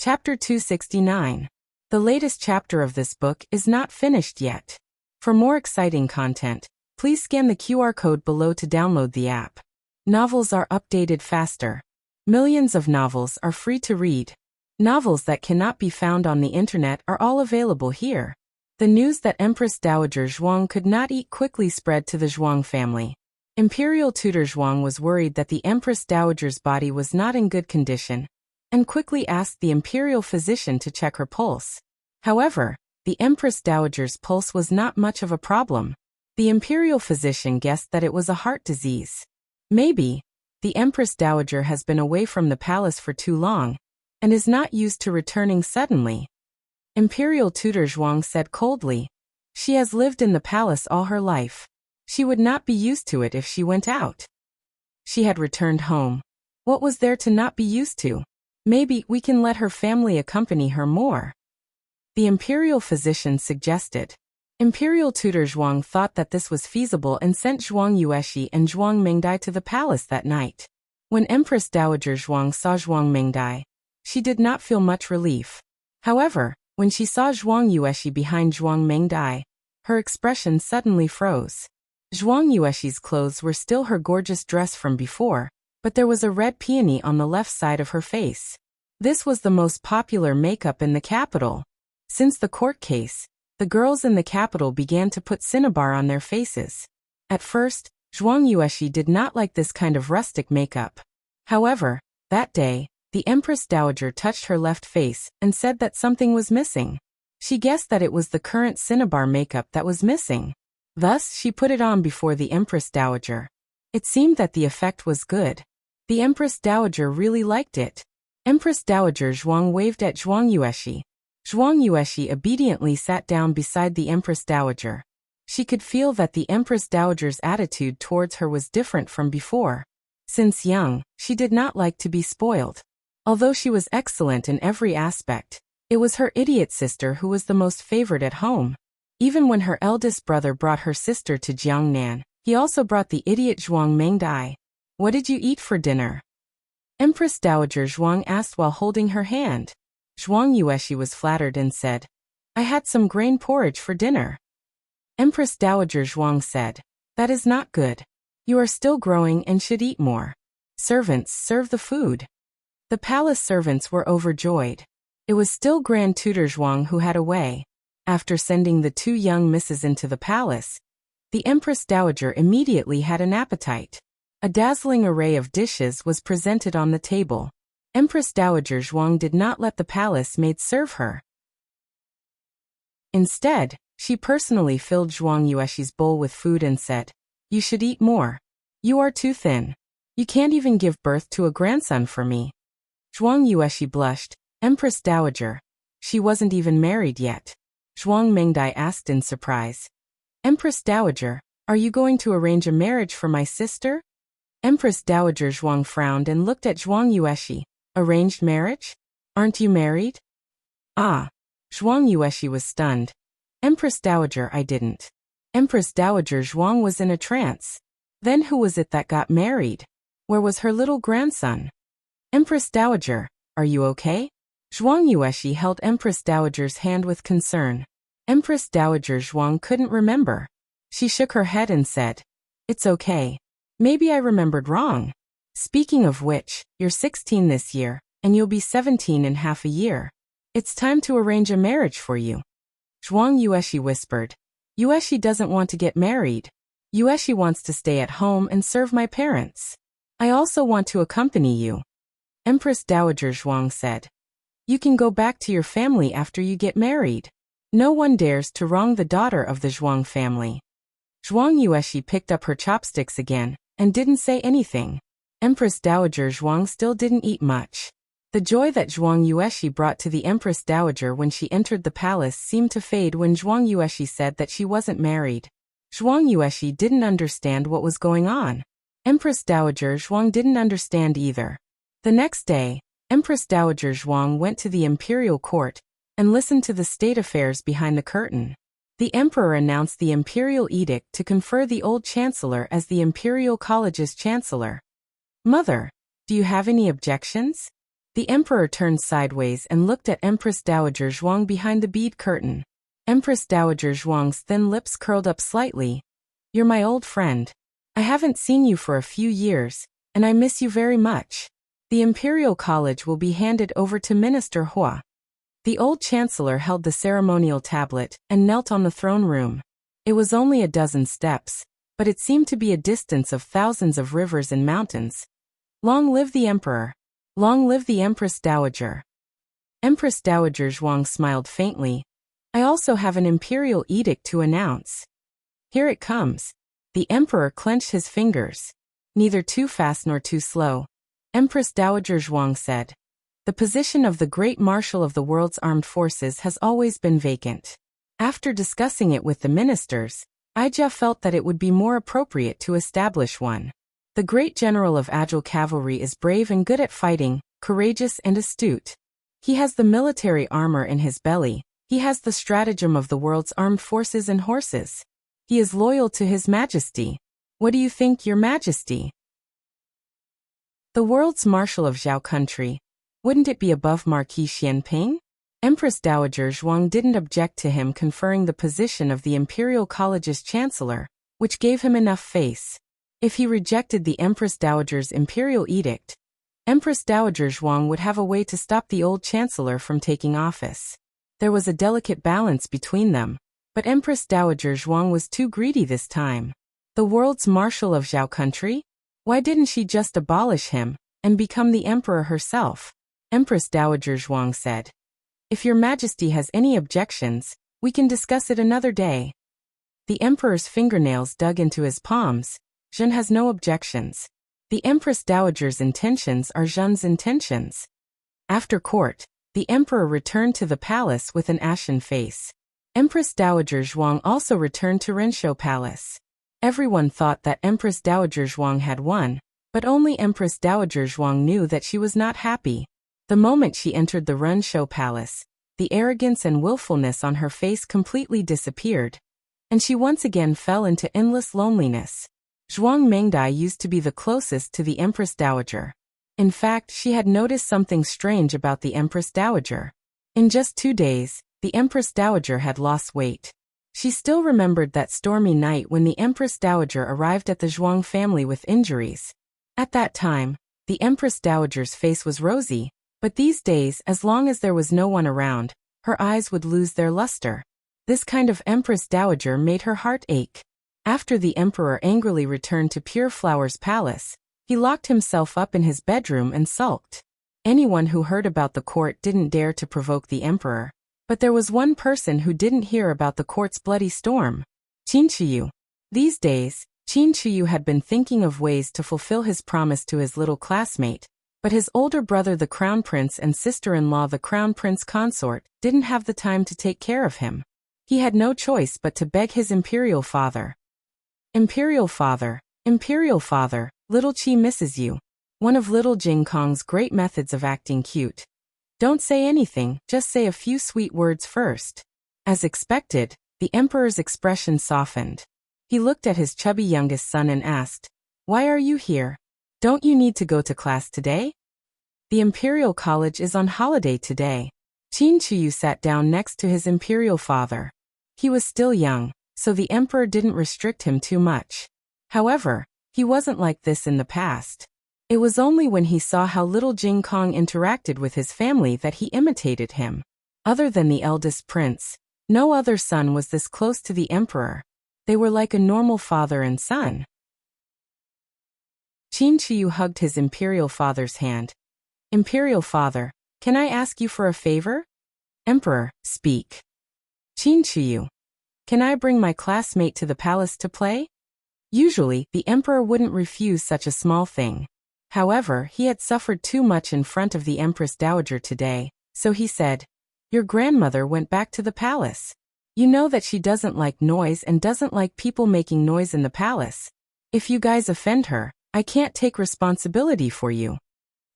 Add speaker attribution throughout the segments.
Speaker 1: Chapter 269. The latest chapter of this book is not finished yet. For more exciting content, please scan the QR code below to download the app. Novels are updated faster. Millions of novels are free to read. Novels that cannot be found on the internet are all available here. The news that Empress Dowager Zhuang could not eat quickly spread to the Zhuang family. Imperial tutor Zhuang was worried that the Empress Dowager's body was not in good condition, and quickly asked the imperial physician to check her pulse. However, the Empress Dowager's pulse was not much of a problem. The imperial physician guessed that it was a heart disease. Maybe, the Empress Dowager has been away from the palace for too long, and is not used to returning suddenly. Imperial tutor Zhuang said coldly. She has lived in the palace all her life. She would not be used to it if she went out. She had returned home. What was there to not be used to? Maybe we can let her family accompany her more. The imperial physician suggested. Imperial tutor Zhuang thought that this was feasible and sent Zhuang Yueshi and Zhuang Mengdai to the palace that night. When Empress Dowager Zhuang saw Zhuang Mengdai, she did not feel much relief. However, when she saw Zhuang Yueshi behind Zhuang Mengdai, her expression suddenly froze. Zhuang Yueshi's clothes were still her gorgeous dress from before, but there was a red peony on the left side of her face. This was the most popular makeup in the capital. Since the court case, the girls in the capital began to put cinnabar on their faces. At first, Zhuang Yueshi did not like this kind of rustic makeup. However, that day, the Empress Dowager touched her left face and said that something was missing. She guessed that it was the current cinnabar makeup that was missing. Thus, she put it on before the Empress Dowager. It seemed that the effect was good. The Empress Dowager really liked it. Empress Dowager Zhuang waved at Zhuang Yueshi. Zhuang Yueshi obediently sat down beside the Empress Dowager. She could feel that the Empress Dowager's attitude towards her was different from before. Since young, she did not like to be spoiled. Although she was excellent in every aspect, it was her idiot sister who was the most favored at home. Even when her eldest brother brought her sister to Jiangnan, he also brought the idiot Zhuang Mengdai. What did you eat for dinner? Empress Dowager Zhuang asked while holding her hand. Zhuang Yueshi was flattered and said, I had some grain porridge for dinner. Empress Dowager Zhuang said, that is not good. You are still growing and should eat more. Servants, serve the food. The palace servants were overjoyed. It was still Grand Tutor Zhuang who had a way. After sending the two young misses into the palace, the Empress Dowager immediately had an appetite. A dazzling array of dishes was presented on the table. Empress Dowager Zhuang did not let the palace maid serve her. Instead, she personally filled Zhuang Yueshi's bowl with food and said, you should eat more. You are too thin. You can't even give birth to a grandson for me. Zhuang Yueshi blushed. Empress Dowager. She wasn't even married yet. Zhuang Mengdai asked in surprise. Empress Dowager, are you going to arrange a marriage for my sister? Empress Dowager Zhuang frowned and looked at Zhuang Yueshi. Arranged marriage? Aren't you married? Ah. Zhuang Yueshi was stunned. Empress Dowager, I didn't. Empress Dowager Zhuang was in a trance. Then who was it that got married? Where was her little grandson? Empress Dowager, are you okay? Zhuang Yueshi held Empress Dowager's hand with concern. Empress Dowager Zhuang couldn't remember. She shook her head and said, it's okay. Maybe I remembered wrong. Speaking of which, you're 16 this year, and you'll be 17 in half a year. It's time to arrange a marriage for you. Zhuang Yueshi whispered. Yueshi doesn't want to get married. Yueshi wants to stay at home and serve my parents. I also want to accompany you. Empress Dowager Zhuang said. You can go back to your family after you get married. No one dares to wrong the daughter of the Zhuang family. Zhuang Yueshi picked up her chopsticks again, and didn't say anything. Empress Dowager Zhuang still didn't eat much. The joy that Zhuang Yueshi brought to the Empress Dowager when she entered the palace seemed to fade when Zhuang Yueshi said that she wasn't married. Zhuang Yueshi didn't understand what was going on. Empress Dowager Zhuang didn't understand either. The next day, Empress Dowager Zhuang went to the imperial court and listened to the state affairs behind the curtain. The emperor announced the imperial edict to confer the old chancellor as the imperial college's chancellor. Mother, do you have any objections? The emperor turned sideways and looked at Empress Dowager Zhuang behind the bead curtain. Empress Dowager Zhuang's thin lips curled up slightly. "You're my old friend. I haven't seen you for a few years, and I miss you very much. The Imperial College will be handed over to Minister Hua." The old chancellor held the ceremonial tablet and knelt on the throne room. It was only a dozen steps, but it seemed to be a distance of thousands of rivers and mountains. "Long live the emperor! Long live the Empress Dowager!" Empress Dowager Zhuang smiled faintly. "I also have an imperial edict to announce. Here it comes." The emperor clenched his fingers. "Neither too fast nor too slow," Empress Dowager Zhuang said. "The position of the Great Marshal of the world's armed forces has always been vacant. After discussing it with the ministers, Ija felt that it would be more appropriate to establish one. The great general of agile cavalry is brave and good at fighting, courageous and astute. He has the military armor in his belly. He has the stratagem of the world's armed forces and horses. He is loyal to His Majesty. What do you think, Your Majesty? The world's marshal of Zhao country. Wouldn't it be above Marquis Xianping?" Empress Dowager Zhuang didn't object to him conferring the position of the Imperial College's chancellor, which gave him enough face. If he rejected the Empress Dowager's imperial edict, Empress Dowager Zhuang would have a way to stop the old chancellor from taking office. There was a delicate balance between them, but Empress Dowager Zhuang was too greedy this time. The world's marshal of Zhao country? Why didn't she just abolish him and become the emperor herself? Empress Dowager Zhuang said. "If Your Majesty has any objections, we can discuss it another day." The emperor's fingernails dug into his palms. "Zhen has no objections. The Empress Dowager's intentions are Zhen's intentions." After court, the emperor returned to the palace with an ashen face. Empress Dowager Zhuang also returned to Renshou Palace. Everyone thought that Empress Dowager Zhuang had won, but only Empress Dowager Zhuang knew that she was not happy. The moment she entered the Renshou Palace, the arrogance and willfulness on her face completely disappeared, and she once again fell into endless loneliness. Zhuang Mengdai used to be the closest to the Empress Dowager. In fact, she had noticed something strange about the Empress Dowager. In just 2 days, the Empress Dowager had lost weight. She still remembered that stormy night when the Empress Dowager arrived at the Zhuang family with injuries. At that time, the Empress Dowager's face was rosy, but these days, as long as there was no one around, her eyes would lose their luster. This kind of Empress Dowager made her heart ache. After the emperor angrily returned to Pure Flower's palace, he locked himself up in his bedroom and sulked. Anyone who heard about the court didn't dare to provoke the emperor. But there was one person who didn't hear about the court's bloody storm. Qin Shiyu. These days, Qin Shiyu had been thinking of ways to fulfill his promise to his little classmate, but his older brother the Crown Prince and sister-in-law the Crown Prince consort didn't have the time to take care of him. He had no choice but to beg his imperial father. Imperial father, little Qi misses you. One of little Jing Kong's great methods of acting cute. Don't say anything, just say a few sweet words first. As expected, the emperor's expression softened. He looked at his chubby youngest son and asked, "Why are you here? Don't you need to go to class today?" "The Imperial College is on holiday today." Qin Shiyu sat down next to his imperial father. He was still young, so the emperor didn't restrict him too much. However, he wasn't like this in the past. It was only when he saw how little Jing Kong interacted with his family that he imitated him. Other than the eldest prince, no other son was this close to the emperor. They were like a normal father and son. Qin Shiyu hugged his imperial father's hand. "Imperial father, can I ask you for a favor?" "Emperor, speak." "Qin Shiyu, can I bring my classmate to the palace to play?" Usually, the emperor wouldn't refuse such a small thing. However, he had suffered too much in front of the Empress Dowager today, so he said, "Your grandmother went back to the palace. You know that she doesn't like noise and doesn't like people making noise in the palace. If you guys offend her, I can't take responsibility for you."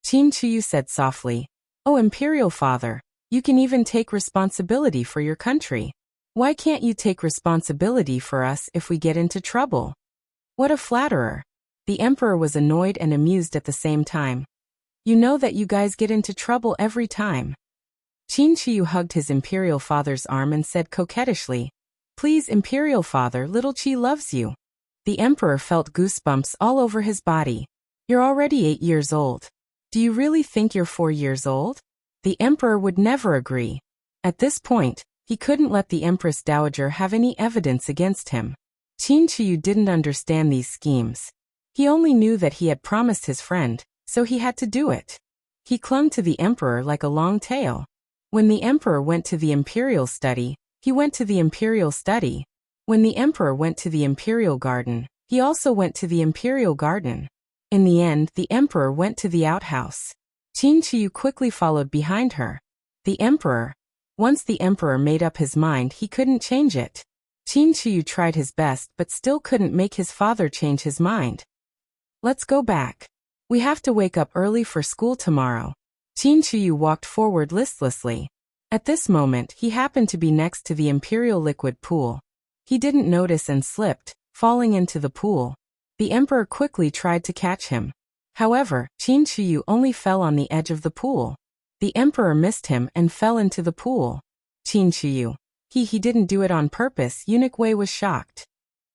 Speaker 1: Qin Shiyu said softly, "Oh imperial father, you can even take responsibility for your country. Why can't you take responsibility for us if we get into trouble?" What a flatterer. The emperor was annoyed and amused at the same time. You know that you guys get into trouble every time. Qin Shiyu hugged his imperial father's arm and said coquettishly, "Please, imperial father, little Qi loves you." The emperor felt goosebumps all over his body. "You're already 8 years old. Do you really think you're 4 years old?" The emperor would never agree. At this point, he couldn't let the Empress Dowager have any evidence against him. Qin Shiyu didn't understand these schemes. He only knew that he had promised his friend, so he had to do it. He clung to the emperor like a long tail. When the emperor went to the imperial study, he went to the imperial study. When the emperor went to the imperial garden, he also went to the imperial garden. In the end, the emperor went to the outhouse. Qin Shiyu quickly followed behind her. Once the emperor made up his mind, he couldn't change it. Qin Shiyu tried his best but still couldn't make his father change his mind. "Let's go back. We have to wake up early for school tomorrow." Qin Shiyu walked forward listlessly. At this moment, he happened to be next to the imperial liquid pool. He didn't notice and slipped, falling into the pool. The emperor quickly tried to catch him. However, Qin Shiyu only fell on the edge of the pool. The emperor missed him and fell into the pool. "Qin Shiyu. He didn't do it on purpose." Eunuch Wei was shocked.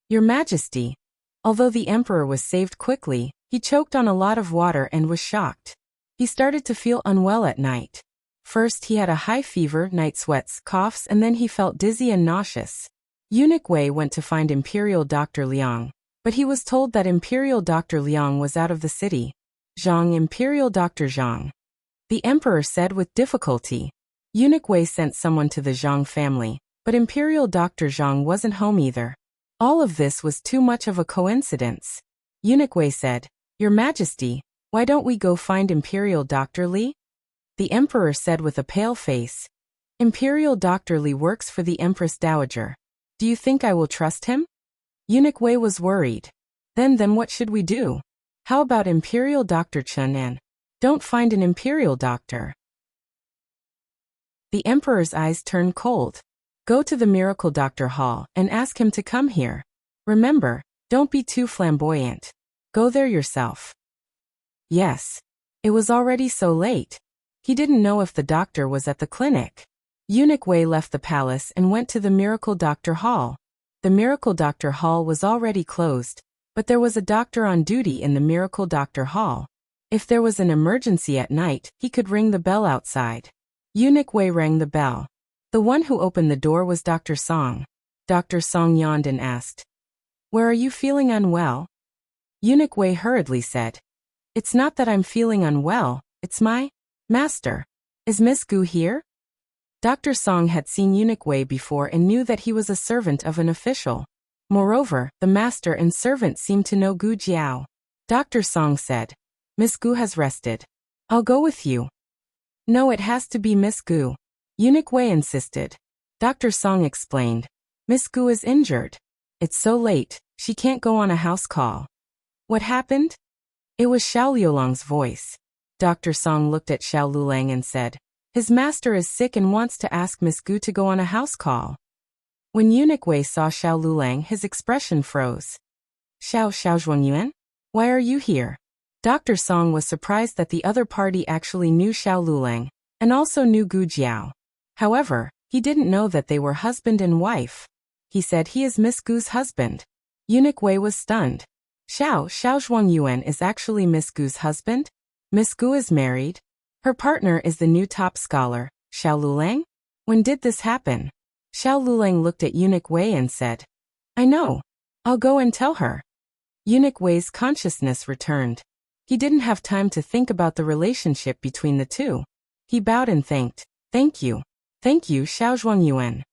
Speaker 1: "Your Majesty." Although the emperor was saved quickly, he choked on a lot of water and was shocked. He started to feel unwell at night. First he had a high fever, night sweats, coughs, and then he felt dizzy and nauseous. Eunuch Wei went to find Imperial Dr. Liang, but he was told that Imperial Dr. Liang was out of the city. "Zhang, Imperial Dr. Zhang," the emperor said with difficulty. Eunuch Wei sent someone to the Zhang family, but Imperial Dr. Zhang wasn't home either. All of this was too much of a coincidence. Eunuch Wei said, "Your Majesty, why don't we go find Imperial Dr. Li?" The emperor said with a pale face, "Imperial Dr. Li works for the Empress Dowager. Do you think I will trust him?" Eunuch Wei was worried. Then what should we do? How about Imperial Dr. Chen and don't find an imperial doctor?" The emperor's eyes turned cold. "Go to the Miracle Doctor Hall and ask him to come here. Remember, don't be too flamboyant. Go there yourself." Yes. It was already so late. He didn't know if the doctor was at the clinic. Eunuch Wei left the palace and went to the Miracle Doctor Hall. The Miracle Doctor Hall was already closed, but there was a doctor on duty in the Miracle Doctor Hall. If there was an emergency at night, he could ring the bell outside. Eunuch Wei rang the bell. The one who opened the door was Dr. Song. Dr. Song yawned and asked, "Where are you feeling unwell?" Eunuch Wei hurriedly said, "It's not that I'm feeling unwell, it's my master. Is Miss Gu here?" Dr. Song had seen Eunuch Wei before and knew that he was a servant of an official. Moreover, the master and servant seemed to know Gu Jiao. Dr. Song said, "Miss Gu has rested. I'll go with you." "No, it has to be Miss Gu," Eunuch Wei insisted. Dr. Song explained, "Miss Gu is injured. It's so late, she can't go on a house call." "What happened?" It was Xiao Liulang's voice. Dr. Song looked at Xiao Lulang and said, "His master is sick and wants to ask Miss Gu to go on a house call." When Eunuch Wei saw Xiao Lulang, his expression froze. "Xiao Zhuangyuan? Why are you here?" Dr. Song was surprised that the other party actually knew Xiao Lulang, and also knew Gu Jiao. However, he didn't know that they were husband and wife. He said he is Miss Gu's husband. Eunuch Wei was stunned. Xiao Zhuangyuan is actually Miss Gu's husband? Miss Gu is married? Her partner is the new top scholar, Xiao Lulang? When did this happen? Xiao Lulang looked at Eunuch Wei and said, "I know. I'll go and tell her." Eunuch Wei's consciousness returned. He didn't have time to think about the relationship between the two. He bowed and thanked, "Thank you. Thank you, Xiao Zhuangyuan."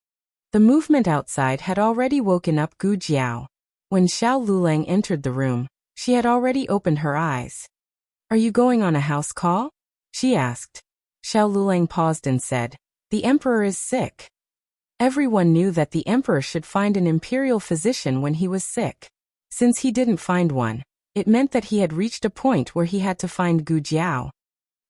Speaker 1: The movement outside had already woken up Gu Jiao. When Xiao Lulang entered the room, she had already opened her eyes. "Are you going on a house call?" she asked. Xiao Lulang paused and said, "The emperor is sick." Everyone knew that the emperor should find an imperial physician when he was sick. Since he didn't find one, it meant that he had reached a point where he had to find Gu Jiao.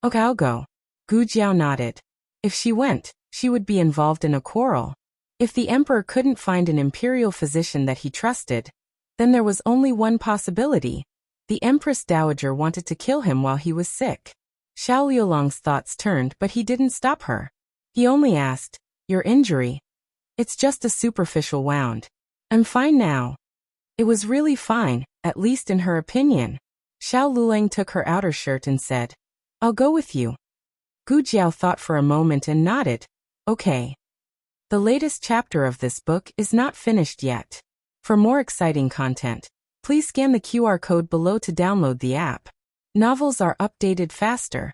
Speaker 1: "Okay, I'll go." Gu Jiao nodded. If she went, she would be involved in a quarrel. If the emperor couldn't find an imperial physician that he trusted, then there was only one possibility. The Empress Dowager wanted to kill him while he was sick. Xiao Liulong's thoughts turned, but he didn't stop her. He only asked, "Your injury?" "It's just a superficial wound. I'm fine now." It was really fine, at least in her opinion. Xiao Lulang took her outer shirt and said, "I'll go with you." Gu Jiao thought for a moment and nodded. "Okay." The latest chapter of this book is not finished yet. For more exciting content, please scan the QR code below to download the app. Novels are updated faster.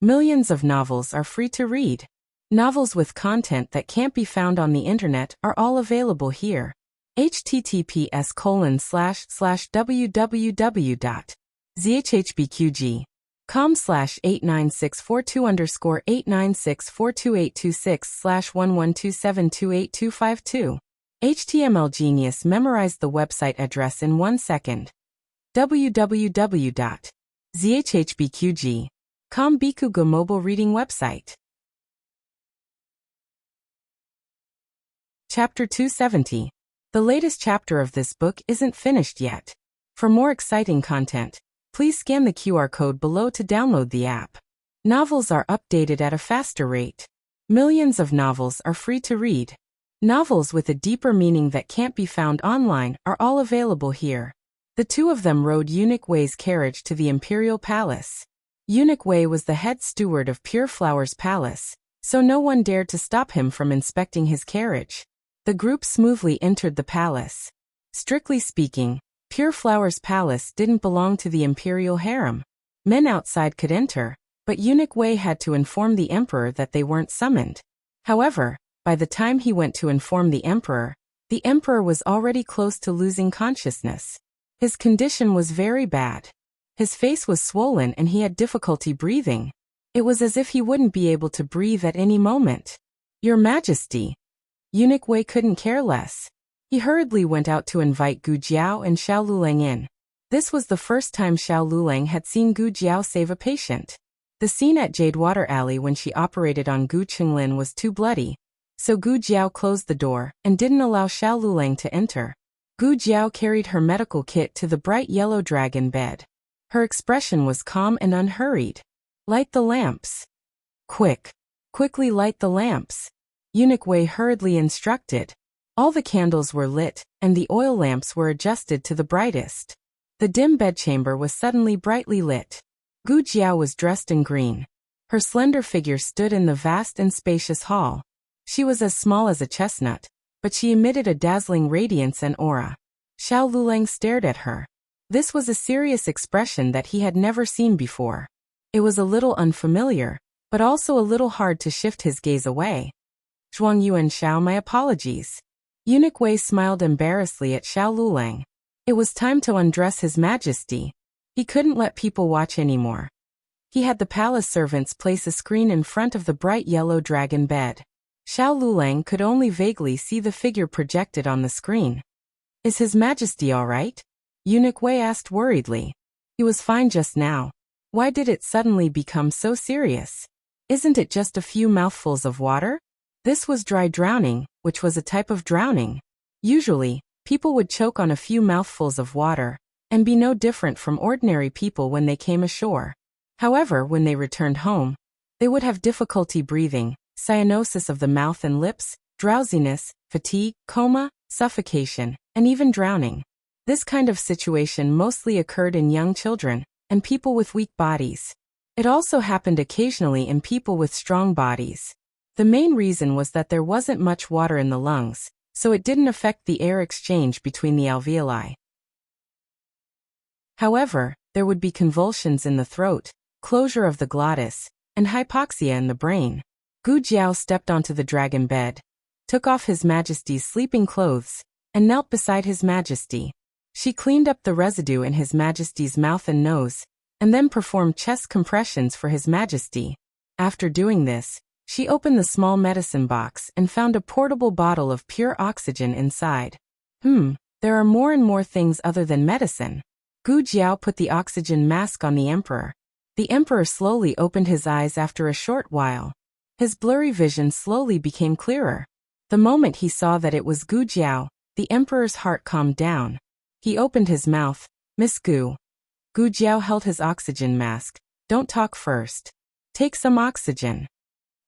Speaker 1: Millions of novels are free to read. Novels with content that can't be found on the internet are all available here. https://www.zhbqg.com/89642_896422826/1127282252. HTML Genius memorized the website address in 1 second. www.zhbqg.com Bikuga mobile reading website. Chapter 270. The latest chapter of this book isn't finished yet. For more exciting content, please scan the QR code below to download the app. Novels are updated at a faster rate. Millions of novels are free to read. Novels with a deeper meaning that can't be found online are all available here. The two of them rode Eunuch Wei's carriage to the imperial palace. Eunuch Wei was the head steward of Pure Flower's palace, so no one dared to stop him from inspecting his carriage. The group smoothly entered the palace. Strictly speaking, Pure Flower's palace didn't belong to the imperial harem. Men outside could enter, but Eunuch Wei had to inform the emperor that they weren't summoned. However, by the time he went to inform the emperor was already close to losing consciousness. His condition was very bad. His face was swollen and he had difficulty breathing. It was as if he wouldn't be able to breathe at any moment. "Your Majesty." Eunuch Wei couldn't care less. He hurriedly went out to invite Gu Jiao and Xiao Lulang in. This was the first time Xiao Lulang had seen Gu Jiao save a patient. The scene at Jadewater Alley when she operated on Gu Qinglin was too bloody, so Gu Jiao closed the door and didn't allow Xiao Lulang to enter. Gu Jiao carried her medical kit to the bright yellow dragon bed. Her expression was calm and unhurried. "Light the lamps. Quickly light the lamps," Eunuch Wei hurriedly instructed. All the candles were lit, and the oil lamps were adjusted to the brightest. The dim bedchamber was suddenly brightly lit. Gu Jiao was dressed in green. Her slender figure stood in the vast and spacious hall. She was as small as a chestnut, but she emitted a dazzling radiance and aura. Xiao Lulang stared at her. This was a serious expression that he had never seen before. It was a little unfamiliar, but also a little hard to shift his gaze away. "Zhuang Yuan Xiao, my apologies." Eunuch Wei smiled embarrassedly at Xiao Lulang. It was time to undress His Majesty. He couldn't let people watch anymore. He had the palace servants place a screen in front of the bright yellow dragon bed. Xiao Lulang could only vaguely see the figure projected on the screen. "Is His Majesty all right?" Eunuch Wei asked worriedly. He was fine just now. Why did it suddenly become so serious? Isn't it just a few mouthfuls of water? This was dry drowning, which was a type of drowning. Usually, people would choke on a few mouthfuls of water, and be no different from ordinary people when they came ashore. However, when they returned home, they would have difficulty breathing, cyanosis of the mouth and lips, drowsiness, fatigue, coma, suffocation, and even drowning. This kind of situation mostly occurred in young children and people with weak bodies. It also happened occasionally in people with strong bodies. The main reason was that there wasn't much water in the lungs, so it didn't affect the air exchange between the alveoli. However, there would be convulsions in the throat, closure of the glottis, and hypoxia in the brain. Gu Jiao stepped onto the dragon bed, took off His Majesty's sleeping clothes, and knelt beside His Majesty. She cleaned up the residue in His Majesty's mouth and nose, and then performed chest compressions for His Majesty. After doing this, she opened the small medicine box and found a portable bottle of pure oxygen inside. There are more and more things other than medicine. Gu Jiao put the oxygen mask on the emperor. The emperor slowly opened his eyes after a short while. His blurry vision slowly became clearer. The moment he saw that it was Gu Jiao, the emperor's heart calmed down. He opened his mouth. "Miss Gu." Gu Jiao held his oxygen mask, Don't talk first. Take some oxygen.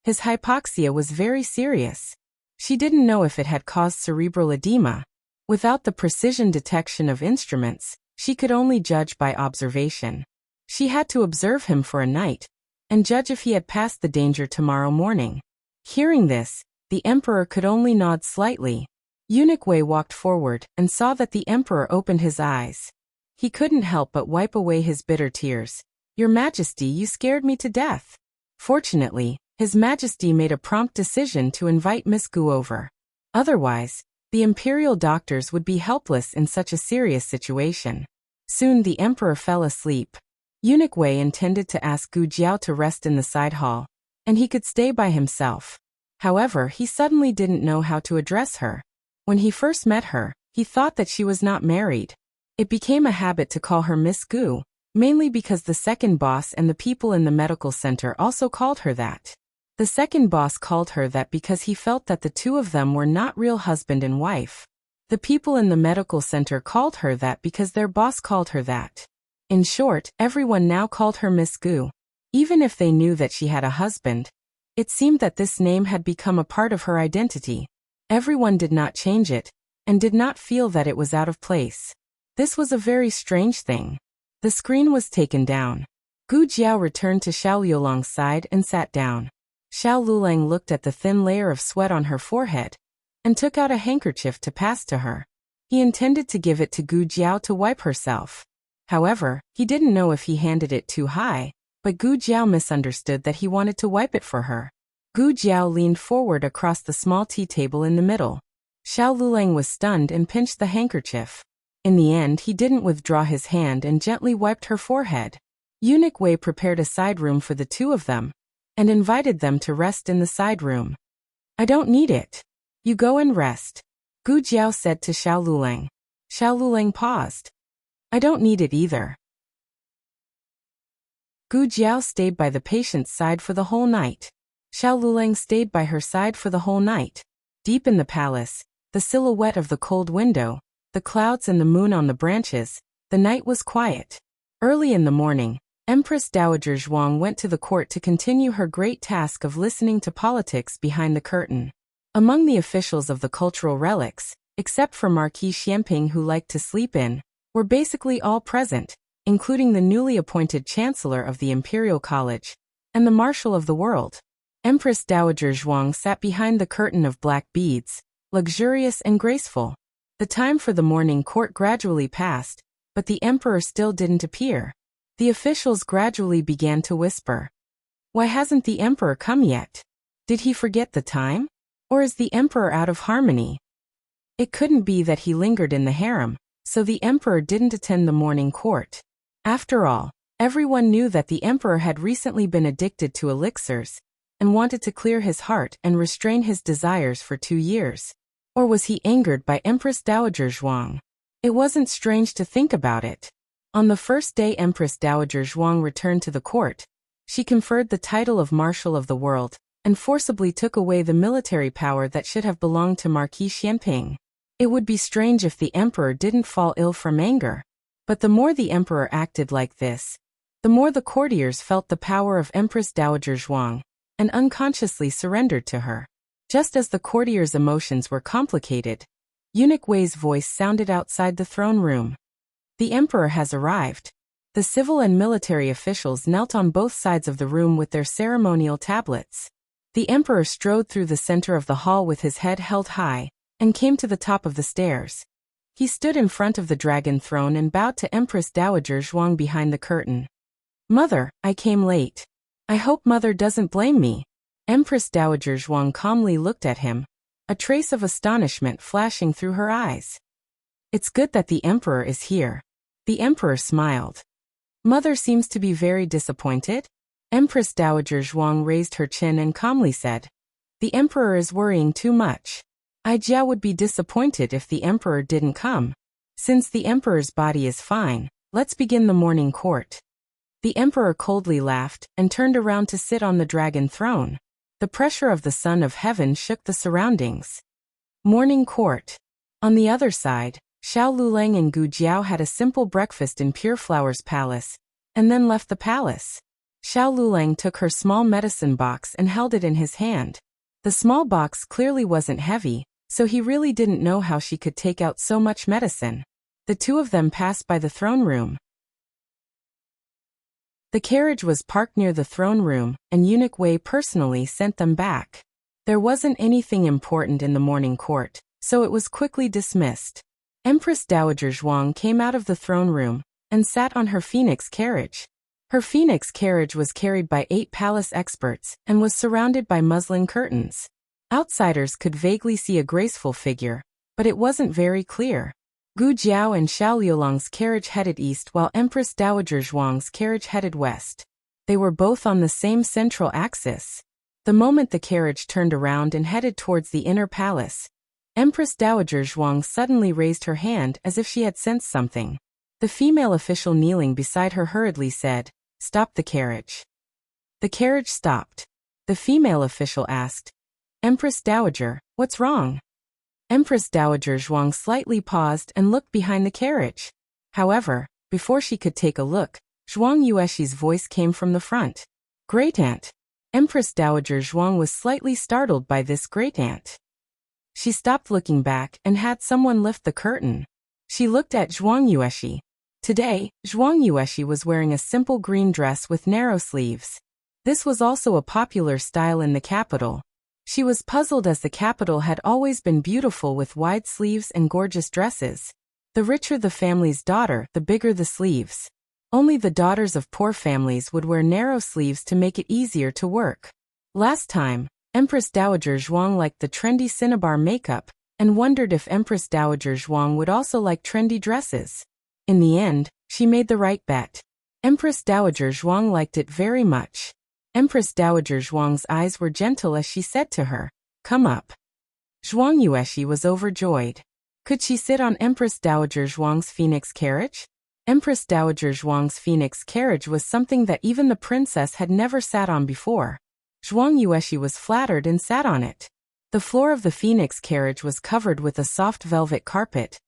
Speaker 1: His hypoxia was very serious. She didn't know if it had caused cerebral edema. Without the precision detection of instruments, she could only judge by observation. She had to observe him for a night, and judge if he had passed the danger tomorrow morning. Hearing this, the emperor could only nod slightly. Eunuch Wei walked forward and saw that the emperor opened his eyes. He couldn't help but wipe away his bitter tears. Your Majesty, you scared me to death. Fortunately, His Majesty made a prompt decision to invite Miss Gu over. Otherwise, the imperial doctors would be helpless in such a serious situation. Soon the emperor fell asleep. Eunuch Wei intended to ask Gu Jiao to rest in the side hall, and he could stay by himself. However, he suddenly didn't know how to address her. When he first met her, he thought that she was not married. It became a habit to call her Miss Gu, mainly because the second boss and the people in the medical center also called her that. The second boss called her that because he felt that the two of them were not real husband and wife. The people in the medical center called her that because their boss called her that. In short, everyone now called her Miss Gu. Even if they knew that she had a husband, it seemed that this name had become a part of her identity. Everyone did not change it, and did not feel that it was out of place. This was a very strange thing. The screen was taken down. Gu Jiao returned to Xiao Liulang's side and sat down. Xiao Liulang looked at the thin layer of sweat on her forehead, and took out a handkerchief to pass to her. He intended to give it to Gu Jiao to wipe herself. However, he didn't know if he handed it too high, but Gu Jiao misunderstood that he wanted to wipe it for her. Gu Jiao leaned forward across the small tea table in the middle. Xiao Liulang was stunned and pinched the handkerchief. In the end, he didn't withdraw his hand and gently wiped her forehead. Eunuch Wei prepared a side room for the two of them, and invited them to rest in the side room. I don't need it. You go and rest, Gu Jiao said to Xiao Liulang. Xiao Liulang paused. I don't need it either. Gu Jiao stayed by the patient's side for the whole night. Xiao Liulang stayed by her side for the whole night. Deep in the palace, the silhouette of the cold window, the clouds and the moon on the branches, the night was quiet. Early in the morning, Empress Dowager Zhuang went to the court to continue her great task of listening to politics behind the curtain. Among the officials of the cultural relics, except for Marquis Xianping who liked to sleep in, were basically all present, including the newly appointed Chancellor of the Imperial College, and the Marshal of the World. Empress Dowager Zhuang sat behind the curtain of black beads, luxurious and graceful. The time for the morning court gradually passed, but the emperor still didn't appear. The officials gradually began to whisper. Why hasn't the emperor come yet? Did he forget the time? Or is the emperor out of harmony? It couldn't be that he lingered in the harem, so the emperor didn't attend the morning court. After all, everyone knew that the emperor had recently been addicted to elixirs, and wanted to clear his heart and restrain his desires for 2 years. Or was he angered by Empress Dowager Zhuang? It wasn't strange to think about it. On the first day Empress Dowager Zhuang returned to the court, she conferred the title of Marshal of the World, and forcibly took away the military power that should have belonged to Marquis Xianping. It would be strange if the emperor didn't fall ill from anger. But the more the emperor acted like this, the more the courtiers felt the power of Empress Dowager Zhuang, and unconsciously surrendered to her. Just as the courtiers' emotions were complicated, Eunuch Wei's voice sounded outside the throne room. The emperor has arrived. The civil and military officials knelt on both sides of the room with their ceremonial tablets. The emperor strode through the center of the hall with his head held high, and came to the top of the stairs. He stood in front of the dragon throne and bowed to Empress Dowager Zhuang behind the curtain. Mother, I came late. I hope Mother doesn't blame me. Empress Dowager Zhuang calmly looked at him, a trace of astonishment flashing through her eyes. It's good that the emperor is here. The emperor smiled. Mother seems to be very disappointed. Empress Dowager Zhuang raised her chin and calmly said, the emperor is worrying too much. I Jia would be disappointed if the emperor didn't come. Since the emperor's body is fine, let's begin the morning court. The emperor coldly laughed and turned around to sit on the dragon throne. The pressure of the Son of Heaven shook the surroundings. Morning court. On the other side, Xiao Liulang and Gu Jiao had a simple breakfast in Pure Flower's palace, and then left the palace. Xiao Lulang took her small medicine box and held it in his hand. The small box clearly wasn't heavy, so he really didn't know how she could take out so much medicine. The two of them passed by the throne room. The carriage was parked near the throne room, and Eunuch Wei personally sent them back. There wasn't anything important in the morning court, so it was quickly dismissed. Empress Dowager Zhuang came out of the throne room and sat on her phoenix carriage. Her phoenix carriage was carried by 8 palace experts and was surrounded by muslin curtains. Outsiders could vaguely see a graceful figure, but it wasn't very clear. Gu Jiao and Xiao Liulang's carriage headed east while Empress Dowager Zhuang's carriage headed west. They were both on the same central axis. The moment the carriage turned around and headed towards the inner palace, Empress Dowager Zhuang suddenly raised her hand as if she had sensed something. The female official kneeling beside her hurriedly said, "Stop the carriage." The carriage stopped. The female official asked, "Empress Dowager, what's wrong?" Empress Dowager Zhuang slightly paused and looked behind the carriage. However, before she could take a look, Zhuang Yuexi's voice came from the front. "Great-aunt." Empress Dowager Zhuang was slightly startled by this great-aunt. She stopped looking back and had someone lift the curtain. She looked at Zhuang Yuexi. Today, Zhuang Yuexi was wearing a simple green dress with narrow sleeves. This was also a popular style in the capital. She was puzzled as the capital had always been beautiful with wide sleeves and gorgeous dresses. The richer the family's daughter, the bigger the sleeves. Only the daughters of poor families would wear narrow sleeves to make it easier to work. Last time, Empress Dowager Zhuang liked the trendy cinnabar makeup and wondered if Empress Dowager Zhuang would also like trendy dresses. In the end, she made the right bet. Empress Dowager Zhuang liked it very much. Empress Dowager Zhuang's eyes were gentle as she said to her, "Come up." Zhuang Yuexi was overjoyed. Could she sit on Empress Dowager Zhuang's phoenix carriage? Empress Dowager Zhuang's phoenix carriage was something that even the princess had never sat on before. Zhuang Yuexi was flattered and sat on it. The floor of the phoenix carriage was covered with a soft velvet carpet,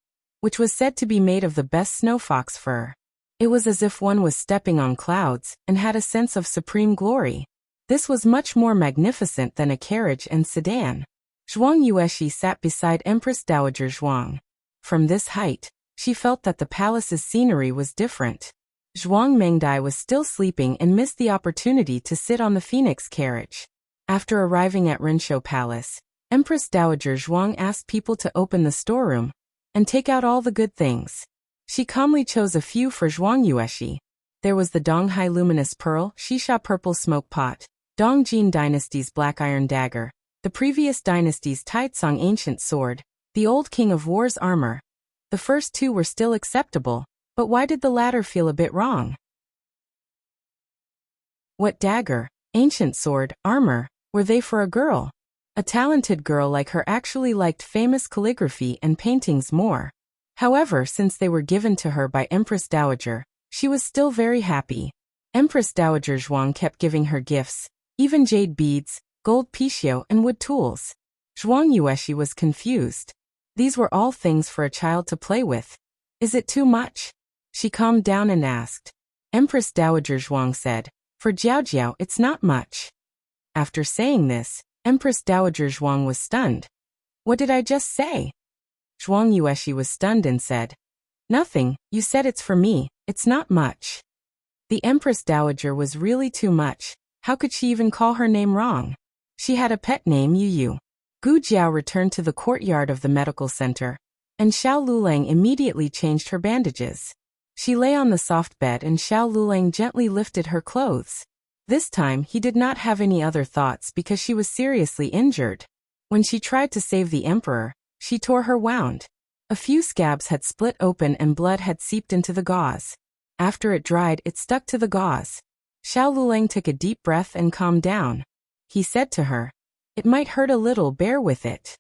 Speaker 1: which was said to be made of the best snow fox fur. It was as if one was stepping on clouds and had a sense of supreme glory. This was much more magnificent than a carriage and sedan. Zhuang Yuexi sat beside Empress Dowager Zhuang. From this height, she felt that the palace's scenery was different. Zhuang Mengdai was still sleeping and missed the opportunity to sit on the phoenix carriage. After arriving at Renshou Palace, Empress Dowager Zhuang asked people to open the storeroom and take out all the good things. She calmly chose a few for Zhuang Yuexi. There was the Donghai Luminous Pearl, Shisha Purple Smoke Pot, Dongjin Dynasty's Black Iron Dagger, the previous dynasty's Taitsong Ancient Sword, the Old King of War's Armor. The first two were still acceptable, but why did the latter feel a bit wrong? What dagger, ancient sword, armor, were they for a girl? A talented girl like her actually liked famous calligraphy and paintings more. However, since they were given to her by Empress Dowager, she was still very happy. Empress Dowager Zhuang kept giving her gifts, even jade beads, gold pichio and wood tools. Zhuang Yuexi was confused. These were all things for a child to play with. Is it too much? She calmed down and asked. Empress Dowager Zhuang said, "For Jiao, it's not much." After saying this, Empress Dowager Zhuang was stunned. "What did I just say?" Zhuang Yuexi was stunned and said, "Nothing, you said it's for me, it's not much." The Empress Dowager was really too much. How could she even call her name wrong? She had a pet name, Yu. Gu Jiao returned to the courtyard of the medical center, and Xiao Lulang immediately changed her bandages. She lay on the soft bed and Xiao Lulang gently lifted her clothes. This time he did not have any other thoughts because she was seriously injured. When she tried to save the emperor, she tore her wound. A few scabs had split open and blood had seeped into the gauze. After it dried, it stuck to the gauze. Xiao Lulang took a deep breath and calmed down. He said to her, "It might hurt a little, bear with it."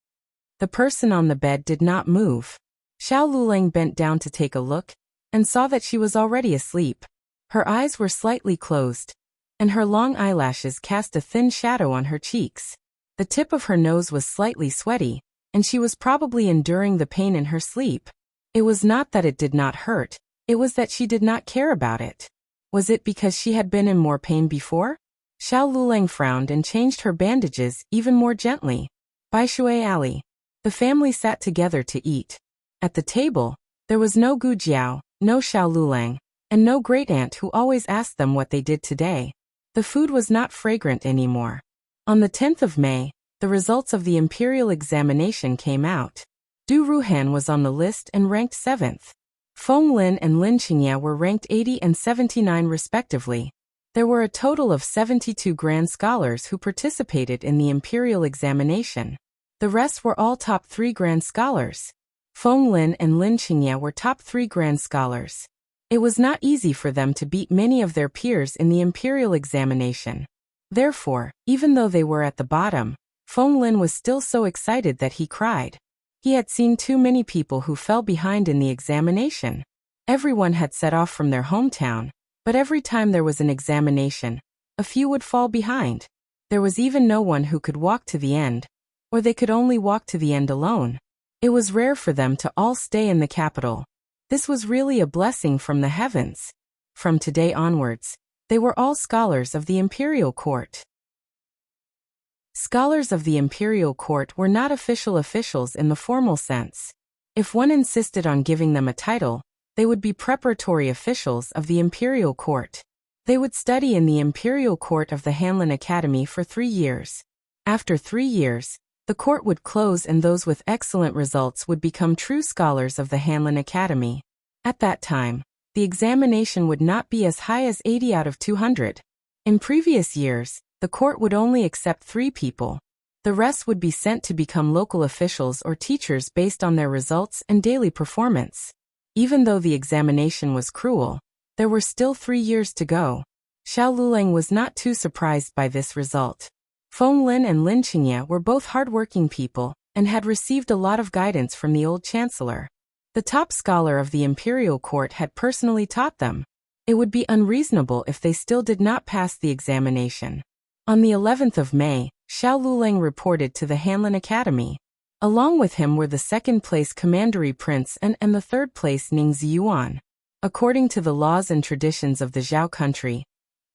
Speaker 1: The person on the bed did not move. Xiao Lulang bent down to take a look, and saw that she was already asleep. Her eyes were slightly closed, and her long eyelashes cast a thin shadow on her cheeks. The tip of her nose was slightly sweaty, and she was probably enduring the pain in her sleep. It was not that it did not hurt, it was that she did not care about it. Was it because she had been in more pain before? Xiao Luleng frowned and changed her bandages even more gently. By Shui Alley. The family sat together to eat. At the table, there was no Gu Jiao, no Xiao Luleng, and no great-aunt who always asked them what they did today. The food was not fragrant anymore. On the 10th of May, the results of the imperial examination came out. Du Ruhan was on the list and ranked 7th. Feng Lin and Lin Qingye were ranked 80 and 79 respectively. There were a total of 72 grand scholars who participated in the imperial examination. The rest were all top 3 grand scholars. Feng Lin and Lin Qingye were top 3 grand scholars. It was not easy for them to beat many of their peers in the imperial examination. Therefore, even though they were at the bottom, Feng Lin was still so excited that he cried. He had seen too many people who fell behind in the examination. Everyone had set off from their hometown, but every time there was an examination, a few would fall behind. There was even no one who could walk to the end, or they could only walk to the end alone. It was rare for them to all stay in the capital. This was really a blessing from the heavens. From today onwards, they were all scholars of the imperial court. Scholars of the imperial court were not official officials in the formal sense. If one insisted on giving them a title, they would be preparatory officials of the imperial court. They would study in the imperial court of the Hanlin Academy for 3 years. After 3 years, the court would close and those with excellent results would become true scholars of the Hanlin Academy. At that time, the examination would not be as high as 80 out of 200. In previous years, the court would only accept 3 people. The rest would be sent to become local officials or teachers based on their results and daily performance. Even though the examination was cruel, there were still 3 years to go. Xiao Luleng was not too surprised by this result. Feng Lin and Lin Qingye were both hardworking people and had received a lot of guidance from the old chancellor. The top scholar of the imperial court had personally taught them. It would be unreasonable if they still did not pass the examination. On the 11th of May, Xiao Luleng reported to the Hanlin Academy. Along with him were the second-place Commandery Prince and the third-place Ning Ziyuan. According to the laws and traditions of the Zhao country,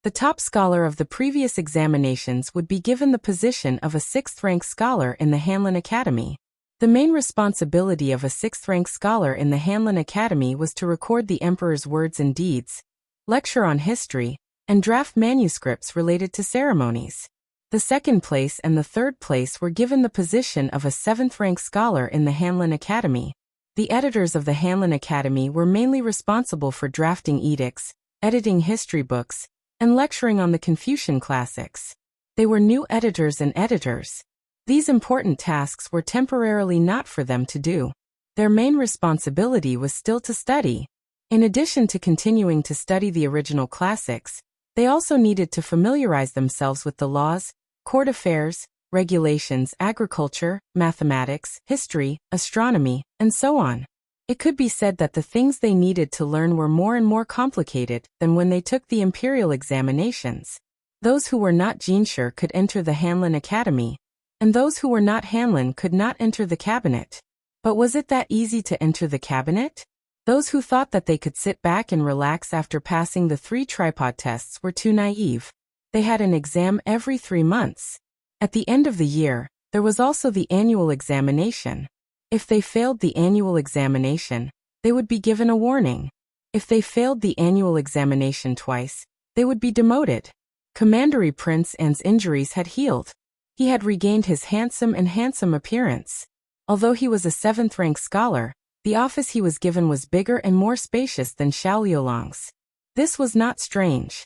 Speaker 1: the top scholar of the previous examinations would be given the position of a 6th-rank scholar in the Hanlin Academy. The main responsibility of a 6th-rank scholar in the Hanlin Academy was to record the emperor's words and deeds, lecture on history, and draft manuscripts related to ceremonies. The second place and the third place were given the position of a 7th-rank scholar in the Hanlin Academy. The editors of the Hanlin Academy were mainly responsible for drafting edicts, editing history books, and lecturing on the Confucian classics. They were new editors and editors. These important tasks were temporarily not for them to do. Their main responsibility was still to study. In addition to continuing to study the original classics, they also needed to familiarize themselves with the laws, court affairs, regulations, agriculture, mathematics, history, astronomy, and so on. It could be said that the things they needed to learn were more and more complicated than when they took the imperial examinations. Those who were not Jinsher could enter the Hanlin Academy, and those who were not Hanlin could not enter the cabinet. But was it that easy to enter the cabinet? Those who thought that they could sit back and relax after passing the 3 tripod tests were too naive. They had an exam every 3 months. At the end of the year, there was also the annual examination. If they failed the annual examination, they would be given a warning. If they failed the annual examination twice, they would be demoted. Commandery Prince An's injuries had healed. He had regained his handsome appearance. Although he was a 7th-rank scholar, the office he was given was bigger and more spacious than Xiao Liulang's. This was not strange.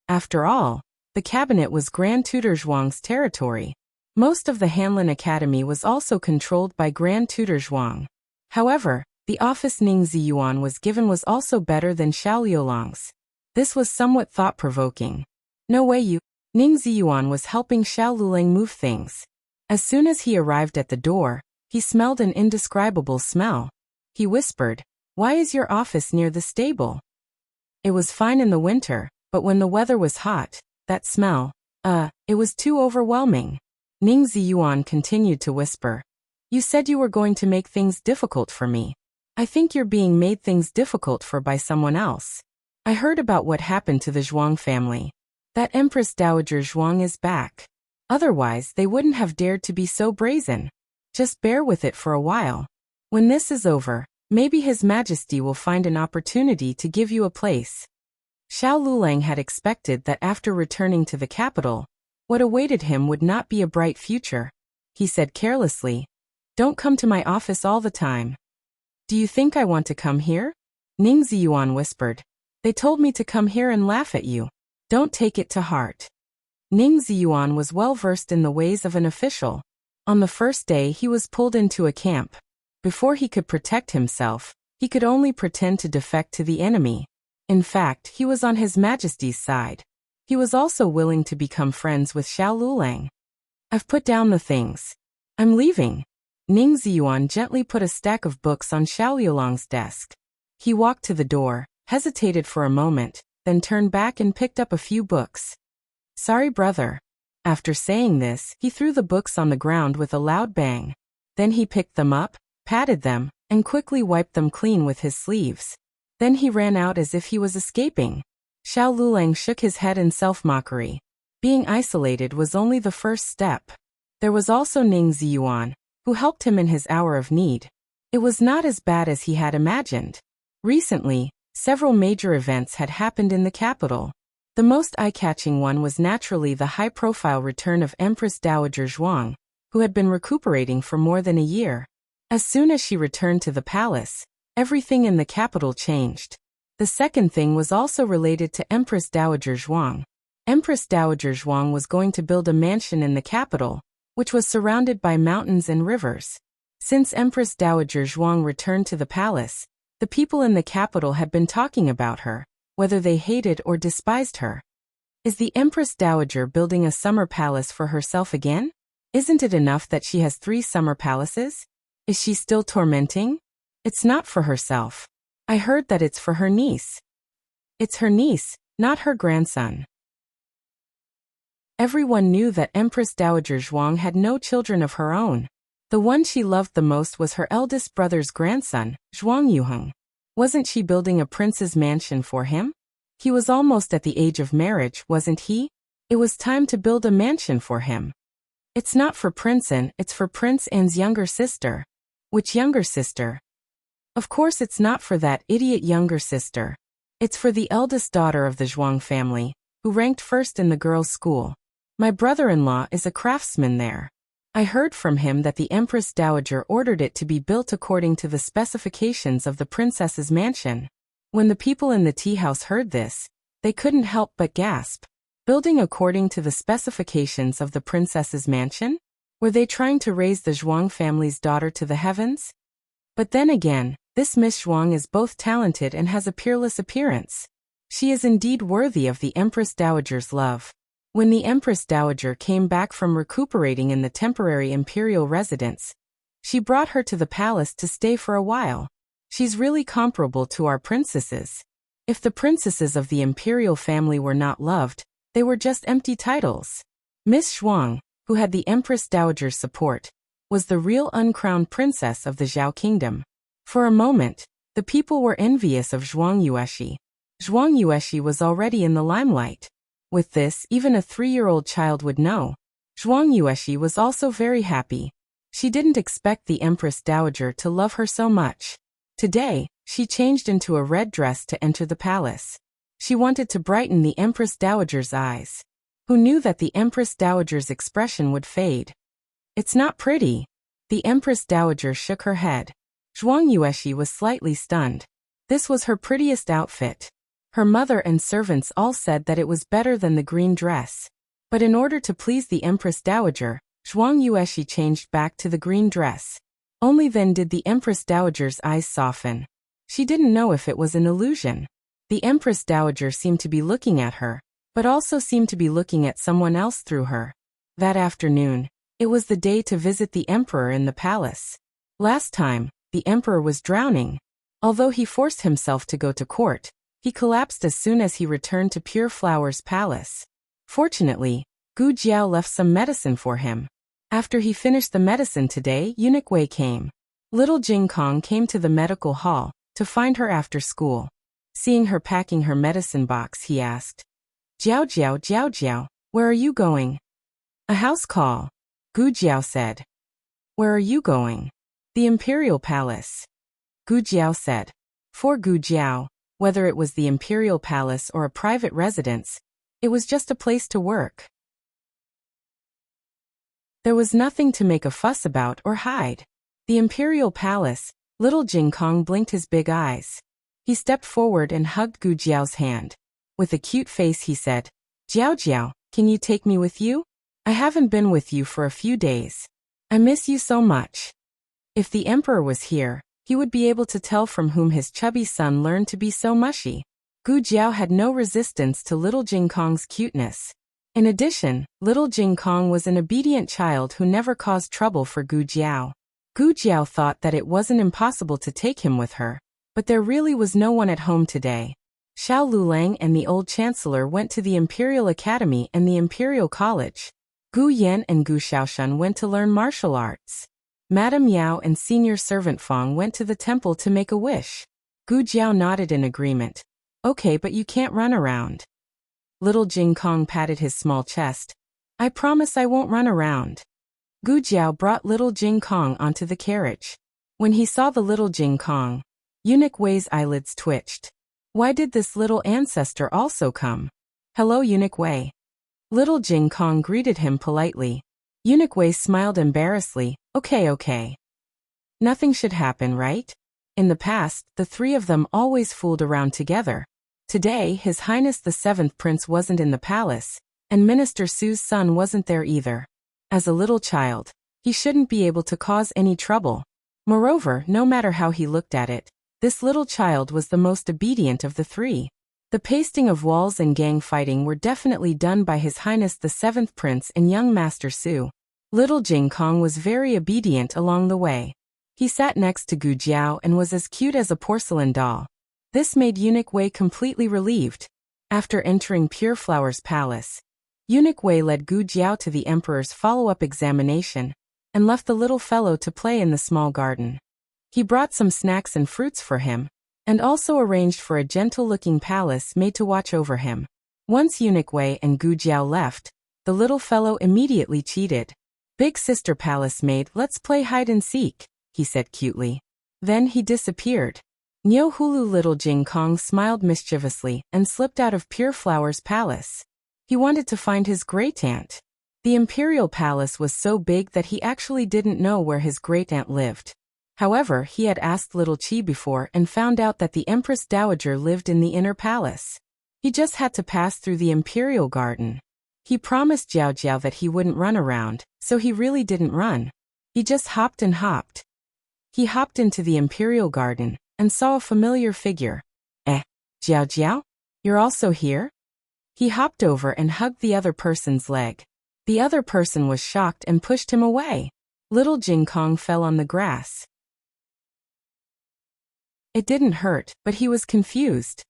Speaker 1: After all, the cabinet was Grand Tutor Zhuang's territory. Most of the Hanlin Academy was also controlled by Grand Tutor Zhuang. However, the office Ning Ziyuan was given was also better than Xiao Liulang's. This was somewhat thought-provoking. No way you. Ning Ziyuan was helping Xiao Luleng move things. As soon as he arrived at the door, he smelled an indescribable smell. He whispered, "Why is your office near the stable?" It was fine in the winter, but when the weather was hot, that smell, it was too overwhelming. Ning Ziyuan continued to whisper, "You said you were going to make things difficult for me. I think you're being made things difficult for by someone else." I heard about what happened to the Zhuang family. That Empress Dowager Zhuang is back. Otherwise, they wouldn't have dared to be so brazen. Just bear with it for a while. When this is over, maybe His Majesty will find an opportunity to give you a place. Xiao Lulang had expected that after returning to the capital, what awaited him would not be a bright future. He said carelessly, "Don't come to my office all the time." "Do you think I want to come here?" Ning Ziyuan whispered. "They told me to come here and laugh at you. Don't take it to heart." Ning Ziyuan was well versed in the ways of an official. On the first day he was pulled into a camp. Before he could protect himself, he could only pretend to defect to the enemy. In fact, he was on His Majesty's side. He was also willing to become friends with Xiao Lulang. "I've put down the things. I'm leaving." Ning Ziyuan gently put a stack of books on Xiao Lulang's desk. He walked to the door, hesitated for a moment, then turned back and picked up a few books. "Sorry, brother." After saying this, he threw the books on the ground with a loud bang. Then he picked them up, patted them, and quickly wiped them clean with his sleeves. Then he ran out as if he was escaping. Xiao Lulang shook his head in self-mockery. Being isolated was only the first step. There was also Ning Ziyuan, who helped him in his hour of need. It was not as bad as he had imagined. Recently, several major events had happened in the capital. The most eye-catching one was naturally the high-profile return of Empress Dowager Zhuang, who had been recuperating for more than a year. As soon as she returned to the palace, everything in the capital changed. The second thing was also related to Empress Dowager Zhuang. Empress Dowager Zhuang was going to build a mansion in the capital, which was surrounded by mountains and rivers. Since Empress Dowager Zhuang returned to the palace, the people in the capital had been talking about her, whether they hated or despised her. Is the Empress Dowager building a summer palace for herself again? Isn't it enough that she has 3 summer palaces? Is she still tormenting? It's not for herself. I heard that it's for her niece. It's her niece, not her grandson. Everyone knew that Empress Dowager Zhuang had no children of her own. The one she loved the most was her eldest brother's grandson, Zhuang Yuheng. Wasn't she building a prince's mansion for him? He was almost at the age of marriage, wasn't he? It was time to build a mansion for him. It's not for Prince An, it's for Prince An's younger sister. Which younger sister? Of course it's not for that idiot younger sister. It's for the eldest daughter of the Zhuang family, who ranked first in the girls' school. My brother-in-law is a craftsman there. I heard from him that the Empress Dowager ordered it to be built according to the specifications of the princess's mansion. When the people in the tea house heard this, they couldn't help but gasp. Building according to the specifications of the princess's mansion? Were they trying to raise the Zhuang family's daughter to the heavens? But then again, this Miss Zhuang is both talented and has a peerless appearance. She is indeed worthy of the Empress Dowager's love. When the Empress Dowager came back from recuperating in the temporary imperial residence, she brought her to the palace to stay for a while. She's really comparable to our princesses. If the princesses of the imperial family were not loved, they were just empty titles. Miss Zhuang, who had the Empress Dowager's support, was the real uncrowned princess of the Zhao kingdom. For a moment, the people were envious of Zhuang Yueshi. Zhuang Yueshi was already in the limelight. With this, even a 3-year-old child would know. Zhuang Yueshi was also very happy. She didn't expect the Empress Dowager to love her so much. Today, she changed into a red dress to enter the palace. She wanted to brighten the Empress Dowager's eyes. Who knew that the Empress Dowager's expression would fade? It's not pretty. The Empress Dowager shook her head. Zhuang Yueshi was slightly stunned. This was her prettiest outfit. Her mother and servants all said that it was better than the green dress. But in order to please the Empress Dowager, Zhuang Yueshi changed back to the green dress. Only then did the Empress Dowager's eyes soften. She didn't know if it was an illusion. The Empress Dowager seemed to be looking at her, but also seemed to be looking at someone else through her. That afternoon, it was the day to visit the emperor in the palace. Last time, the emperor was drowning. Although he forced himself to go to court, he collapsed as soon as he returned to Pure Flower's palace. Fortunately, Gu Jiao left some medicine for him. After he finished the medicine today, Eunuch Wei came. Little Jing Kong came to the medical hall to find her after school. Seeing her packing her medicine box, he asked, Jiao Jiao Jiao Jiao, where are you going? A house call, Gu Jiao said. Where are you going? The Imperial Palace, Gu Jiao said. For Gu Jiao, whether it was the Imperial Palace or a private residence, it was just a place to work. There was nothing to make a fuss about or hide. The Imperial Palace, little Jing Kong blinked his big eyes. He stepped forward and hugged Gu Jiao's hand. With a cute face he said, Jiao Jiao, can you take me with you? I haven't been with you for a few days. I miss you so much. If the Emperor was here, he would be able to tell from whom his chubby son learned to be so mushy. Gu Jiao had no resistance to little Jing Kong's cuteness. In addition, little Jing Kong was an obedient child who never caused trouble for Gu Jiao. Gu Jiao thought that it wasn't impossible to take him with her, but there really was no one at home today. Xiao Lulang and the old chancellor went to the Imperial Academy and the Imperial College. Gu Yan and Gu Xiaoshan went to learn martial arts. Madame Yao and senior servant Fong went to the temple to make a wish. Gu Jiao nodded in agreement. Okay, but you can't run around. Little Jing Kong patted his small chest. I promise I won't run around. Gu Jiao brought little Jing Kong onto the carriage. When he saw the little Jing Kong, Eunuch Wei's eyelids twitched. Why did this little ancestor also come? Hello, Eunuch Wei. Little Jing Kong greeted him politely. Eunuch Wei smiled embarrassedly. Okay. Nothing should happen, right? In the past, the three of them always fooled around together. Today, His Highness the Seventh Prince wasn't in the palace, and Minister Su's son wasn't there either. As a little child, he shouldn't be able to cause any trouble. Moreover, no matter how he looked at it, this little child was the most obedient of the three. The pasting of walls and gang fighting were definitely done by His Highness the Seventh Prince and young Master Su. Little Jing Kong was very obedient along the way. He sat next to Gu Jiao and was as cute as a porcelain doll. This made Eunuch Wei completely relieved. After entering Pure Flower's palace, Eunuch Wei led Gu Jiao to the Emperor's follow-up examination, and left the little fellow to play in the small garden. He brought some snacks and fruits for him, and also arranged for a gentle-looking palace maid to watch over him. Once Eunuch Wei and Gu Jiao left, the little fellow immediately cheated. Big sister palace maid, let's play hide and seek, he said cutely. Then he disappeared. Nyo Hulu little Jing Kong smiled mischievously and slipped out of Pure Flower's palace. He wanted to find his great-aunt. The Imperial Palace was so big that he actually didn't know where his great-aunt lived. However, he had asked Little Chi before and found out that the Empress Dowager lived in the inner palace. He just had to pass through the Imperial Garden. He promised Jiao Jiao that he wouldn't run around, so he really didn't run. He just hopped and hopped. He hopped into the Imperial Garden and saw a familiar figure. Jiao Jiao? You're also here? He hopped over and hugged the other person's leg. The other person was shocked and pushed him away. Little Jing Kong fell on the grass. It didn't hurt, but he was confused.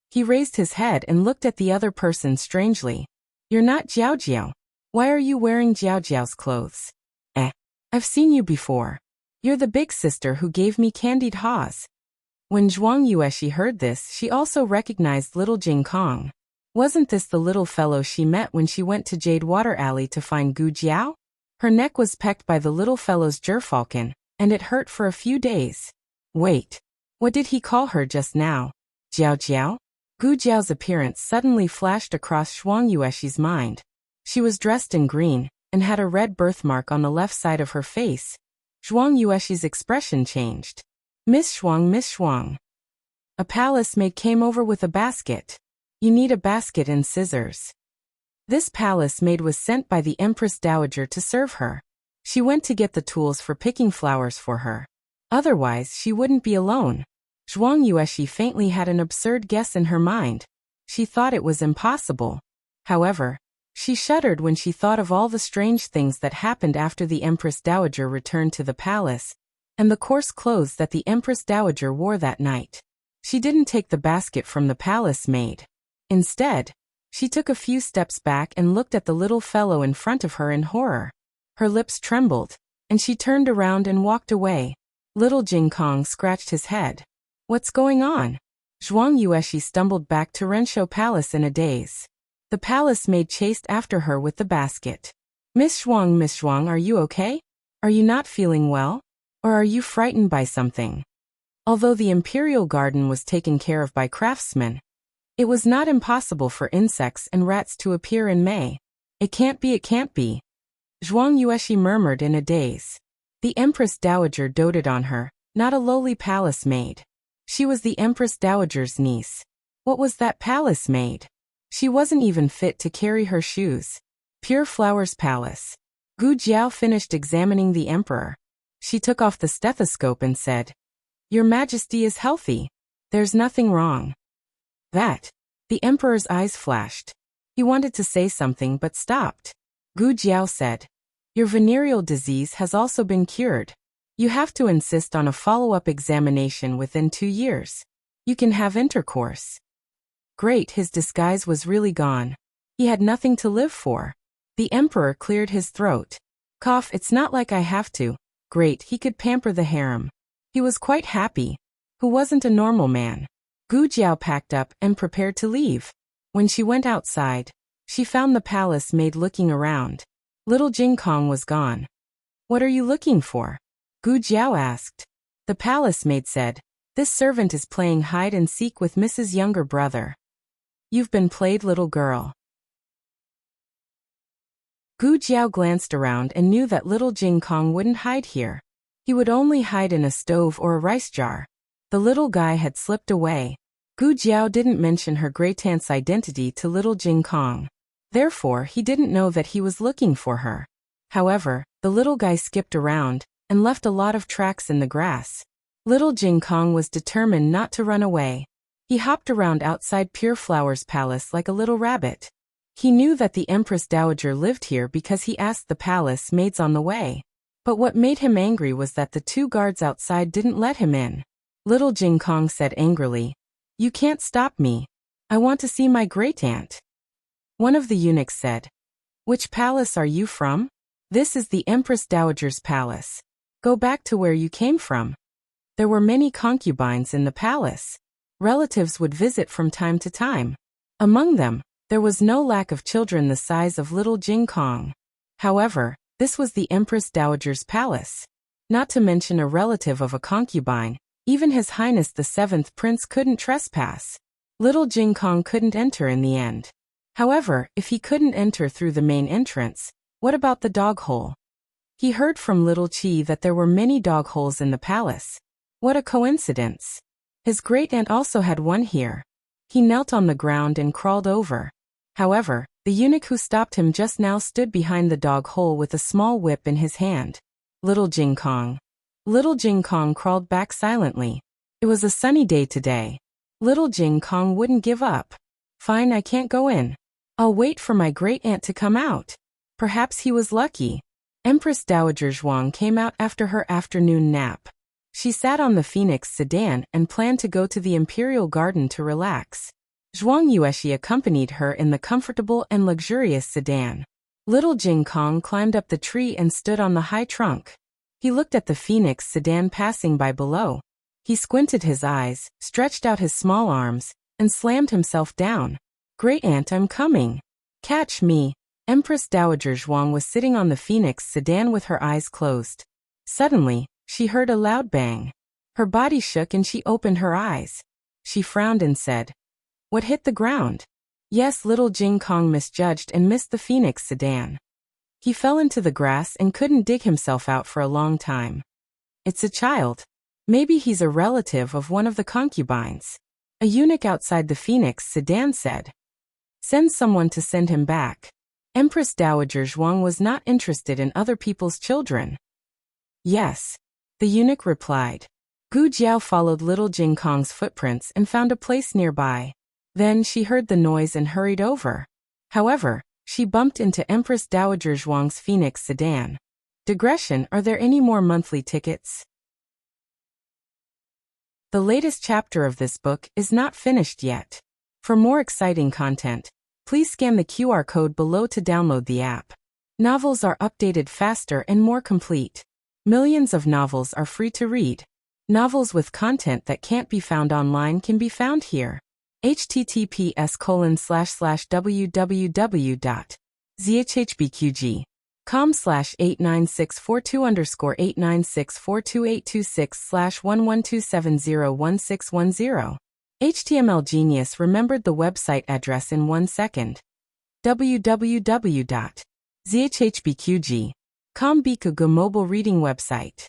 Speaker 1: He raised his head and looked at the other person strangely. You're not Jiao Jiao. Why are you wearing Jiao Jiao's clothes? I've seen you before. You're the big sister who gave me candied haws. When Zhuang Yueshi heard this, she also recognized little Jing Kong. Wasn't this the little fellow she met when she went to Jade Water Alley to find Gu Jiao? Her neck was pecked by the little fellow's gerfalcon, and it hurt for a few days. Wait. What did he call her just now? Jiao Jiao? Gu Jiao's appearance suddenly flashed across Zhuang Yueshi's mind. She was dressed in green, and had a red birthmark on the left side of her face. Zhuang Yueshi's expression changed. Miss Shuang. A palace maid came over with a basket. You need a basket and scissors. This palace maid was sent by the Empress Dowager to serve her. She went to get the tools for picking flowers for her. Otherwise, she wouldn't be alone. Zhuang Yueshi faintly had an absurd guess in her mind. She thought it was impossible. However, she shuddered when she thought of all the strange things that happened after the Empress Dowager returned to the palace, and the coarse clothes that the Empress Dowager wore that night. She didn't take the basket from the palace maid. Instead, she took a few steps back and looked at the little fellow in front of her in horror. Her lips trembled, and she turned around and walked away. Little Jing Kong scratched his head. What's going on? Zhuang Yueshi stumbled back to Rensho Palace in a daze. The palace maid chased after her with the basket. Miss Zhuang, are you okay? Are you not feeling well? Or are you frightened by something? Although the imperial garden was taken care of by craftsmen, it was not impossible for insects and rats to appear in May. It can't be. Zhuang Yueshi murmured in a daze. The Empress Dowager doted on her, not a lowly palace maid. She was the Empress Dowager's niece. What was that palace maid? She wasn't even fit to carry her shoes. Pure Flowers Palace. Gu Jiao finished examining the emperor. She took off the stethoscope and said, "Your Majesty is healthy. There's nothing wrong." That. The emperor's eyes flashed. He wanted to say something but stopped. Gu Jiao said, "Your venereal disease has also been cured. You have to insist on a follow-up examination within 2 years. You can have intercourse." Great, his disguise was really gone. He had nothing to live for. The emperor cleared his throat. Cough, it's not like I have to. Great, he could pamper the harem. He was quite happy. Who wasn't a normal man? Gu Jiao packed up and prepared to leave. When she went outside, she found the palace maid looking around. Little Jing Kong was gone. "What are you looking for?" Gu Jiao asked. The palace maid said, "This servant is playing hide and seek with Mrs. Younger brother." "You've been played, little girl." Gu Jiao glanced around and knew that little Jing Kong wouldn't hide here. He would only hide in a stove or a rice jar. The little guy had slipped away. Gu Jiao didn't mention her great-aunt's identity to little Jing Kong. Therefore, he didn't know that he was looking for her. However, the little guy skipped around and left a lot of tracks in the grass. Little Jing Kong was determined not to run away. He hopped around outside Pure Flowers Palace like a little rabbit. He knew that the Empress Dowager lived here because he asked the palace maids on the way. But what made him angry was that the 2 guards outside didn't let him in. Little Jing Kong said angrily, "You can't stop me. I want to see my great-aunt." One of the eunuchs said, "Which palace are you from?" "This is the Empress Dowager's palace. Go back to where you came from." There were many concubines in the palace. Relatives would visit from time to time. Among them, there was no lack of children the size of little Jing Kong. However, this was the Empress Dowager's palace. Not to mention a relative of a concubine, even His Highness the 7th Prince couldn't trespass. Little Jing Kong couldn't enter in the end. However, if he couldn't enter through the main entrance, what about the dog hole? He heard from Little Chi that there were many dog holes in the palace. What a coincidence. His great-aunt also had one here. He knelt on the ground and crawled over. However, the eunuch who stopped him just now stood behind the dog hole with a small whip in his hand. Little Jing Kong. Little Jing Kong crawled back silently. It was a sunny day today. Little Jing Kong wouldn't give up. "Fine, I can't go in. I'll wait for my great-aunt to come out." Perhaps he was lucky. Empress Dowager Zhuang came out after her afternoon nap. She sat on the Phoenix sedan and planned to go to the Imperial Garden to relax. Zhuang Yueshi accompanied her in the comfortable and luxurious sedan. Little Jing Kong climbed up the tree and stood on the high trunk. He looked at the Phoenix sedan passing by below. He squinted his eyes, stretched out his small arms, and slammed himself down. "Great-aunt, I'm coming. Catch me." Empress Dowager Zhuang was sitting on the Phoenix sedan with her eyes closed. Suddenly, she heard a loud bang. Her body shook and she opened her eyes. She frowned and said, "What hit the ground?" Yes, little Jing Kong misjudged and missed the Phoenix sedan. He fell into the grass and couldn't dig himself out for a long time. It's a child. Maybe he's a relative of one of the concubines. A eunuch outside the Phoenix sedan said, "Send someone to send him back." Empress Dowager Zhuang was not interested in other people's children. "Yes," the eunuch replied. Gu Jiao followed little Jing Kong's footprints and found a place nearby. Then she heard the noise and hurried over. However, she bumped into Empress Dowager Zhuang's Phoenix sedan. Digression, are there any more monthly tickets? The latest chapter of this book is not finished yet. For more exciting content, please scan the QR code below to download the app. Novels are updated faster and more complete. Millions of novels are free to read. Novels with content that can't be found online can be found here. https://www.zhhbqg.com/89642_8964286/1127016110. HTML Genius remembered the website address in 1 second. www.zhhbqg.com Bikugu mobile reading website.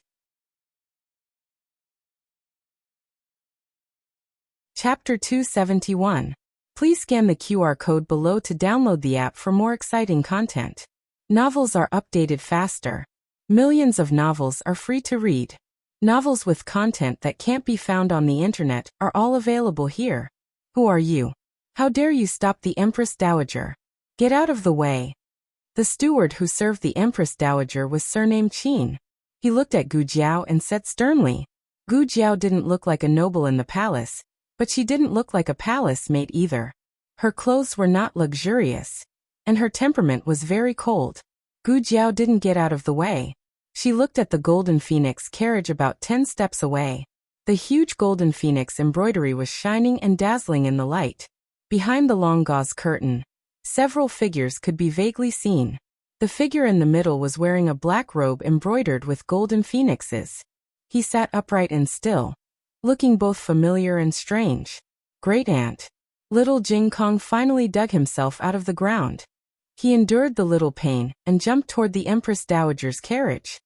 Speaker 1: Chapter 271. Please scan the QR code below to download the app for more exciting content. Novels are updated faster. Millions of novels are free to read. Novels with content that can't be found on the internet are all available here. Who are you? How dare you stop the Empress Dowager? Get out of the way. The steward who served the Empress Dowager was surnamed Qin. He looked at Gu Jiao and said sternly. Gu Jiao didn't look like a noble in the palace, but she didn't look like a palace maid either. Her clothes were not luxurious, and her temperament was very cold. Gu Jiao didn't get out of the way. She looked at the golden phoenix carriage about 10 steps away. The huge golden phoenix embroidery was shining and dazzling in the light. Behind the long gauze curtain, several figures could be vaguely seen. The figure in the middle was wearing a black robe embroidered with golden phoenixes. He sat upright and still, looking both familiar and strange. Great Aunt. Little Jing Kong finally dug himself out of the ground. He endured the little pain and jumped toward the Empress Dowager's carriage.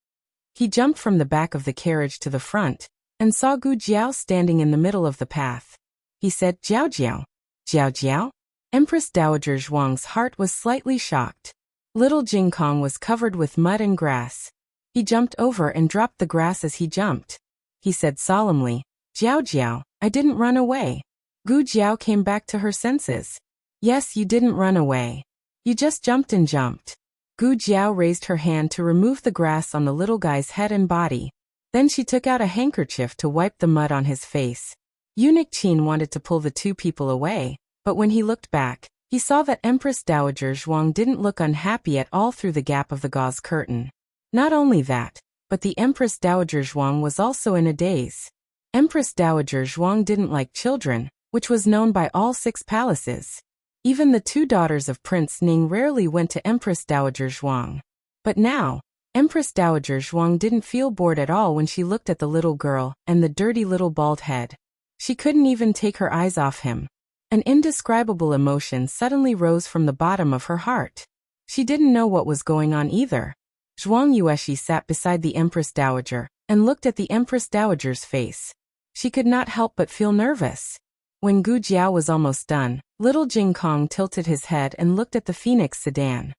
Speaker 1: He jumped from the back of the carriage to the front and saw Gu Jiao standing in the middle of the path. He said, Jiao Jiao. Jiao Jiao? Empress Dowager Zhuang's heart was slightly shocked. Little Jing Kong was covered with mud and grass. He jumped over and dropped the grass as he jumped. He said solemnly, Jiao Jiao, I didn't run away. Gu Jiao came back to her senses. Yes, you didn't run away. You just jumped and jumped. Gu Jiao raised her hand to remove the grass on the little guy's head and body. Then she took out a handkerchief to wipe the mud on his face. Eunuch Qin wanted to pull the two people away, but when he looked back, he saw that Empress Dowager Zhuang didn't look unhappy at all through the gap of the gauze curtain. Not only that, but the Empress Dowager Zhuang was also in a daze. Empress Dowager Zhuang didn't like children, which was known by all 6 palaces. Even the 2 daughters of Prince Ning rarely went to Empress Dowager Zhuang. But now, Empress Dowager Zhuang didn't feel bored at all when she looked at the little girl and the dirty little bald head. She couldn't even take her eyes off him. An indescribable emotion suddenly rose from the bottom of her heart. She didn't know what was going on either. Zhuang Yueshi sat beside the Empress Dowager and looked at the Empress Dowager's face. She could not help but feel nervous. When Gu Jiao was almost done, little Jing Kong tilted his head and looked at the Phoenix sedan.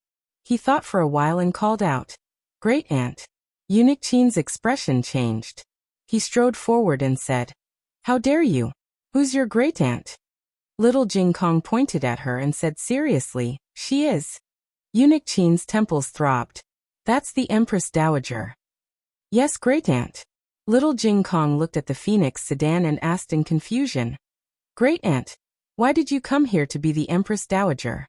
Speaker 1: He thought for a while and called out, Great Aunt. Eunuch Qin's expression changed. He strode forward and said, How dare you? Who's your great aunt? Little Jing Kong pointed at her and said seriously, She is. Eunuch Qin's temples throbbed. That's the Empress Dowager. Yes, great aunt. Little Jing Kong looked at the Phoenix sedan and asked in confusion, Great Aunt, why did you come here to be the Empress Dowager?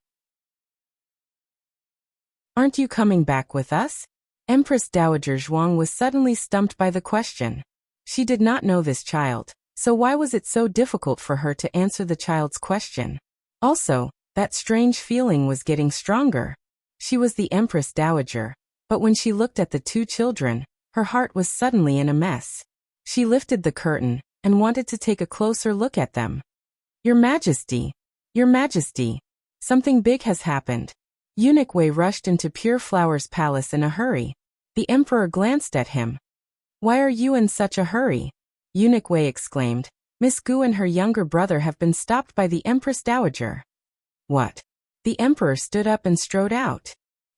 Speaker 1: Aren't you coming back with us? Empress Dowager Zhuang was suddenly stumped by the question. She did not know this child, so why was it so difficult for her to answer the child's question? Also, that strange feeling was getting stronger. She was the Empress Dowager, but when she looked at the 2 children, her heart was suddenly in a mess. She lifted the curtain and wanted to take a closer look at them. Your Majesty! Your Majesty! Something big has happened. Eunuch Wei rushed into Pure Flower's palace in a hurry. The emperor glanced at him. Why are you in such a hurry? Eunuch Wei exclaimed. Miss Gu and her younger brother have been stopped by the Empress Dowager. What? The emperor stood up and strode out.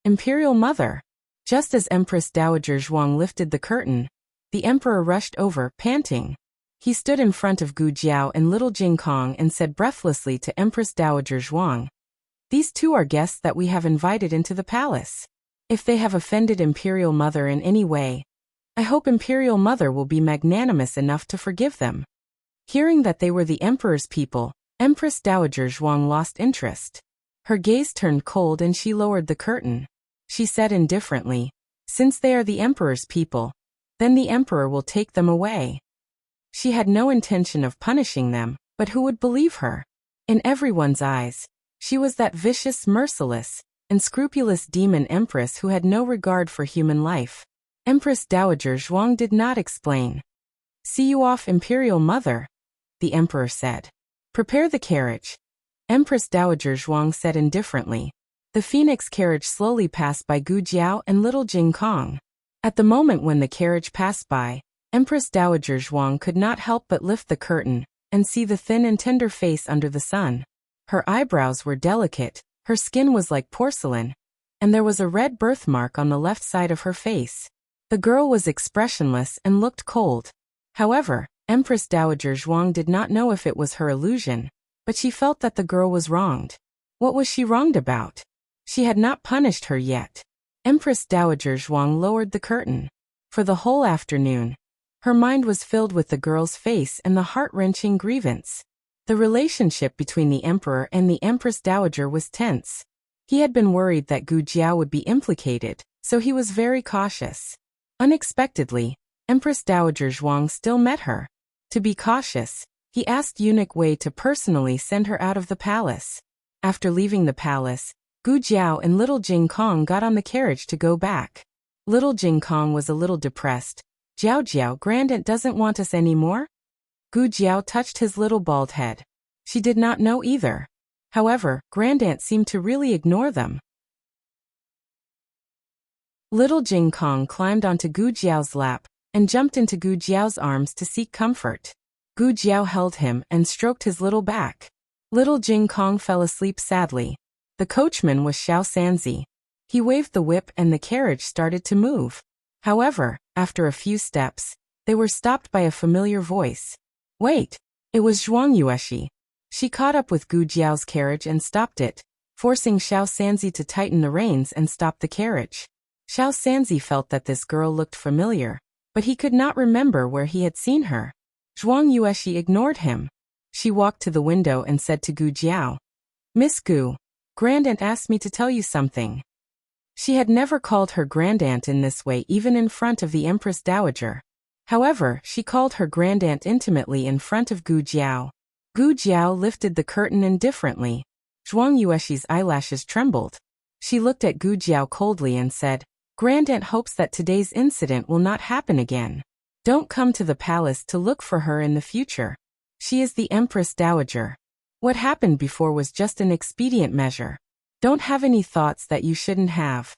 Speaker 1: Imperial Mother! Just as Empress Dowager Zhuang lifted the curtain, the emperor rushed over, panting. He stood in front of Gu Jiao and little Jing Kong and said breathlessly to Empress Dowager Zhuang, These 2 are guests that we have invited into the palace. If they have offended Imperial Mother in any way, I hope Imperial Mother will be magnanimous enough to forgive them. Hearing that they were the emperor's people, Empress Dowager Zhuang lost interest. Her gaze turned cold and she lowered the curtain. She said indifferently, Since they are the emperor's people, then the emperor will take them away. She had no intention of punishing them, but who would believe her? In everyone's eyes, she was that vicious, merciless, and scrupulous demon empress who had no regard for human life. Empress Dowager Zhuang did not explain. "See you off, Imperial Mother," the emperor said. "Prepare the carriage," Empress Dowager Zhuang said indifferently. The phoenix carriage slowly passed by Gu Jiao and little Jing Kong. At the moment when the carriage passed by, Empress Dowager Zhuang could not help but lift the curtain and see the thin and tender face under the sun. Her eyebrows were delicate, her skin was like porcelain, and there was a red birthmark on the left side of her face. The girl was expressionless and looked cold. However, Empress Dowager Zhuang did not know if it was her illusion, but she felt that the girl was wronged. What was she wronged about? She had not punished her yet. Empress Dowager Zhuang lowered the curtain. For the whole afternoon, her mind was filled with the girl's face and the heart-wrenching grievance. The relationship between the emperor and the Empress Dowager was tense. He had been worried that Gu Jiao would be implicated, so he was very cautious. Unexpectedly, Empress Dowager Zhuang still met her. To be cautious, he asked eunuch Wei to personally send her out of the palace. After leaving the palace, Gu Jiao and little Jing Kong got on the carriage to go back. Little Jing Kong was a little depressed. "Jiao Jiao, Grandaunt doesn't want us anymore?" Gu Jiao touched his little bald head. She did not know either. However, Grandaunt seemed to really ignore them. Little Jing Kong climbed onto Gu Jiao's lap and jumped into Gu Jiao's arms to seek comfort. Gu Jiao held him and stroked his little back. Little Jing Kong fell asleep sadly. The coachman was Xiao Sanzi. He waved the whip and the carriage started to move. However, after a few steps, they were stopped by a familiar voice. Wait! It was Zhuang Yueshi. She caught up with Gu Jiao's carriage and stopped it, forcing Xiao Sanzi to tighten the reins and stop the carriage. Xiao Sanzi felt that this girl looked familiar, but he could not remember where he had seen her. Zhuang Yueshi ignored him. She walked to the window and said to Gu Jiao, "Miss Gu, Grandaunt asked me to tell you something." She had never called her Grandaunt in this way even in front of the Empress Dowager. However, she called her Grandaunt intimately in front of Gu Jiao. Gu Jiao lifted the curtain indifferently. Zhuang Yueshi's eyelashes trembled. She looked at Gu Jiao coldly and said, "Grandaunt hopes that today's incident will not happen again. Don't come to the palace to look for her in the future. She is the Empress Dowager. What happened before was just an expedient measure. Don't have any thoughts that you shouldn't have."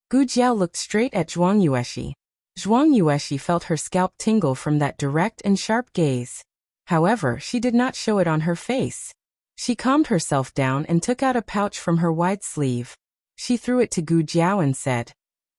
Speaker 1: Gu Jiao looked straight at Zhuang Yueshi. Zhuang Yueshi felt her scalp tingle from that direct and sharp gaze. However, she did not show it on her face. She calmed herself down and took out a pouch from her wide sleeve. She threw it to Gu Jiao and said,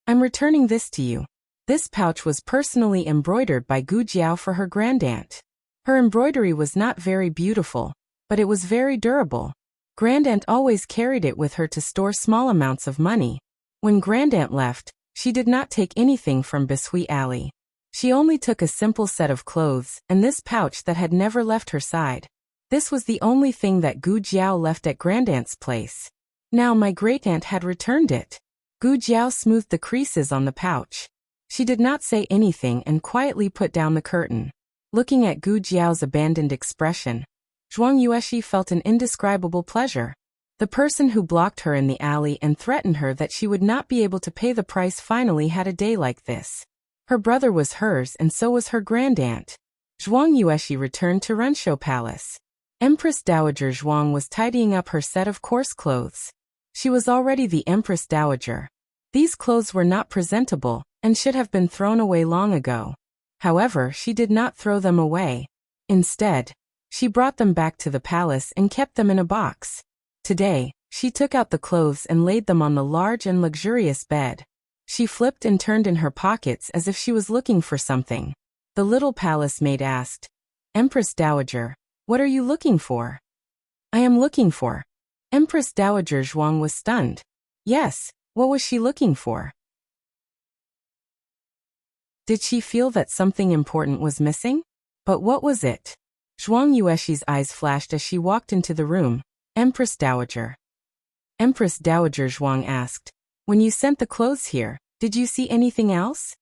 Speaker 1: "I'm returning this to you." This pouch was personally embroidered by Gu Jiao for her Grandaunt. Her embroidery was not very beautiful, but it was very durable. Grandaunt always carried it with her to store small amounts of money. When Grandaunt left, she did not take anything from Biscuit Alley. She only took a simple set of clothes and this pouch that had never left her side. This was the only thing that Gu Jiao left at Grandaunt's place. Now my great-aunt had returned it. Gu Jiao smoothed the creases on the pouch. She did not say anything and quietly put down the curtain. Looking at Gu Jiao's abandoned expression, Zhuang Yueshi felt an indescribable pleasure. The person who blocked her in the alley and threatened her that she would not be able to pay the price finally had a day like this. Her brother was hers and so was her Grandaunt. Zhuang Yueshi returned to Renshou Palace. Empress Dowager Zhuang was tidying up her set of coarse clothes. She was already the Empress Dowager. These clothes were not presentable and should have been thrown away long ago. However, she did not throw them away. Instead, she brought them back to the palace and kept them in a box. Today, she took out the clothes and laid them on the large and luxurious bed. She flipped and turned in her pockets as if she was looking for something. The little palace maid asked, "Empress Dowager, what are you looking for?" "I am looking for." Empress Dowager Zhuang was stunned. Yes, what was she looking for? Did she feel that something important was missing? But what was it? Zhuang Yueshi's eyes flashed as she walked into the room. "Empress Dowager." Empress Dowager Zhuang asked, "When you sent the clothes here, did you see anything else?"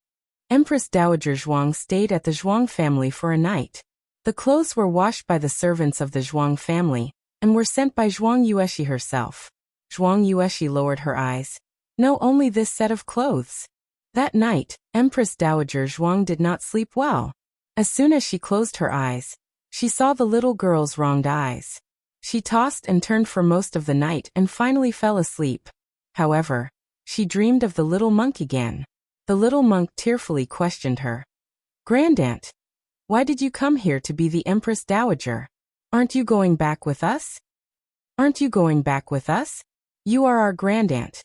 Speaker 1: Empress Dowager Zhuang stayed at the Zhuang family for a night. The clothes were washed by the servants of the Zhuang family, and were sent by Zhuang Yueshi herself. Zhuang Yueshi lowered her eyes. No, only this set of clothes. That night, Empress Dowager Zhuang did not sleep well. As soon as she closed her eyes, she saw the little girl's wronged eyes. She tossed and turned for most of the night and finally fell asleep. However, she dreamed of the little monk again. The little monk tearfully questioned her. "Grandaunt, why did you come here to be the Empress Dowager? Aren't you going back with us? Aren't you going back with us? You are our grandaunt."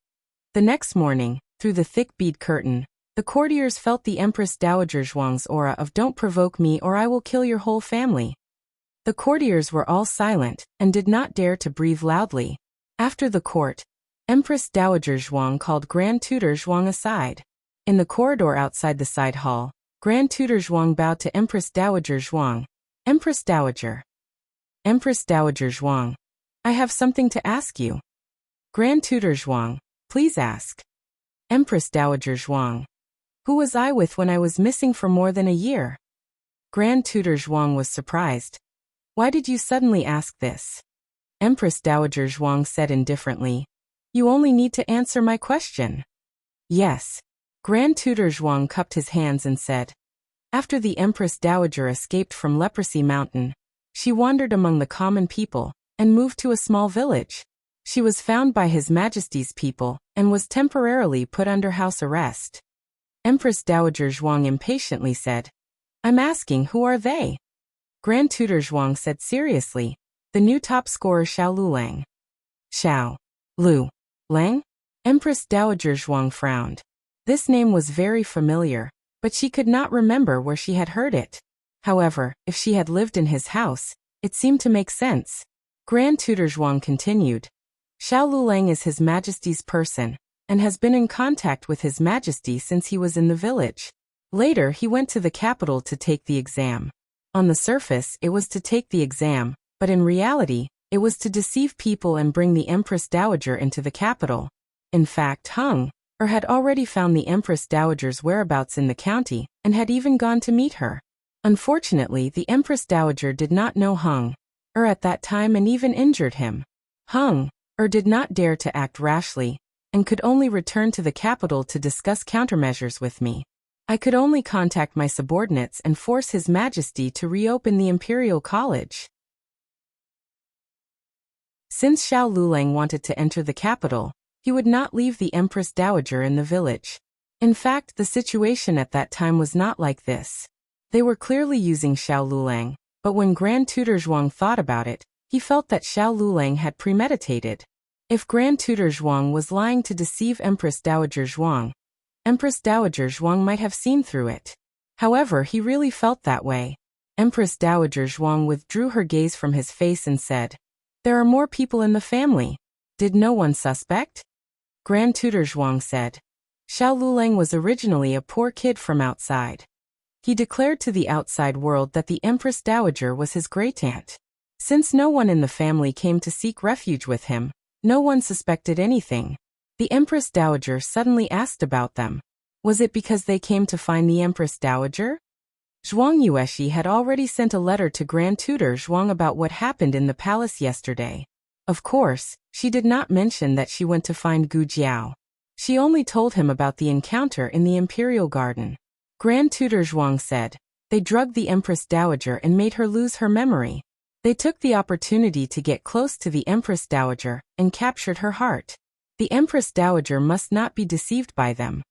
Speaker 1: The next morning, through the thick bead curtain, the courtiers felt the Empress Dowager Zhuang's aura of "Don't provoke me or I will kill your whole family." The courtiers were all silent and did not dare to breathe loudly. After the court, Empress Dowager Zhuang called Grand Tutor Zhuang aside. In the corridor outside the side hall, Grand Tutor Zhuang bowed to Empress Dowager Zhuang. "Empress Dowager. Empress Dowager Zhuang, I have something to ask you." "Grand Tutor Zhuang, please ask." "Empress Dowager Zhuang, who was I with when I was missing for more than a year?" Grand Tutor Zhuang was surprised. "Why did you suddenly ask this?" Empress Dowager Zhuang said indifferently. "You only need to answer my question." "Yes." Grand Tutor Zhuang cupped his hands and said. After the Empress Dowager escaped from Leprosy Mountain, she wandered among the common people and moved to a small village. She was found by His Majesty's people and was temporarily put under house arrest. Empress Dowager Zhuang impatiently said, "I'm asking, who are they?" Grand Tutor Zhuang said seriously, "The new top scorer Xiao Lulang." "Xiao Lu Lang?" Empress Dowager Zhuang frowned. This name was very familiar, but she could not remember where she had heard it. However, if she had lived in his house, it seemed to make sense. Grand Tutor Zhuang continued. "Xiao Lulang is His Majesty's person, and has been in contact with His Majesty since he was in the village. Later he went to the capital to take the exam. On the surface it was to take the exam, but in reality, it was to deceive people and bring the Empress Dowager into the capital. In fact, had already found the Empress Dowager's whereabouts in the county, and had even gone to meet her. Unfortunately, the Empress Dowager did not know at that time and even injured him. Did not dare to act rashly, and could only return to the capital to discuss countermeasures with me. I could only contact my subordinates and force His Majesty to reopen the Imperial College." Since Xiao Lulang wanted to enter the capital, he would not leave the Empress Dowager in the village. In fact, the situation at that time was not like this. They were clearly using Xiao Lulang, but when Grand Tutor Zhuang thought about it, he felt that Xiao Lulang had premeditated. If Grand Tutor Zhuang was lying to deceive Empress Dowager Zhuang, Empress Dowager Zhuang might have seen through it. However, he really felt that way. Empress Dowager Zhuang withdrew her gaze from his face and said, "There are more people in the family. Did no one suspect?" Grand Tutor Zhuang said, "Xiao Lulang was originally a poor kid from outside. He declared to the outside world that the Empress Dowager was his great-aunt. Since no one in the family came to seek refuge with him, no one suspected anything. The Empress Dowager suddenly asked about them. Was it because they came to find the Empress Dowager?" Zhuang Yueshi had already sent a letter to Grand Tutor Zhuang about what happened in the palace yesterday. Of course, she did not mention that she went to find Gu Jiao. She only told him about the encounter in the Imperial Garden. Grand Tutor Zhuang said, "They drugged the Empress Dowager and made her lose her memory. They took the opportunity to get close to the Empress Dowager and captured her heart. The Empress Dowager must not be deceived by them.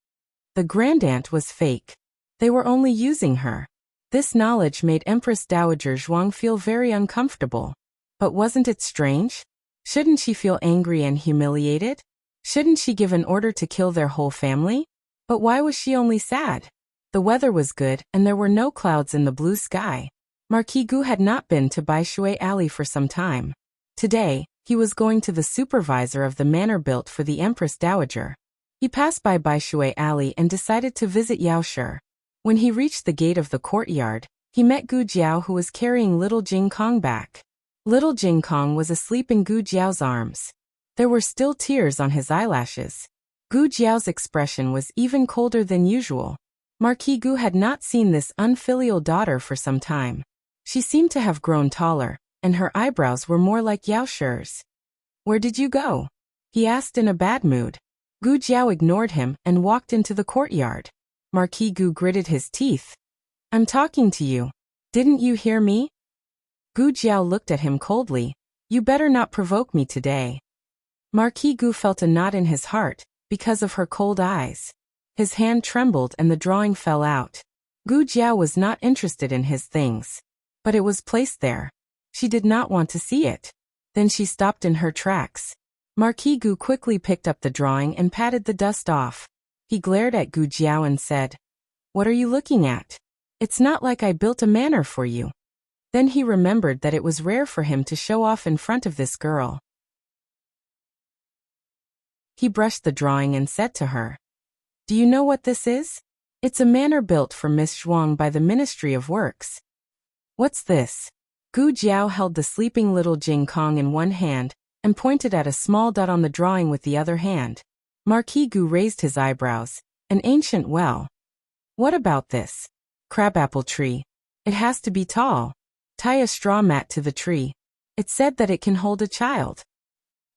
Speaker 1: The grandaunt was fake. They were only using her." This knowledge made Empress Dowager Zhuang feel very uncomfortable. But wasn't it strange? Shouldn't she feel angry and humiliated? Shouldn't she give an order to kill their whole family? But why was she only sad? The weather was good and there were no clouds in the blue sky. Marquis Gu had not been to Baishui Alley for some time. Today, he was going to the supervisor of the manor built for the Empress Dowager. He passed by Baishui Alley and decided to visit Yaoshi. When he reached the gate of the courtyard, he met Gu Jiao, who was carrying little Jing Kong back. Little Jing Kong was asleep in Gu Jiao's arms. There were still tears on his eyelashes. Gu Jiao's expression was even colder than usual. Marquis Gu had not seen this unfilial daughter for some time. She seemed to have grown taller, and her eyebrows were more like Yao Shi's. "Where did you go?" he asked in a bad mood. Gu Jiao ignored him and walked into the courtyard. Marquis Gu gritted his teeth. "I'm talking to you. Didn't you hear me?" Gu Jiao looked at him coldly. "You better not provoke me today." Marquis Gu felt a knot in his heart because of her cold eyes. His hand trembled and the drawing fell out. Gu Jiao was not interested in his things. But it was placed there. She did not want to see it. Then she stopped in her tracks. Marquis Gu quickly picked up the drawing and patted the dust off. He glared at Gu Jiao and said, "What are you looking at? It's not like I built a manor for you." Then he remembered that it was rare for him to show off in front of this girl. He brushed the drawing and said to her, "Do you know what this is? It's a manor built for Miss Zhuang by the Ministry of Works." "What's this?" Gu Jiao held the sleeping little Jing Kong in one hand and pointed at a small dot on the drawing with the other hand. Marquis Gu raised his eyebrows. "An ancient well." "What about this?" "Crabapple tree. It has to be tall. Tie a straw mat to the tree. It said that it can hold a child."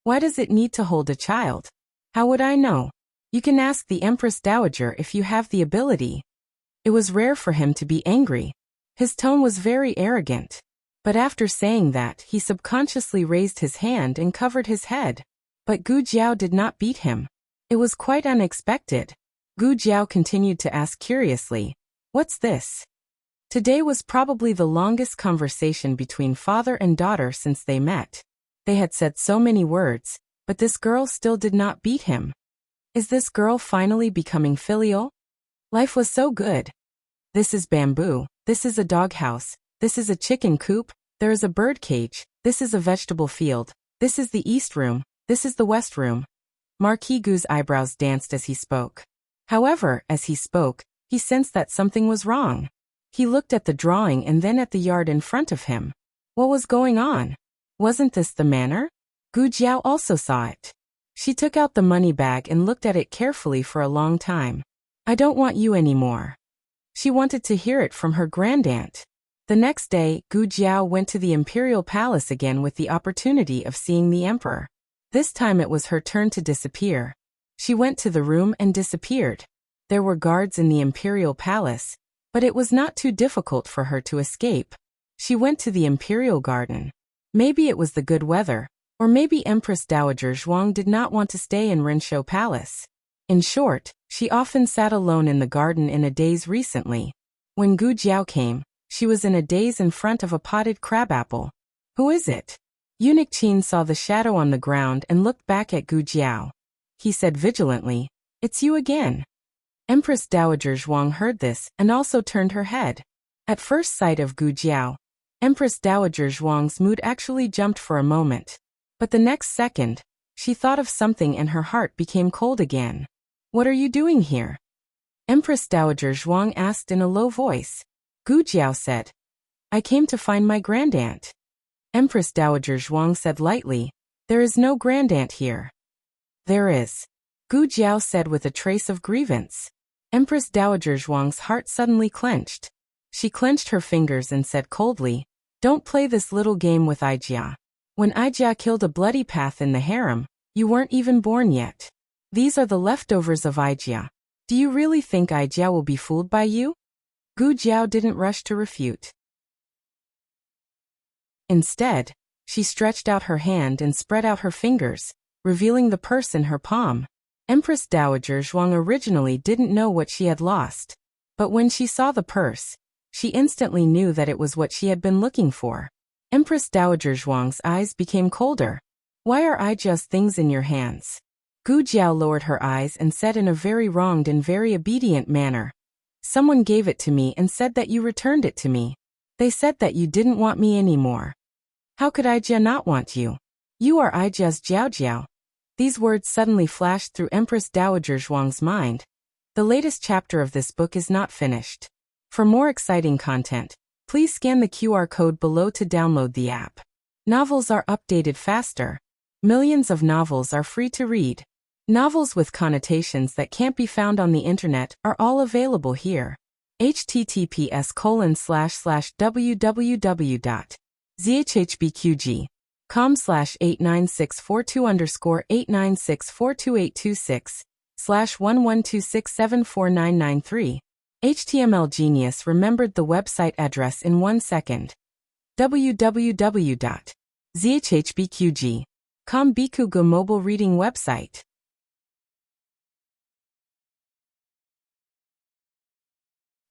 Speaker 1: "Why does it need to hold a child?" "How would I know? You can ask the Empress Dowager if you have the ability." It was rare for him to be angry. His tone was very arrogant. But after saying that, he subconsciously raised his hand and covered his head. But Gu Jiao did not beat him. It was quite unexpected. Gu Jiao continued to ask curiously, "What's this?" Today was probably the longest conversation between father and daughter since they met. They had said so many words, but this girl still did not beat him. Is this girl finally becoming filial? Life was so good. This is bamboo, this is a doghouse, this is a chicken coop, there is a bird cage, this is a vegetable field, this is the east room, this is the west room. Marquis Gu's eyebrows danced as he spoke. However, as he spoke, he sensed that something was wrong. He looked at the drawing and then at the yard in front of him. What was going on? Wasn't this the manor? Gu Jiao also saw it. She took out the money bag and looked at it carefully for a long time. "I don't want you anymore." She wanted to hear it from her grandaunt. The next day, Gu Jiao went to the imperial palace again with the opportunity of seeing the emperor. This time it was her turn to disappear. She went to the room and disappeared. There were guards in the imperial palace, but it was not too difficult for her to escape. She went to the imperial garden. Maybe it was the good weather, or maybe Empress Dowager Zhuang did not want to stay in Renshou Palace. In short, she often sat alone in the garden in a daze recently. When Gu Jiao came, she was in a daze in front of a potted crabapple. "Who is it?" Eunuch Qin saw the shadow on the ground and looked back at Gu Jiao. He said vigilantly, "It's you again." Empress Dowager Zhuang heard this and also turned her head. At first sight of Gu Jiao, Empress Dowager Zhuang's mood actually jumped for a moment. But the next second, she thought of something and her heart became cold again. "What are you doing here?" Empress Dowager Zhuang asked in a low voice. Gu Jiao said, "I came to find my grandaunt." Empress Dowager Zhuang said lightly, "There is no grandaunt here." "There is," Gu Jiao said with a trace of grievance. Empress Dowager Zhuang's heart suddenly clenched. She clenched her fingers and said coldly, "Don't play this little game with Aijia. When Aijia killed a bloody path in the harem, you weren't even born yet. These are the leftovers of Aijia. Do you really think Aijia will be fooled by you?" Gu Jiao didn't rush to refute. Instead, she stretched out her hand and spread out her fingers, revealing the purse in her palm. Empress Dowager Zhuang originally didn't know what she had lost. But when she saw the purse, she instantly knew that it was what she had been looking for. Empress Dowager Zhuang's eyes became colder. "Why are Aijia's things in your hands?" Gu Jiao lowered her eyes and said in a very wronged and very obedient manner, "Someone gave it to me and said that you returned it to me. They said that you didn't want me anymore." "How could Aijia not want you? You are Aijia's Jiao Jiao." These words suddenly flashed through Empress Dowager Zhuang's mind. The latest chapter of this book is not finished. For more exciting content, please scan the QR code below to download the app. Novels are updated faster. Millions of novels are free to read. Novels with connotations that can't be found on the internet are all available here. https://www.zhbqg.com/89642_8964226/112674993. HTML genius remembered the website address in 1 second. www.zhbqg.com Bikuga mobile reading website.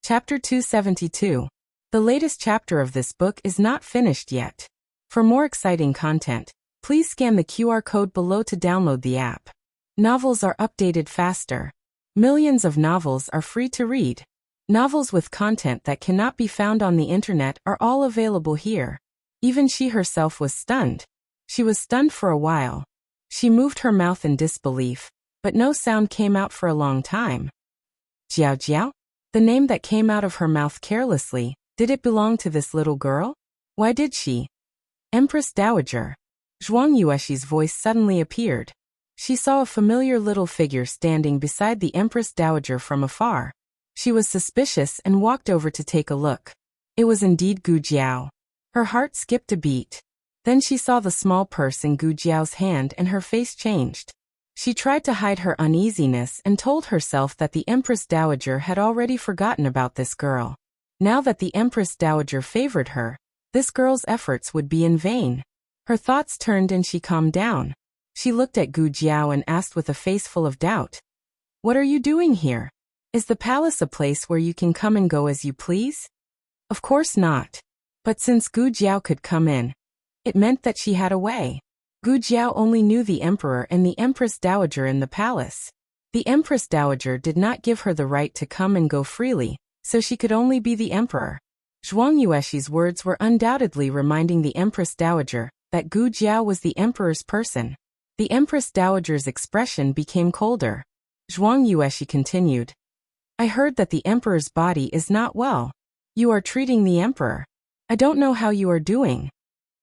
Speaker 1: Chapter 272. The latest chapter of this book is not finished yet. For more exciting content, please scan the QR code below to download the app. Novels are updated faster. Millions of novels are free to read. Novels with content that cannot be found on the internet are all available here. Even she herself was stunned. She was stunned for a while. She moved her mouth in disbelief, but no sound came out for a long time. Jiao Jiao? The name that came out of her mouth carelessly, did it belong to this little girl? Why did she? Empress Dowager. Zhuang Yuexi's voice suddenly appeared. She saw a familiar little figure standing beside the Empress Dowager from afar. She was suspicious and walked over to take a look. It was indeed Gu Jiao. Her heart skipped a beat. Then she saw the small purse in Gu Jiao's hand and her face changed. She tried to hide her uneasiness and told herself that the Empress Dowager had already forgotten about this girl. Now that the Empress Dowager favored her, this girl's efforts would be in vain. Her thoughts turned and she calmed down. She looked at Gu Jiao and asked with a face full of doubt, "What are you doing here? Is the palace a place where you can come and go as you please?" Of course not. But since Gu Jiao could come in, it meant that she had a way. Gu Jiao only knew the emperor and the Empress Dowager in the palace. The Empress Dowager did not give her the right to come and go freely, so she could only be the emperor. Zhuang Yuexi's words were undoubtedly reminding the Empress Dowager that Gu Jiao was the emperor's person. The Empress Dowager's expression became colder. Zhuang Yuexi continued, "I heard that the emperor's body is not well. You are treating the emperor. I don't know how you are doing."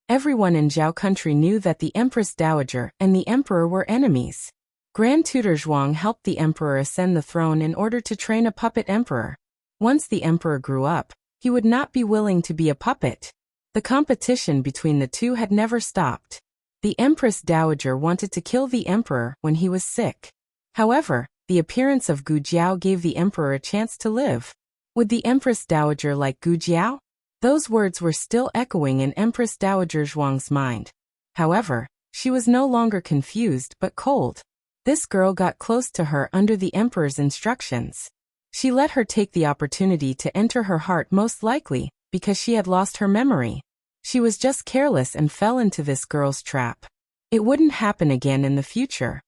Speaker 1: Everyone in Zhao country knew that the Empress Dowager and the emperor were enemies. Grand Tutor Zhuang helped the emperor ascend the throne in order to train a puppet emperor. Once the emperor grew up, he would not be willing to be a puppet. The competition between the two had never stopped. The Empress Dowager wanted to kill the emperor when he was sick. However, the appearance of Gu Jiao gave the emperor a chance to live. Would the Empress Dowager like Gu Jiao? Those words were still echoing in Empress Dowager Zhuang's mind. However, she was no longer confused but cold. This girl got close to her under the emperor's instructions. She let her take the opportunity to enter her heart, most likely because she had lost her memory. She was just careless and fell into this girl's trap. It wouldn't happen again in the future.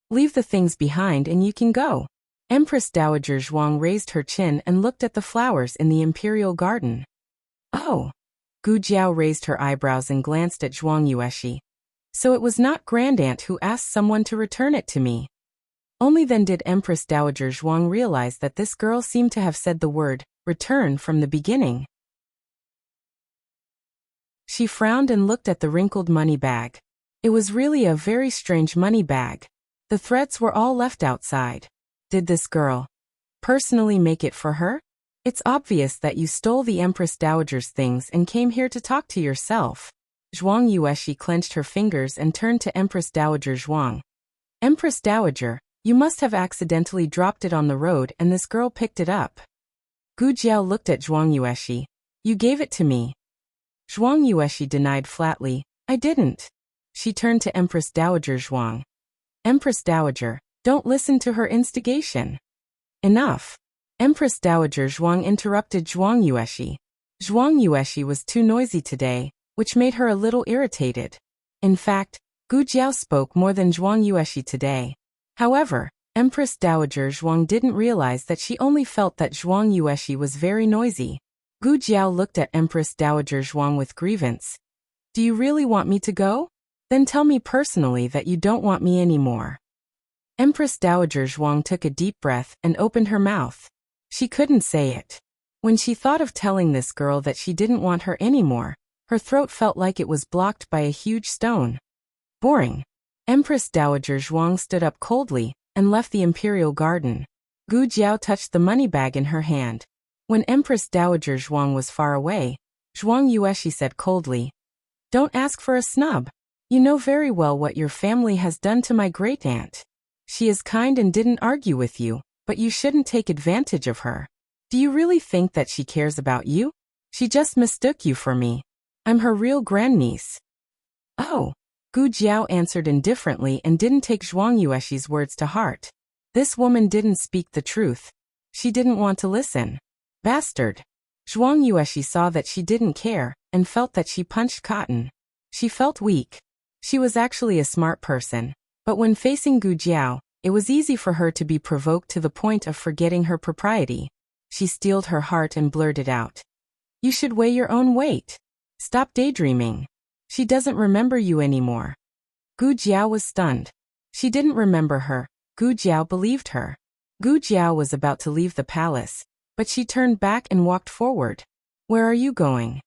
Speaker 1: Leave the things behind and you can go. Empress Dowager Zhuang raised her chin and looked at the flowers in the imperial garden. Oh. Gu Jiao raised her eyebrows and glanced at Zhuang Yuexi. So it was not Grandaunt who asked someone to return it to me. Only then did Empress Dowager Zhuang realize that this girl seemed to have said the word return from the beginning. She frowned and looked at the wrinkled money bag. It was really a very strange money bag. The threads were all left outside. Did this girl personally make it for her? It's obvious that you stole the Empress Dowager's things and came here to talk to yourself. Zhuang Yuexi clenched her fingers and turned to Empress Dowager Zhuang. Empress Dowager, you must have accidentally dropped it on the road and this girl picked it up. Gu Jiao looked at Zhuang Yuexi. You gave it to me. Zhuang Yuexi denied flatly, I didn't. She turned to Empress Dowager Zhuang. Empress Dowager, don't listen to her instigation. Enough. Empress Dowager Zhuang interrupted Zhuang Yuexi. Zhuang Yuexi was too noisy today, which made her a little irritated. In fact, Gu Jiao spoke more than Zhuang Yuexi today. However, Empress Dowager Zhuang didn't realize that she only felt that Zhuang Yuexi was very noisy. Gu Jiao looked at Empress Dowager Zhuang with grievance. Do you really want me to go? Then tell me personally that you don't want me anymore. Empress Dowager Zhuang took a deep breath and opened her mouth. She couldn't say it. When she thought of telling this girl that she didn't want her anymore, her throat felt like it was blocked by a huge stone. Boring. Empress Dowager Zhuang stood up coldly and left the imperial garden. Gu Jiao touched the money bag in her hand. When Empress Dowager Zhuang was far away, Zhuang Yueshi said coldly, "Don't ask for a snub. You know very well what your family has done to my great-aunt. She is kind and didn't argue with you, but you shouldn't take advantage of her. Do you really think that she cares about you? She just mistook you for me. I'm her real grandniece." "Oh." Gu Jiao answered indifferently and didn't take Zhuang Yueshi's words to heart. This woman didn't speak the truth. She didn't want to listen. Bastard. Zhuang Yueshi saw that she didn't care, and felt that she punched cotton. She felt weak. She was actually a smart person, but when facing Gu Jiao, it was easy for her to be provoked to the point of forgetting her propriety. She steeled her heart and blurted out, "You should weigh your own weight. Stop daydreaming. She doesn't remember you anymore." Gu Jiao was stunned. She didn't remember her. Gu Jiao believed her. Gu Jiao was about to leave the palace, but she turned back and walked forward. "Where are you going?"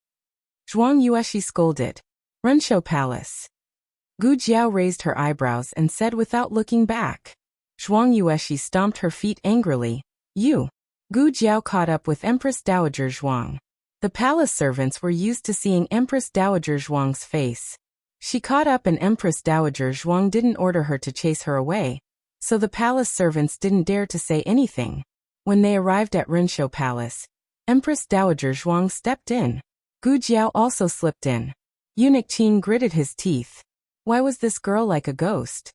Speaker 1: Zhuang Yueshi scolded. "Renshou Palace." Gu Jiao raised her eyebrows and said without looking back. Zhuang Yueshi stomped her feet angrily. "You." Gu Jiao caught up with Empress Dowager Zhuang. The palace servants were used to seeing Empress Dowager Zhuang's face. She caught up and Empress Dowager Zhuang didn't order her to chase her away, so the palace servants didn't dare to say anything. When they arrived at Renshou Palace, Empress Dowager Zhuang stepped in. Gu Jiao also slipped in. Eunuch Qin gritted his teeth. Why was this girl like a ghost?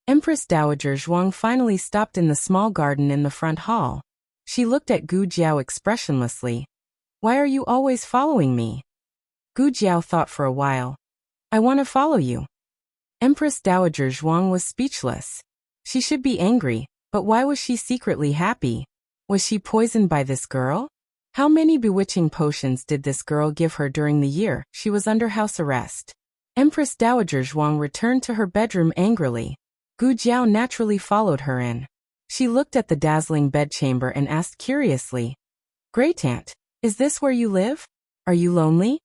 Speaker 1: Empress Dowager Zhuang finally stopped in the small garden in the front hall. She looked at Gu Jiao expressionlessly. "Why are you always following me?" Gu Jiao thought for a while. "I want to follow you." Empress Dowager Zhuang was speechless. She should be angry, but why was she secretly happy? Was she poisoned by this girl? How many bewitching potions did this girl give her during the year she was under house arrest? Empress Dowager Zhuang returned to her bedroom angrily. Gu Jiao naturally followed her in. She looked at the dazzling bedchamber and asked curiously, "Great-aunt, is this where you live? Are you lonely?"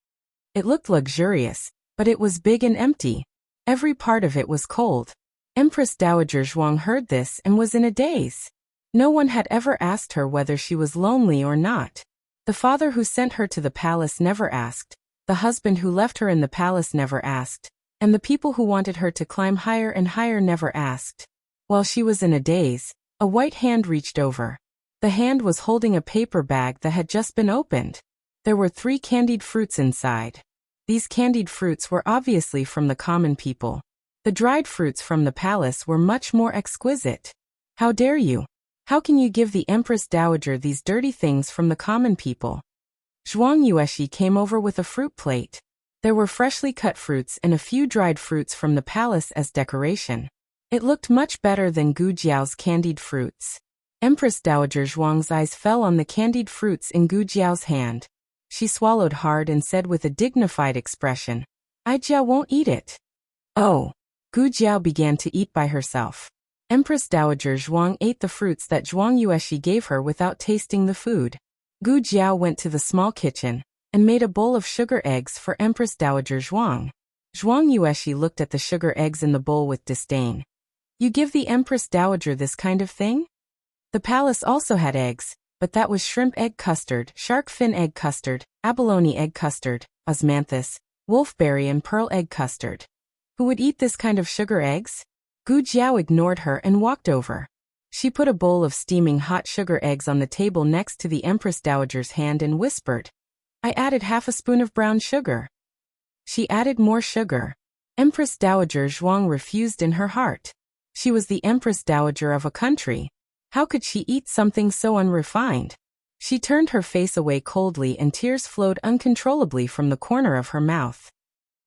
Speaker 1: It looked luxurious, but it was big and empty. Every part of it was cold. Empress Dowager Zhuang heard this and was in a daze. No one had ever asked her whether she was lonely or not. The father who sent her to the palace never asked, the husband who left her in the palace never asked, and the people who wanted her to climb higher and higher never asked. While she was in a daze, a white hand reached over. The hand was holding a paper bag that had just been opened. There were 3 candied fruits inside. These candied fruits were obviously from the common people. The dried fruits from the palace were much more exquisite. "How dare you? How can you give the Empress Dowager these dirty things from the common people?" Zhuang Yueshi came over with a fruit plate. There were freshly cut fruits and a few dried fruits from the palace as decoration. It looked much better than Gu Jiao's candied fruits. Empress Dowager Zhuang's eyes fell on the candied fruits in Gu Jiao's hand. She swallowed hard and said with a dignified expression, "I Jiao won't eat it." "Oh." Gu Jiao began to eat by herself. Empress Dowager Zhuang ate the fruits that Zhuang Yueshi gave her without tasting the food. Gu Jiao went to the small kitchen and made a bowl of sugar eggs for Empress Dowager Zhuang. Zhuang Yueshi looked at the sugar eggs in the bowl with disdain. "You give the Empress Dowager this kind of thing?" The palace also had eggs, but that was shrimp egg custard, shark fin egg custard, abalone egg custard, osmanthus, wolfberry and pearl egg custard. Who would eat this kind of sugar eggs? Gu Jiao ignored her and walked over. She put a bowl of steaming hot sugar eggs on the table next to the Empress Dowager's hand and whispered, "I added half a spoon of brown sugar." She added more sugar. Empress Dowager Zhuang refused in her heart. She was the Empress Dowager of a country. How could she eat something so unrefined? She turned her face away coldly and tears flowed uncontrollably from the corner of her mouth.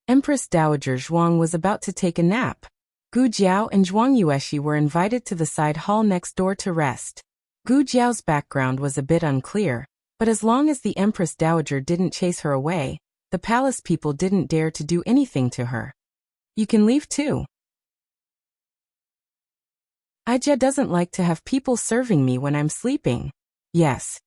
Speaker 1: Empress Dowager Zhuang was about to take a nap. Gu Jiao and Zhuang Yueshi were invited to the side hall next door to rest. Gu Jiao's background was a bit unclear, but as long as the Empress Dowager didn't chase her away, the palace people didn't dare to do anything to her. "You can leave too. Aijia doesn't like to have people serving me when I'm sleeping." "Yes."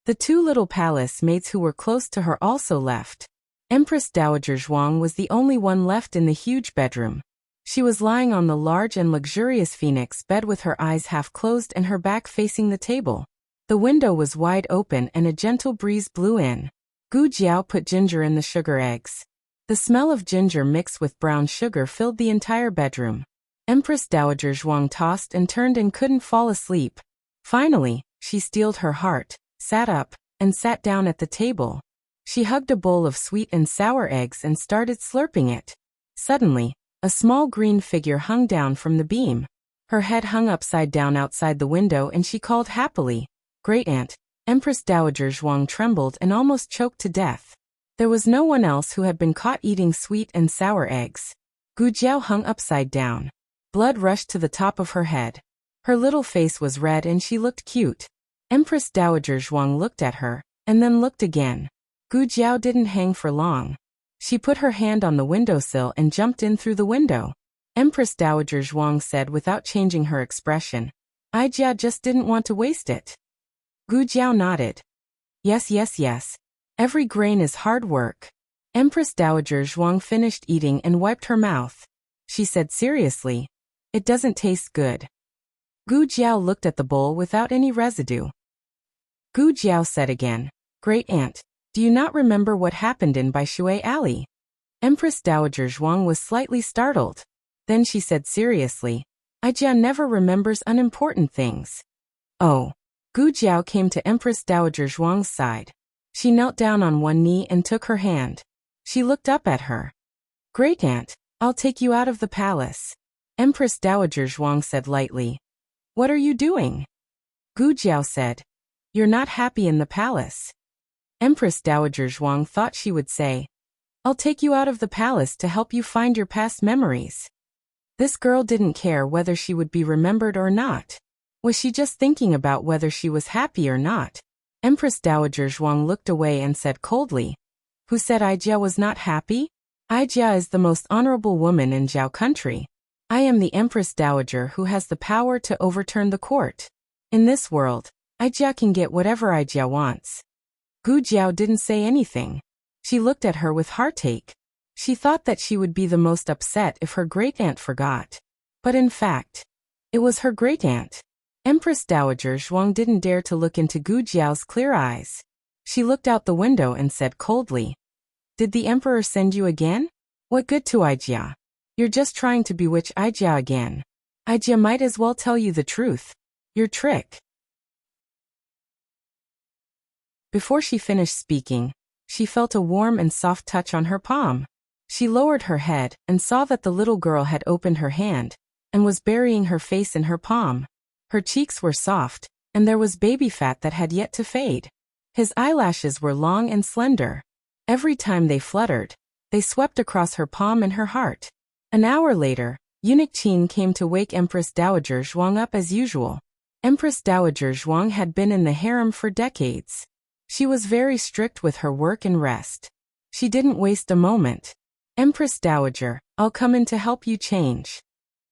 Speaker 1: The 2 little palace maids who were close to her also left. Empress Dowager Zhuang was the only one left in the huge bedroom. She was lying on the large and luxurious phoenix bed with her eyes half closed and her back facing the table. The window was wide open and a gentle breeze blew in. Gu Jiao put ginger in the sugar eggs. The smell of ginger mixed with brown sugar filled the entire bedroom. Empress Dowager Zhuang tossed and turned and couldn't fall asleep. Finally, she steeled her heart, sat up, and sat down at the table. She hugged a bowl of sweet and sour eggs and started slurping it. Suddenly, a small green figure hung down from the beam. Her head hung upside down outside the window and she called happily, "Great Aunt." Empress Dowager Zhuang trembled and almost choked to death. There was no one else who had been caught eating sweet and sour eggs. Gu Jiao hung upside down. Blood rushed to the top of her head. Her little face was red and she looked cute. Empress Dowager Zhuang looked at her, and then looked again. Gu Jiao didn't hang for long. She put her hand on the windowsill and jumped in through the window. Empress Dowager Zhuang said without changing her expression, "I just didn't want to waste it." Gu Jiao nodded. Yes. Every grain is hard work." Empress Dowager Zhuang finished eating and wiped her mouth. She said seriously, "It doesn't taste good." Gu Jiao looked at the bowl without any residue. Gu Jiao said again, "Great Aunt, do you not remember what happened in Bai Shui Alley?" Empress Dowager Zhuang was slightly startled. Then she said seriously, "I never remembers unimportant things." "Oh." Gu Jiao came to Empress Dowager Zhuang's side. She knelt down on one knee and took her hand. She looked up at her. "Great Aunt, I'll take you out of the palace." Empress Dowager Zhuang said lightly, "What are you doing?" Gu Jiao said, "You're not happy in the palace." Empress Dowager Zhuang thought she would say, "I'll take you out of the palace to help you find your past memories." This girl didn't care whether she would be remembered or not. Was she just thinking about whether she was happy or not? Empress Dowager Zhuang looked away and said coldly, "Who said Jia was not happy? Jia is the most honorable woman in Zhao country. I am the Empress Dowager who has the power to overturn the court. In this world, Jia can get whatever Jia wants." Gu Jiao didn't say anything. She looked at her with heartache. She thought that she would be the most upset if her great-aunt forgot. But in fact, it was her great-aunt. Empress Dowager Zhuang didn't dare to look into Gu Jiao's clear eyes. She looked out the window and said coldly, "Did the emperor send you again? What good to Jia? You're just trying to bewitch Jia again. Jia might as well tell you the truth. Your trick." Before she finished speaking, she felt a warm and soft touch on her palm. She lowered her head and saw that the little girl had opened her hand and was burying her face in her palm. Her cheeks were soft, and there was baby fat that had yet to fade. His eyelashes were long and slender. Every time they fluttered, they swept across her palm and her heart. An hour later, Eunuch Qin came to wake Empress Dowager Zhuang up as usual. Empress Dowager Zhuang had been in the harem for decades. She was very strict with her work and rest. She didn't waste a moment. "Empress Dowager, I'll come in to help you change."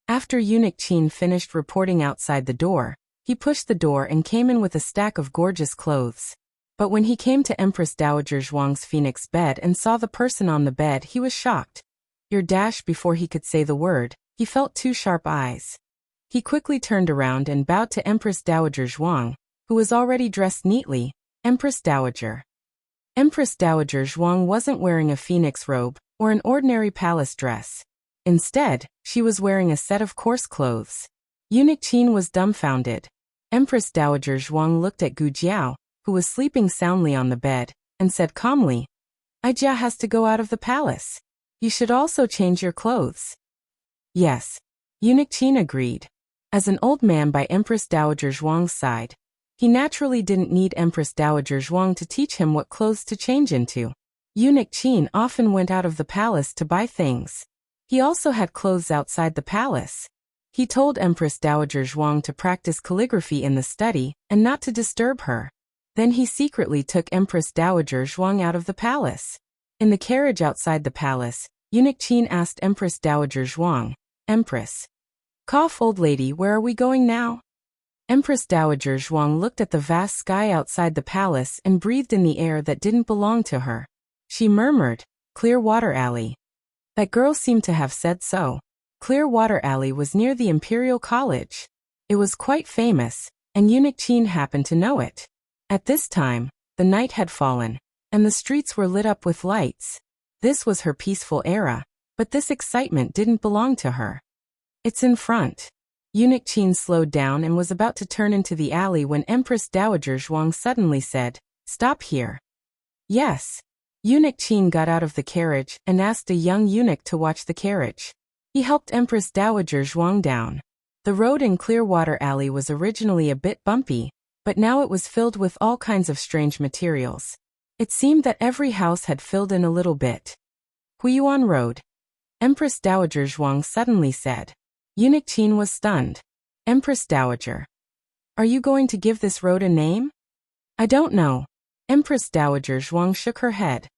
Speaker 1: After Eunuch Qin finished reporting outside the door, he pushed the door and came in with a stack of gorgeous clothes. But when he came to Empress Dowager Zhuang's phoenix bed and saw the person on the bed, he was shocked. Before he could say the word, he felt two sharp eyes. He quickly turned around and bowed to Empress Dowager Zhuang, who was already dressed neatly. Empress Dowager. Empress Dowager Zhuang wasn't wearing a phoenix robe or an ordinary palace dress. Instead, she was wearing a set of coarse clothes. Eunuch Qin was dumbfounded. Empress Dowager Zhuang looked at Gu Jiao, who was sleeping soundly on the bed, and said calmly, "Jia has to go out of the palace. You should also change your clothes." "Yes." Eunuch Qin agreed. As an old man by Empress Dowager Zhuang's side, he naturally didn't need Empress Dowager Zhuang to teach him what clothes to change into. Eunuch Qin often went out of the palace to buy things. He also had clothes outside the palace. He told Empress Dowager Zhuang to practice calligraphy in the study and not to disturb her. Then he secretly took Empress Dowager Zhuang out of the palace. In the carriage outside the palace, Eunuch Qin asked Empress Dowager Zhuang, "Empress, cough old lady, where are we going now?" Empress Dowager Zhuang looked at the vast sky outside the palace and breathed in the air that didn't belong to her. She murmured, "Clearwater Alley." That girl seemed to have said so. Clearwater Alley was near the Imperial College. It was quite famous, and Eunuch Qin happened to know it. At this time, the night had fallen, and the streets were lit up with lights. This was her peaceful era, but this excitement didn't belong to her. It's in front. Eunuch Qin slowed down and was about to turn into the alley when Empress Dowager Zhuang suddenly said, "Stop here." Yes. Eunuch Qin got out of the carriage and asked a young eunuch to watch the carriage. He helped Empress Dowager Zhuang down. The road in Clearwater Alley was originally a bit bumpy, but now it was filled with all kinds of strange materials. It seemed that every house had filled in a little bit. Huiyuan Road. Empress Dowager Zhuang suddenly said. Eunuch Qin was stunned. Empress Dowager. Are you going to give this road a name? I don't know. Empress Dowager Zhuang shook her head.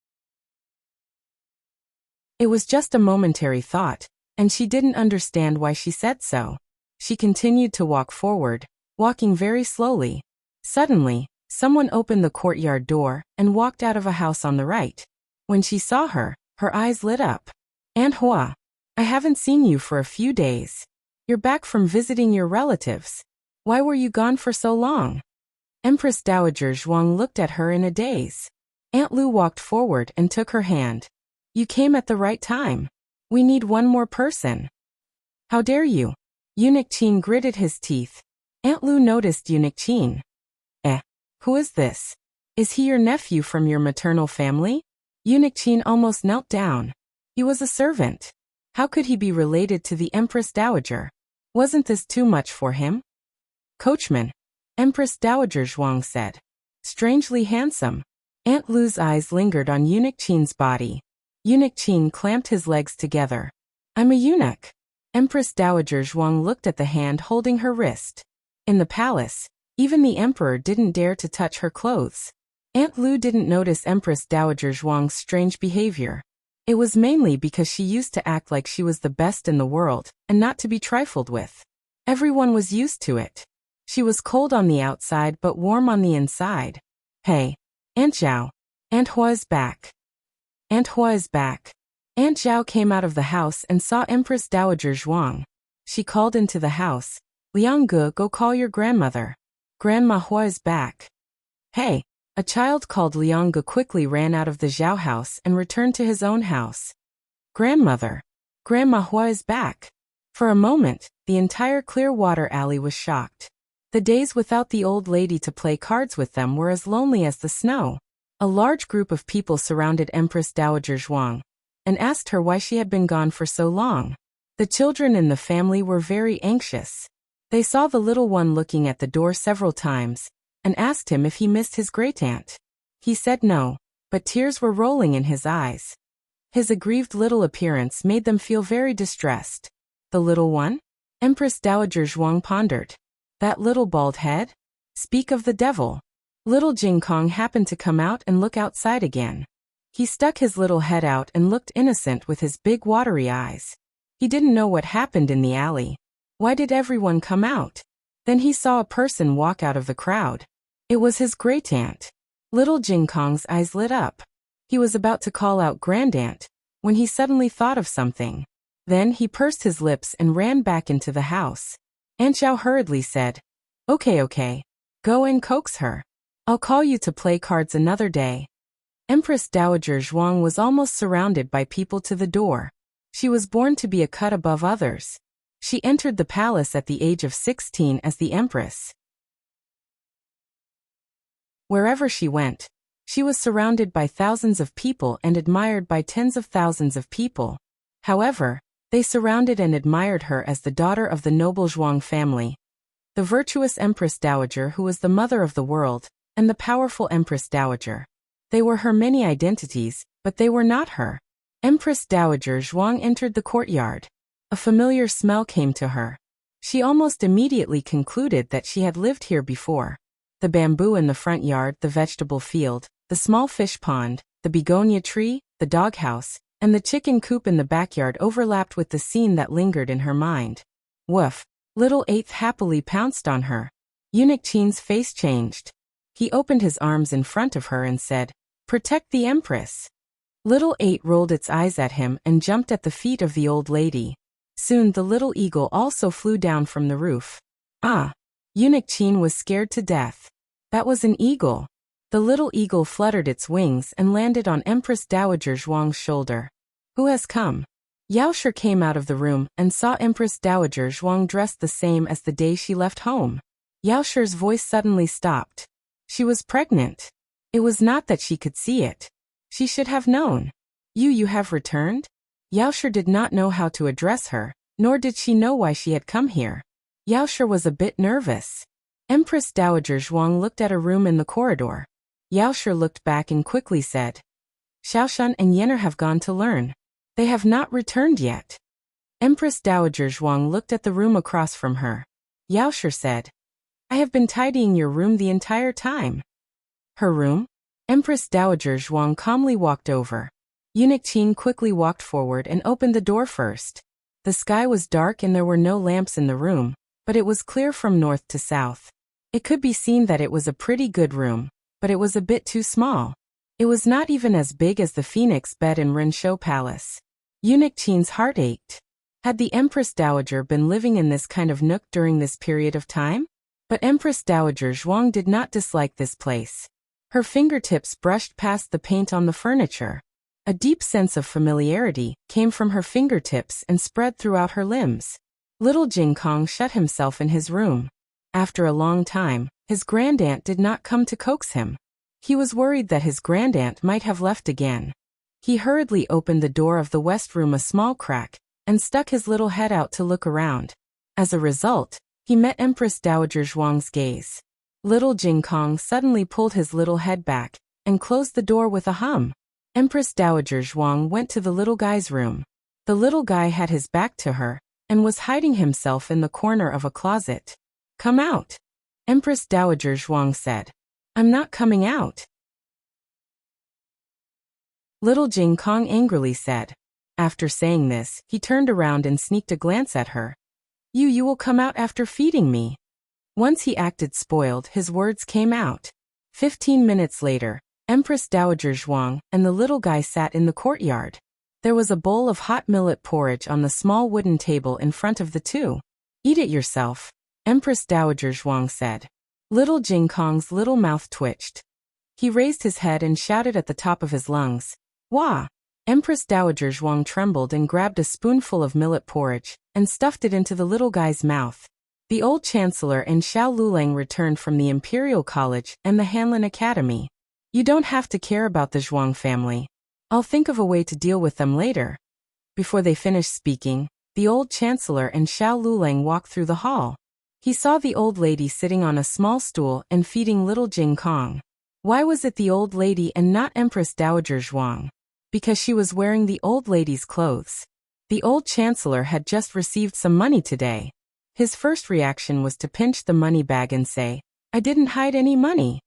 Speaker 1: It was just a momentary thought, and she didn't understand why she said so. She continued to walk forward, walking very slowly. Suddenly, someone opened the courtyard door and walked out of a house on the right. When she saw her, her eyes lit up. Aunt Hua, I haven't seen you for a few days. You're back from visiting your relatives. Why were you gone for so long? Empress Dowager Zhuang looked at her in a daze. Aunt Lu walked forward and took her hand. You came at the right time. We need one more person. How dare you? Eunuch Qin gritted his teeth. Aunt Lu noticed Eunuch Qin. Who is this? Is he your nephew from your maternal family? Eunuch Qin almost knelt down. He was a servant. How could he be related to the Empress Dowager? Wasn't this too much for him? Coachman. Empress Dowager Zhuang said. Strangely handsome. Aunt Lu's eyes lingered on Eunuch Qin's body. Eunuch Qin clamped his legs together. I'm a eunuch. Empress Dowager Zhuang looked at the hand holding her wrist. In the palace, even the emperor didn't dare to touch her clothes. Aunt Lu didn't notice Empress Dowager Zhuang's strange behavior. It was mainly because she used to act like she was the best in the world and not to be trifled with. Everyone was used to it. She was cold on the outside but warm on the inside. Hey, Aunt Zhao. Aunt Hua is back. Aunt Hua is back. Aunt Zhao came out of the house and saw Empress Dowager Zhuang. She called into the house. Liang Ge, go call your grandmother. Grandma Hua is back. Hey. A child called Liang Ge quickly ran out of the Zhao house and returned to his own house. Grandmother. Grandma Hua is back. For a moment, the entire Clearwater Alley was shocked. The days without the old lady to play cards with them were as lonely as the snow. A large group of people surrounded Empress Dowager Zhuang and asked her why she had been gone for so long. The children in the family were very anxious. They saw the little one looking at the door several times and asked him if he missed his great-aunt. He said no, but tears were rolling in his eyes. His aggrieved little appearance made them feel very distressed. The little one? Empress Dowager Zhuang pondered. That little bald head? Speak of the devil. Little Jing Kong happened to come out and look outside again. He stuck his little head out and looked innocent with his big watery eyes. He didn't know what happened in the alley. Why did everyone come out? Then he saw a person walk out of the crowd. It was his great-aunt. Little Jing Kong's eyes lit up. He was about to call out Grandaunt when he suddenly thought of something. Then he pursed his lips and ran back into the house. Aunt Zhao hurriedly said, Okay. Go and coax her. I'll call you to play cards another day. Empress Dowager Zhuang was almost surrounded by people to the door. She was born to be a cut above others. She entered the palace at the age of 16 as the empress. Wherever she went, she was surrounded by thousands of people and admired by tens of thousands of people. However, they surrounded and admired her as the daughter of the noble Zhuang family, the virtuous Empress Dowager who was the mother of the world, and the powerful Empress Dowager. They were her many identities, but they were not her. Empress Dowager Zhuang entered the courtyard. A familiar smell came to her. She almost immediately concluded that she had lived here before. The bamboo in the front yard, the vegetable field, the small fish pond, the begonia tree, the doghouse, and the chicken coop in the backyard overlapped with the scene that lingered in her mind. Woof! Little Eighth happily pounced on her. Eunuch Qin's face changed. He opened his arms in front of her and said, Protect the Empress. Little Eight rolled its eyes at him and jumped at the feet of the old lady. Soon the little eagle also flew down from the roof. Ah! Eunuch Qin was scared to death. That was an eagle. The little eagle fluttered its wings and landed on Empress Dowager Zhuang's shoulder. Who has come? Yao Shi came out of the room and saw Empress Dowager Zhuang dressed the same as the day she left home. Yao Shi's voice suddenly stopped. She was pregnant. It was not that she could see it. She should have known. You have returned? Yao Shi did not know how to address her, nor did she know why she had come here. Yao Shi was a bit nervous. Empress Dowager Zhuang looked at a room in the corridor. Yao Shi looked back and quickly said, Xiaoshan and Yenner have gone to learn. They have not returned yet. Empress Dowager Zhuang looked at the room across from her. Yao Shi said, I have been tidying your room the entire time. Her room? Empress Dowager Zhuang calmly walked over. Eunuch Qin quickly walked forward and opened the door first. The sky was dark and there were no lamps in the room, but it was clear from north to south. It could be seen that it was a pretty good room, but it was a bit too small. It was not even as big as the Phoenix bed in Renshou Palace. Eunuch Qin's heart ached. Had the Empress Dowager been living in this kind of nook during this period of time? But Empress Dowager Zhuang did not dislike this place. Her fingertips brushed past the paint on the furniture. A deep sense of familiarity came from her fingertips and spread throughout her limbs. Little Jing Kong shut himself in his room. After a long time, his grandaunt did not come to coax him. He was worried that his grandaunt might have left again. He hurriedly opened the door of the west room a small crack and stuck his little head out to look around. As a result, he met Empress Dowager Zhuang's gaze. Little Jing Kong suddenly pulled his little head back and closed the door with a hum. Empress Dowager Zhuang went to the little guy's room. The little guy had his back to her and was hiding himself in the corner of a closet. Come out. Empress Dowager Zhuang said. I'm not coming out. Little Jing Kong angrily said. After saying this, he turned around and sneaked a glance at her. You will come out after feeding me. Once he acted spoiled, his words came out. 15 minutes later, Empress Dowager Zhuang and the little guy sat in the courtyard. There was a bowl of hot millet porridge on the small wooden table in front of the two. Eat it yourself, Empress Dowager Zhuang said. Little Jing Kong's little mouth twitched. He raised his head and shouted at the top of his lungs. Wah! Empress Dowager Zhuang trembled and grabbed a spoonful of millet porridge and stuffed it into the little guy's mouth. The old chancellor and Xiao Lulang returned from the Imperial College and the Hanlin Academy. You don't have to care about the Zhuang family. I'll think of a way to deal with them later. Before they finished speaking, the old chancellor and Xiao Lulang walked through the hall. He saw the old lady sitting on a small stool and feeding little Jing Kong. Why was it the old lady and not Empress Dowager Zhuang? Because she was wearing the old lady's clothes. The old chancellor had just received some money today. His first reaction was to pinch the money bag and say, I didn't hide any money.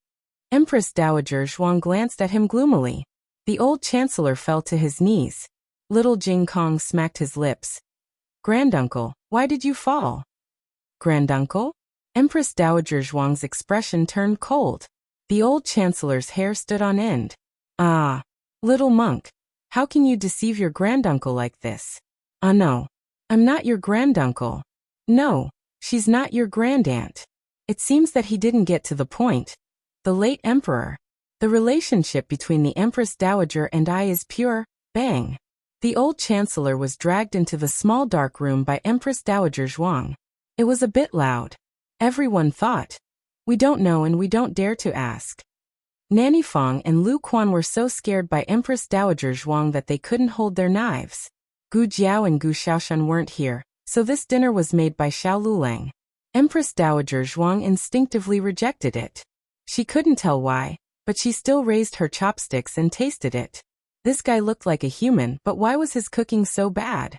Speaker 1: Empress Dowager Zhuang glanced at him gloomily. The old chancellor fell to his knees. Little Jing Kong smacked his lips. Granduncle, why did you fall? Granduncle? Empress Dowager Zhuang's expression turned cold. The old chancellor's hair stood on end. Ah, little monk, how can you deceive your granduncle like this? No, I'm not your granduncle. No, she's not your grandaunt. It seems that he didn't get to the point. The late emperor. The relationship between the Empress Dowager and I is pure, bang. The old chancellor was dragged into the small dark room by Empress Dowager Zhuang. It was a bit loud. Everyone thought. We don't know and we don't dare to ask. Nanny Fong and Lu Quan were so scared by Empress Dowager Zhuang that they couldn't hold their knives. Gu Jiao and Gu Xiaoshan weren't here, so this dinner was made by Xiao Lulang. Empress Dowager Zhuang instinctively rejected it. She couldn't tell why, but she still raised her chopsticks and tasted it. This guy looked like a human, but why was his cooking so bad?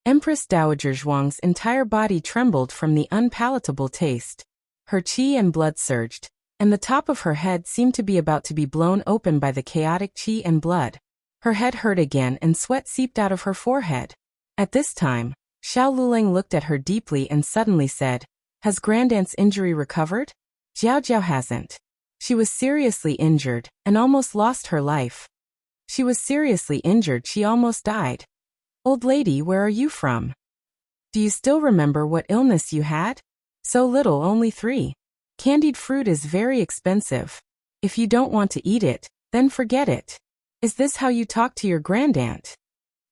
Speaker 1: Empress Dowager Zhuang's entire body trembled from the unpalatable taste. Her qi and blood surged, and the top of her head seemed to be about to be blown open by the chaotic qi and blood. Her head hurt again and sweat seeped out of her forehead. At this time, Xiao Lulang looked at her deeply and suddenly said, Has Grandaunt's injury recovered? Jiao Jiao hasn't. She was seriously injured and almost lost her life. She was seriously injured, she almost died. Old lady, where are you from? Do you still remember what illness you had? So little, only 3. Candied fruit is very expensive. If you don't want to eat it, then forget it. Is this how you talk to your grandaunt?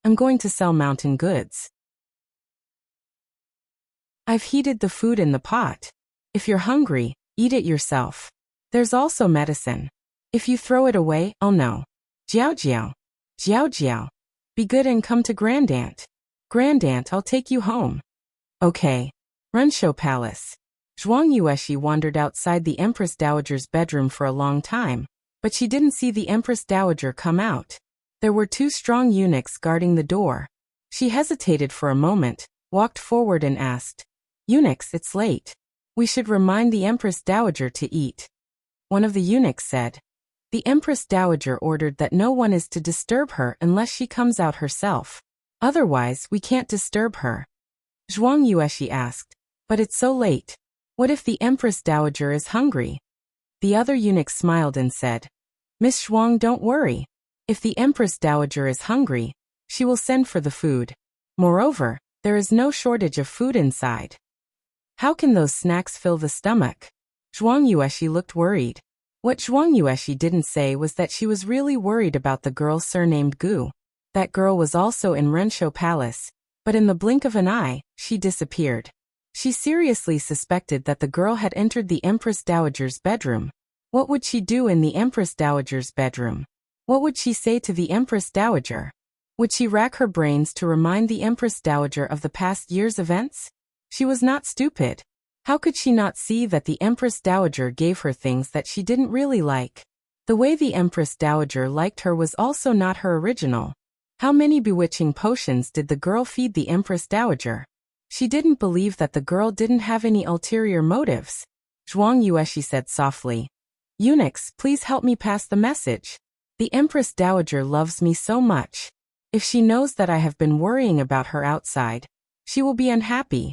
Speaker 1: I'm going to sell mountain goods. I've heated the food in the pot. If you're hungry, eat it yourself. There's also medicine. If you throw it away, oh no. Jiao jiao. Jiao jiao. Be good and come to grandaunt. Grandaunt, I'll take you home. Okay. Rensho Palace. Zhuang Yueshi wandered outside the Empress Dowager's bedroom for a long time, but she didn't see the Empress Dowager come out. There were 2 strong eunuchs guarding the door. She hesitated for a moment, walked forward and asked, "Eunuchs, it's late. We should remind the Empress Dowager to eat." One of the eunuchs said, "The Empress Dowager ordered that no one is to disturb her unless she comes out herself. Otherwise, we can't disturb her." Zhuang Yueshi asked, "But it's so late. What if the Empress Dowager is hungry?" The other eunuch smiled and said, "Miss Zhuang, don't worry. If the Empress Dowager is hungry, she will send for the food. Moreover, there is no shortage of food inside. How can those snacks fill the stomach?" Zhuang Yueshi looked worried. What Zhuang Yueshi didn't say was that she was really worried about the girl surnamed Gu. That girl was also in Rensho Palace, but in the blink of an eye, she disappeared. She seriously suspected that the girl had entered the Empress Dowager's bedroom. What would she do in the Empress Dowager's bedroom? What would she say to the Empress Dowager? Would she rack her brains to remind the Empress Dowager of the past year's events? She was not stupid. How could she not see that the Empress Dowager gave her things that she didn't really like? The way the Empress Dowager liked her was also not her original. How many bewitching potions did the girl feed the Empress Dowager? She didn't believe that the girl didn't have any ulterior motives. Zhuang Yueshi said softly, "Eunuchs, please help me pass the message. The Empress Dowager loves me so much. If she knows that I have been worrying about her outside, she will be unhappy."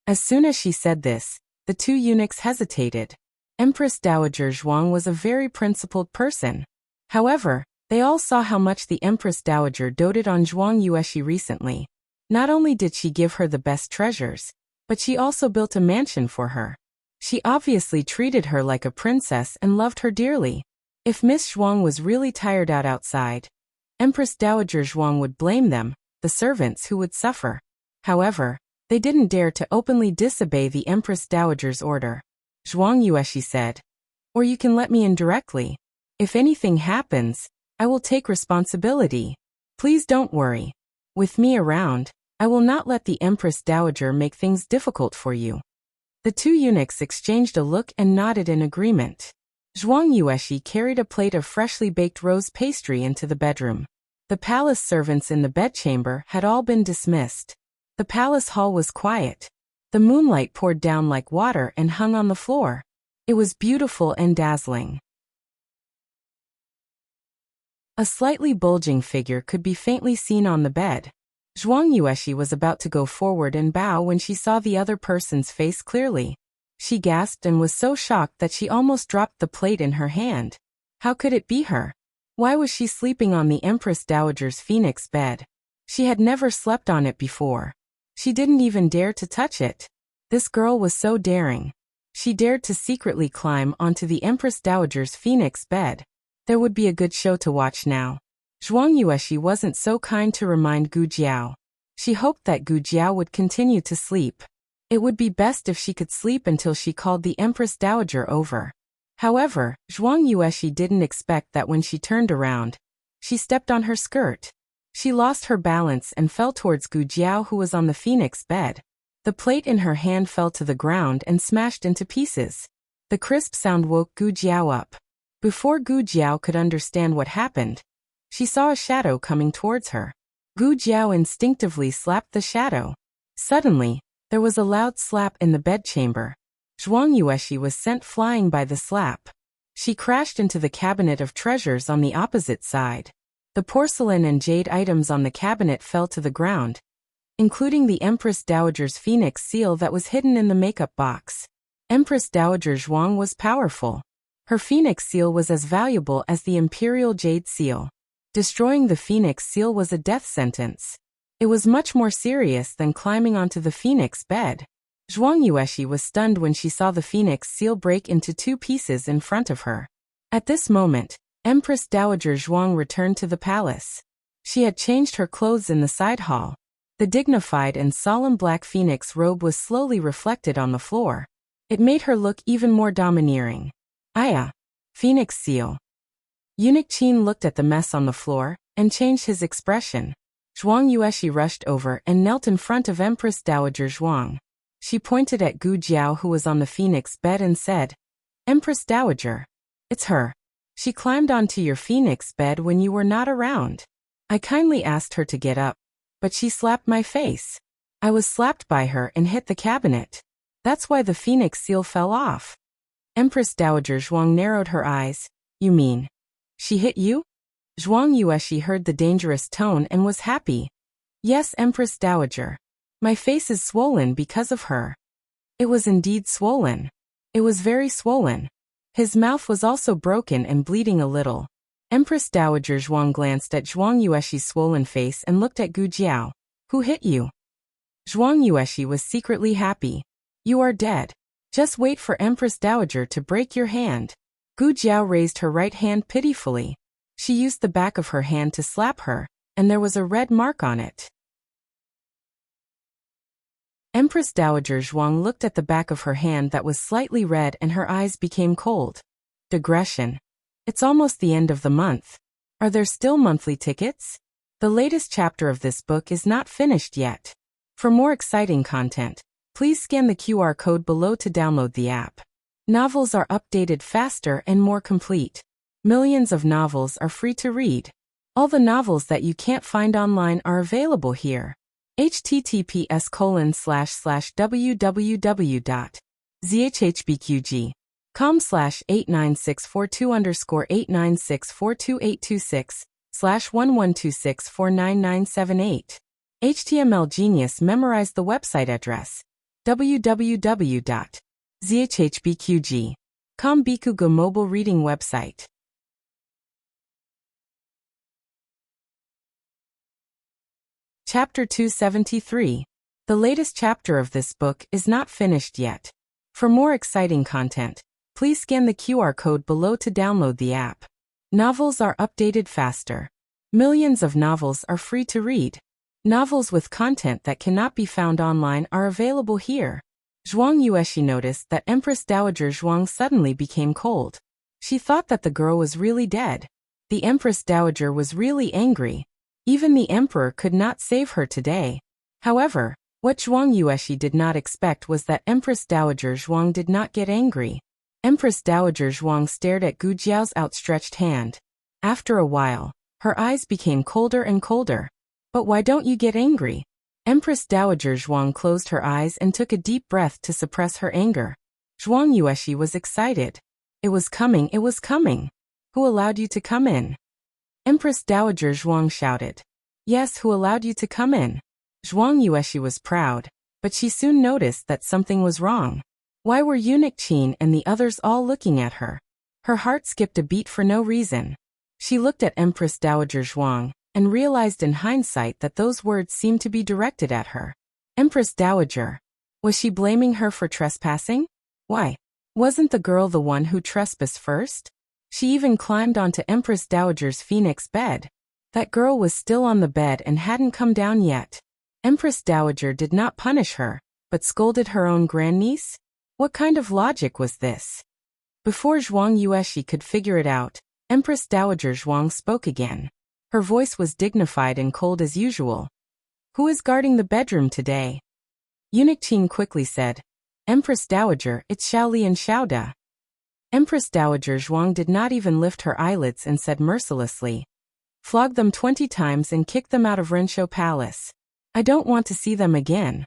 Speaker 1: As soon as she said this, the 2 eunuchs hesitated. Empress Dowager Zhuang was a very principled person. However, they all saw how much the Empress Dowager doted on Zhuang Yueshi recently. Not only did she give her the best treasures, but she also built a mansion for her. She obviously treated her like a princess and loved her dearly. If Miss Zhuang was really tired out outside, Empress Dowager Zhuang would blame them, the servants, who would suffer. However, they didn't dare to openly disobey the Empress Dowager's order. Zhuang Yueshi said, "Or you can let me in directly. If anything happens, I will take responsibility. Please don't worry. With me around, I will not let the Empress Dowager make things difficult for you." The 2 eunuchs exchanged a look and nodded in agreement. Zhuang Yueshi carried a plate of freshly baked rose pastry into the bedroom. The palace servants in the bedchamber had all been dismissed. The palace hall was quiet. The moonlight poured down like water and hung on the floor. It was beautiful and dazzling. A slightly bulging figure could be faintly seen on the bed. Zhuang Yueshi was about to go forward and bow when she saw the other person's face clearly. She gasped and was so shocked that she almost dropped the plate in her hand. How could it be her? Why was she sleeping on the Empress Dowager's phoenix bed? She had never slept on it before. She didn't even dare to touch it. This girl was so daring. She dared to secretly climb onto the Empress Dowager's phoenix bed. There would be a good show to watch now. Zhuang Yueshi wasn't so kind to remind Gu Jiao. She hoped that Gu Jiao would continue to sleep. It would be best if she could sleep until she called the Empress Dowager over. However, Zhuang Yueshi didn't expect that when she turned around, she stepped on her skirt. She lost her balance and fell towards Gu Jiao, who was on the phoenix bed. The plate in her hand fell to the ground and smashed into pieces. The crisp sound woke Gu Jiao up. Before Gu Jiao could understand what happened, she saw a shadow coming towards her. Gu Jiao instinctively slapped the shadow. Suddenly, there was a loud slap in the bedchamber. Zhuang Yueshi was sent flying by the slap. She crashed into the cabinet of treasures on the opposite side. The porcelain and jade items on the cabinet fell to the ground, including the Empress Dowager's phoenix seal that was hidden in the makeup box. Empress Dowager Zhuang was powerful. Her phoenix seal was as valuable as the imperial jade seal. Destroying the phoenix seal was a death sentence. It was much more serious than climbing onto the phoenix bed. Zhuang Yueshi was stunned when she saw the phoenix seal break into two pieces in front of her. At this moment, Empress Dowager Zhuang returned to the palace. She had changed her clothes in the side hall. The dignified and solemn black phoenix robe was slowly reflected on the floor. It made her look even more domineering. Aya! Phoenix seal. Eunuch Qin looked at the mess on the floor and changed his expression. Zhuang Yueshi rushed over and knelt in front of Empress Dowager Zhuang. She pointed at Gu Jiao, who was on the phoenix bed, and said, "Empress Dowager. It's her. She climbed onto your phoenix bed when you were not around. I kindly asked her to get up, but she slapped my face. I was slapped by her and hit the cabinet. That's why the phoenix seal fell off." Empress Dowager Zhuang narrowed her eyes. "You mean, she hit you?" Zhuang Yueshi heard the dangerous tone and was happy. "Yes, Empress Dowager. My face is swollen because of her." It was indeed swollen. It was very swollen. His mouth was also broken and bleeding a little. Empress Dowager Zhuang glanced at Zhuang Yueshi's swollen face and looked at Gu Jiao. "Who hit you?" Zhuang Yueshi was secretly happy. "You are dead. Just wait for Empress Dowager to break your hand." Gu Jiao raised her right hand pitifully. She used the back of her hand to slap her, and there was a red mark on it. Empress Dowager Zhuang looked at the back of her hand that was slightly red and her eyes became cold. Digression. It's almost the end of the month. Are there still monthly tickets? The latest chapter of this book is not finished yet. For more exciting content, please scan the QR code below to download the app. Novels are updated faster and more complete. Millions of novels are free to read. All the novels that you can't find online are available here. https://www.zhbqg.com/89642_8964286/1126499978. HTML Genius memorized the website address. www.zhbqg.com Bikugo mobile reading website. Chapter 273. The latest chapter of this book is not finished yet. For more exciting content, please scan the QR code below to download the app. Novels are updated faster. Millions of novels are free to read. Novels with content that cannot be found online are available here. Zhuang Yueshi noticed that Empress Dowager Zhuang suddenly became cold. She thought that the girl was really dead. The Empress Dowager was really angry. Even the emperor could not save her today. However, what Zhuang Yueshi did not expect was that Empress Dowager Zhuang did not get angry. Empress Dowager Zhuang stared at Gu Jiao's outstretched hand. After a while, her eyes became colder and colder. "But why don't you get angry?" Empress Dowager Zhuang closed her eyes and took a deep breath to suppress her anger. Zhuang Yueshi was excited. It was coming, it was coming. "Who allowed you to come in?" Empress Dowager Zhuang shouted. "Yes, who allowed you to come in?" Zhuang Yueshi was proud, but she soon noticed that something was wrong. Why were Eunuch Qin and the others all looking at her? Her heart skipped a beat for no reason. She looked at Empress Dowager Zhuang and realized in hindsight that those words seemed to be directed at her. Empress Dowager. Was she blaming her for trespassing? Why? Wasn't the girl the one who trespassed first? She even climbed onto Empress Dowager's phoenix bed. That girl was still on the bed and hadn't come down yet. Empress Dowager did not punish her, but scolded her own grandniece? What kind of logic was this? Before Zhuang Yueshi could figure it out, Empress Dowager Zhuang spoke again. Her voice was dignified and cold as usual. "Who is guarding the bedroom today?" Eunuch Qin quickly said, "Empress Dowager, it's Xiaoli and Xiaoda." Empress Dowager Zhuang did not even lift her eyelids and said mercilessly, "Flog them 20 times and kick them out of Renshou Palace. I don't want to see them again."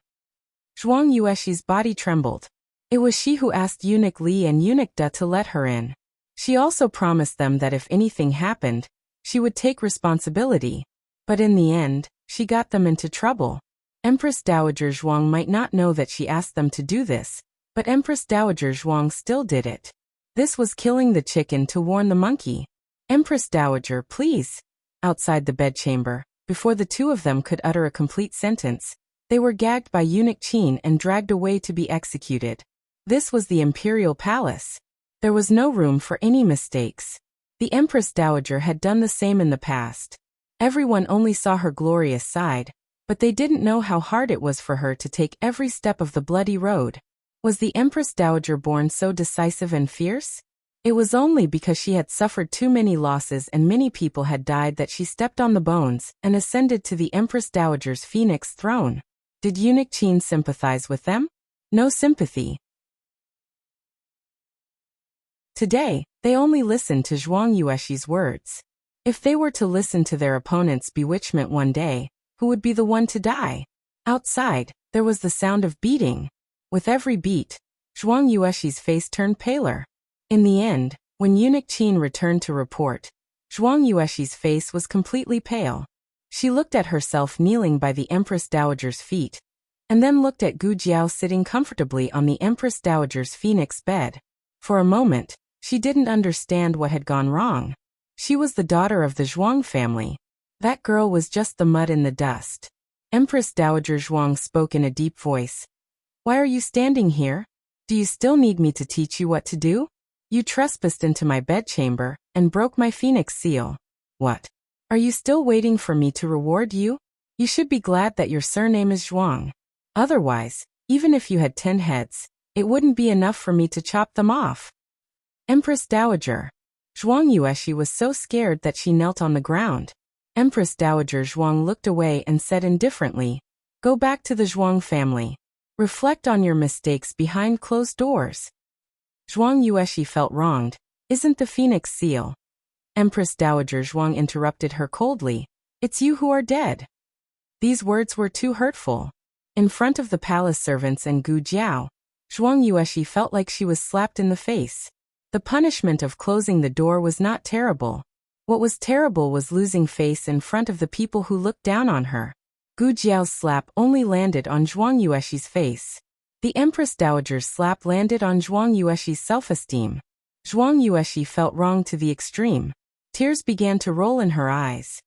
Speaker 1: Zhuang Yueshi's body trembled. It was she who asked Eunuch Li and Eunuch Da to let her in. She also promised them that if anything happened, she would take responsibility. But in the end, she got them into trouble. Empress Dowager Zhuang might not know that she asked them to do this, but Empress Dowager Zhuang still did it. This was killing the chicken to warn the monkey. "Empress Dowager, please." Outside the bedchamber, before the two of them could utter a complete sentence, They were gagged by eunuch Qin and dragged away to be executed. This was the imperial palace. There was no room for any mistakes. The Empress Dowager had done the same in the past. Everyone only saw her glorious side, but they didn't know how hard it was for her to take every step of the bloody road. Was the Empress Dowager born so decisive and fierce? It was only because she had suffered too many losses and many people had died that she stepped on the bones and ascended to the Empress Dowager's phoenix throne. Did eunuch Qin sympathize with them? No sympathy. Today, they only listened to Zhuang Yuexi's words. If they were to listen to their opponent's bewitchment one day, who would be the one to die? Outside, there was the sound of beating. With every beat, Zhuang Yuexi's face turned paler. In the end, when eunuch Qin returned to report, Zhuang Yuexi's face was completely pale. She looked at herself kneeling by the Empress Dowager's feet, and then looked at Gu Jiao sitting comfortably on the Empress Dowager's phoenix bed. For a moment, she didn't understand what had gone wrong. She was the daughter of the Zhuang family. That girl was just the mud in the dust. Empress Dowager Zhuang spoke in a deep voice. Why are you standing here? Do you still need me to teach you what to do? You trespassed into my bedchamber and broke my phoenix seal. What? Are you still waiting for me to reward you? You should be glad that your surname is Zhuang. Otherwise, even if you had 10 heads, it wouldn't be enough for me to chop them off. Empress Dowager. Zhuang Yuexi was so scared that she knelt on the ground. Empress Dowager Zhuang looked away and said indifferently, Go back to the Zhuang family. Reflect on your mistakes behind closed doors. Zhuang Yuexi felt wronged. Isn't the phoenix seal? Empress Dowager Zhuang interrupted her coldly. It's you who are dead. These words were too hurtful. In front of the palace servants and Gu Jiao, Zhuang Yuexi felt like she was slapped in the face. The punishment of closing the door was not terrible. What was terrible was losing face in front of the people who looked down on her. Gu Jiao's slap only landed on Zhuang Yuexi's face. The Empress Dowager's slap landed on Zhuang Yuexi's self-esteem. Zhuang Yuexi felt wronged to the extreme. Tears began to roll in her eyes.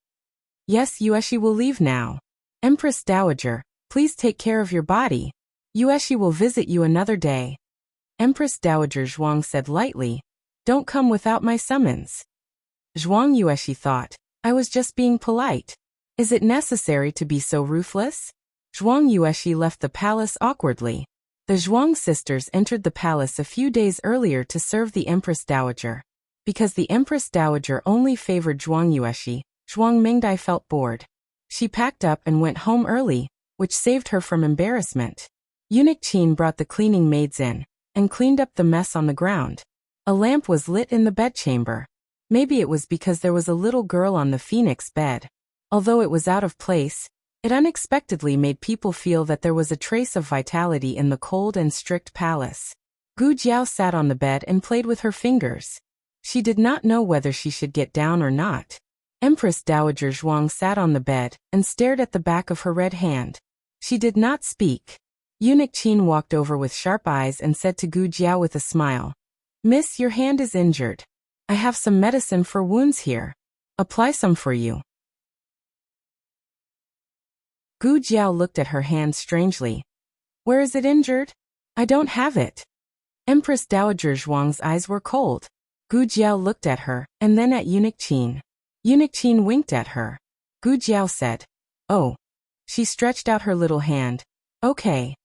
Speaker 1: Yes, Yuexi will leave now. Empress Dowager, please take care of your body. Yuexi will visit you another day. Empress Dowager Zhuang said lightly, Don't come without my summons. Zhuang Yuexi thought, I was just being polite. Is it necessary to be so ruthless? Zhuang Yuexi left the palace awkwardly. The Zhuang sisters entered the palace a few days earlier to serve the Empress Dowager. Because the Empress Dowager only favored Zhuang Yuexi, Zhuang Mingdai felt bored. She packed up and went home early, which saved her from embarrassment. Eunuch Qin brought the cleaning maids in and cleaned up the mess on the ground. A lamp was lit in the bedchamber. Maybe it was because there was a little girl on the phoenix bed. Although it was out of place, it unexpectedly made people feel that there was a trace of vitality in the cold and strict palace. Gu Jiao sat on the bed and played with her fingers. She did not know whether she should get down or not. Empress Dowager Zhuang sat on the bed and stared at the back of her red hand. She did not speak. Eunuch Qin walked over with sharp eyes and said to Gu Jiao with a smile, Miss, your hand is injured. I have some medicine for wounds here. Apply some for you. Gu Jiao looked at her hand strangely. Where is it injured? I don't have it. Empress Dowager Zhuang's eyes were cold. Gu Jiao looked at her, and then at Eunuch Qin. Eunuch Qin winked at her. Gu Jiao said, Oh. She stretched out her little hand. Okay.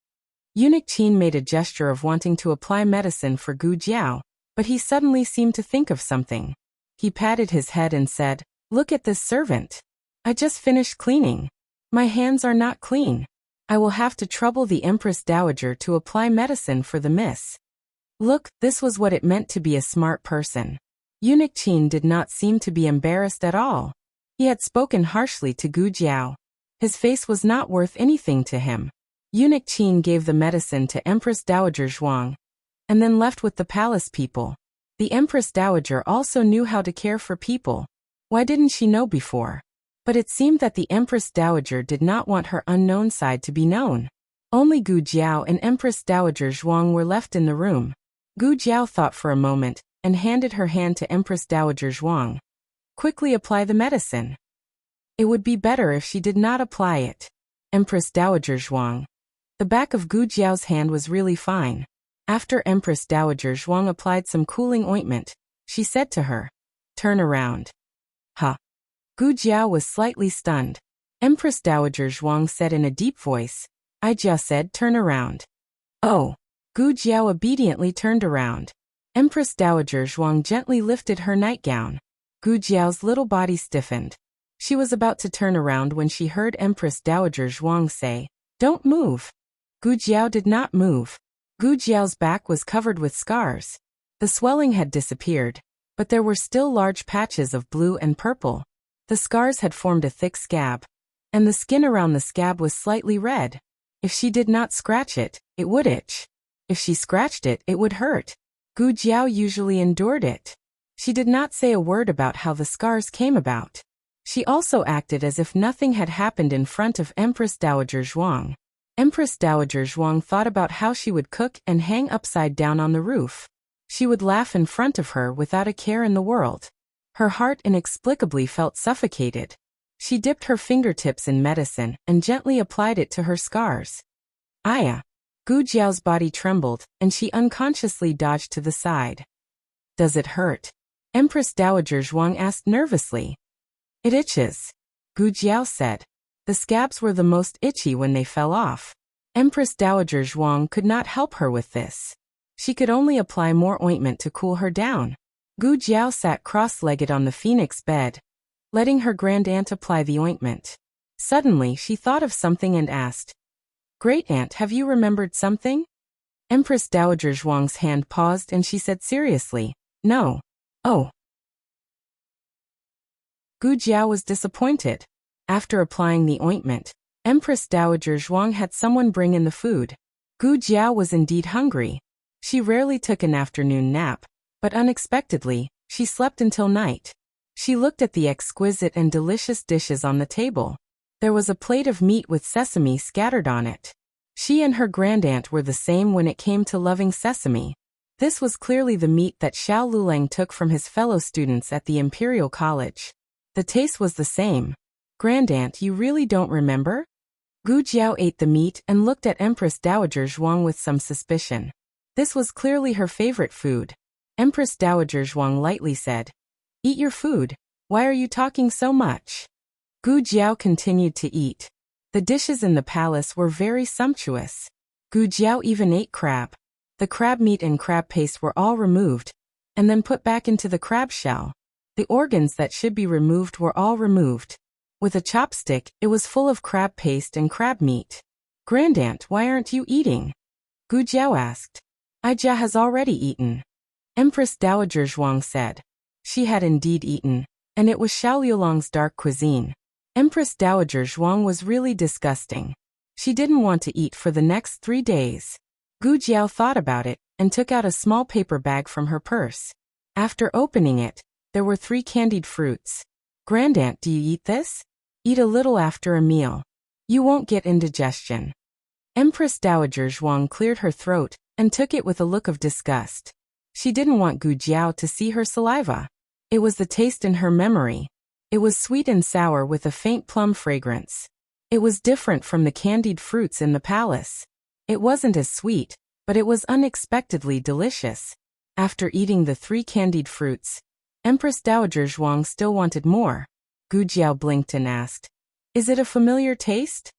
Speaker 1: Eunuch Qin made a gesture of wanting to apply medicine for Gu Jiao, but he suddenly seemed to think of something. He patted his head and said, Look at this servant. I just finished cleaning. My hands are not clean. I will have to trouble the Empress Dowager to apply medicine for the miss. Look, this was what it meant to be a smart person. Eunuch Qin did not seem to be embarrassed at all. He had spoken harshly to Gu Jiao. His face was not worth anything to him. Eunuch Qin gave the medicine to Empress Dowager Zhuang, and then left with the palace people. The Empress Dowager also knew how to care for people. Why didn't she know before? But it seemed that the Empress Dowager did not want her unknown side to be known. Only Gu Jiao and Empress Dowager Zhuang were left in the room. Gu Jiao thought for a moment, and handed her hand to Empress Dowager Zhuang. Quickly apply the medicine. It would be better if she did not apply it. Empress Dowager Zhuang. The back of Gu Jiao's hand was really fine. After Empress Dowager Zhuang applied some cooling ointment, she said to her, "Turn around." Huh. Gu Jiao was slightly stunned. Empress Dowager Zhuang said in a deep voice, "I just said turn around." Oh. Gu Jiao obediently turned around. Empress Dowager Zhuang gently lifted her nightgown. Gu Jiao's little body stiffened. She was about to turn around when she heard Empress Dowager Zhuang say, "Don't move." Gu Jiao did not move. Gu Jiao's back was covered with scars. The swelling had disappeared, but there were still large patches of blue and purple. The scars had formed a thick scab, and the skin around the scab was slightly red. If she did not scratch it, it would itch. If she scratched it, it would hurt. Gu Jiao usually endured it. She did not say a word about how the scars came about. She also acted as if nothing had happened in front of Empress Dowager Zhuang. Empress Dowager Zhuang thought about how she would cook and hang upside down on the roof. She would laugh in front of her without a care in the world. Her heart inexplicably felt suffocated. She dipped her fingertips in medicine and gently applied it to her scars. Aya! Gu Jiao's body trembled, and she unconsciously dodged to the side. "Does it hurt?" Empress Dowager Zhuang asked nervously. "It itches," Gu Jiao said. The scabs were the most itchy when they fell off. Empress Dowager Zhuang could not help her with this. She could only apply more ointment to cool her down. Gu Jiao sat cross-legged on the phoenix bed, letting her grand-aunt apply the ointment. Suddenly she thought of something and asked, "Great-aunt, have you remembered something?" Empress Dowager Zhuang's hand paused and she said seriously, "No." "Oh." Gu Jiao was disappointed. After applying the ointment, Empress Dowager Zhuang had someone bring in the food. Gu Jiao was indeed hungry. She rarely took an afternoon nap, but unexpectedly, she slept until night. She looked at the exquisite and delicious dishes on the table. There was a plate of meat with sesame scattered on it. She and her grandaunt were the same when it came to loving sesame. This was clearly the meat that Xiao Lulang took from his fellow students at the Imperial College. The taste was the same. "Grandaunt, you really don't remember?" Gu Jiao ate the meat and looked at Empress Dowager Zhuang with some suspicion. This was clearly her favorite food. Empress Dowager Zhuang lightly said, "Eat your food. Why are you talking so much?" Gu Jiao continued to eat. The dishes in the palace were very sumptuous. Gu Jiao even ate crab. The crab meat and crab paste were all removed, and then put back into the crab shell. The organs that should be removed were all removed. With a chopstick, it was full of crab paste and crab meat. "Grandaunt, why aren't you eating?" Gu Jiao asked. "Jia has already eaten." Empress Dowager Zhuang said. She had indeed eaten, and it was Xiao Lulang's dark cuisine. Empress Dowager Zhuang was really disgusting. She didn't want to eat for the next 3 days. Gu Jiao thought about it, and took out a small paper bag from her purse. After opening it, there were 3 candied fruits. "Grandaunt, do you eat this? Eat a little after a meal. You won't get indigestion." Empress Dowager Zhuang cleared her throat, and took it with a look of disgust. She didn't want Gu Jiao to see her saliva. It was the taste in her memory. It was sweet and sour with a faint plum fragrance. It was different from the candied fruits in the palace. It wasn't as sweet, but it was unexpectedly delicious. After eating the 3 candied fruits, Empress Dowager Zhuang still wanted more. Gu Jiao blinked and asked, "Is it a familiar taste?"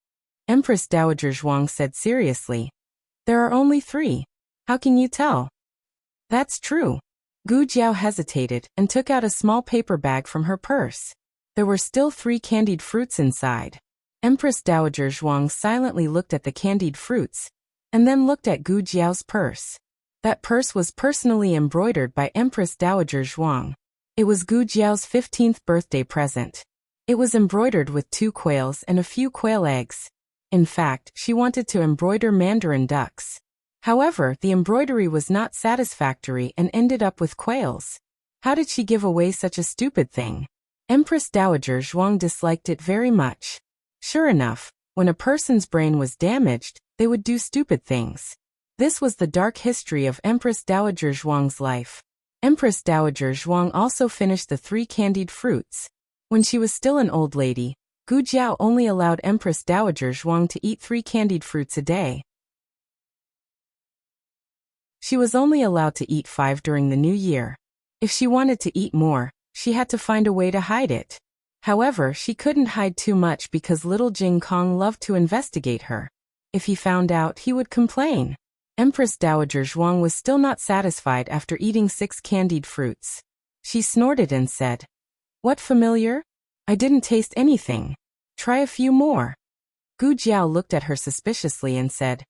Speaker 1: Empress Dowager Zhuang said seriously, "There are only 3. How can you tell?" "That's true." Gu Jiao hesitated and took out a small paper bag from her purse. There were still 3 candied fruits inside. Empress Dowager Zhuang silently looked at the candied fruits, and then looked at Gu Jiao's purse. That purse was personally embroidered by Empress Dowager Zhuang. It was Gu Jiao's 15th birthday present. It was embroidered with 2 quails and a few quail eggs. In fact, she wanted to embroider mandarin ducks. However, the embroidery was not satisfactory and ended up with quails. How did she give away such a stupid thing? Empress Dowager Zhuang disliked it very much. Sure enough, when a person's brain was damaged, they would do stupid things. This was the dark history of Empress Dowager Zhuang's life. Empress Dowager Zhuang also finished the 3 candied fruits. When she was still an old lady, Gu Jiao only allowed Empress Dowager Zhuang to eat 3 candied fruits a day. She was only allowed to eat 5 during the new year. If she wanted to eat more, she had to find a way to hide it. However, she couldn't hide too much because little Jing Kong loved to investigate her. If he found out, he would complain. Empress Dowager Zhuang was still not satisfied after eating 6 candied fruits. She snorted and said, "What familiar? I didn't taste anything. Try a few more." Gu Jiao looked at her suspiciously and said,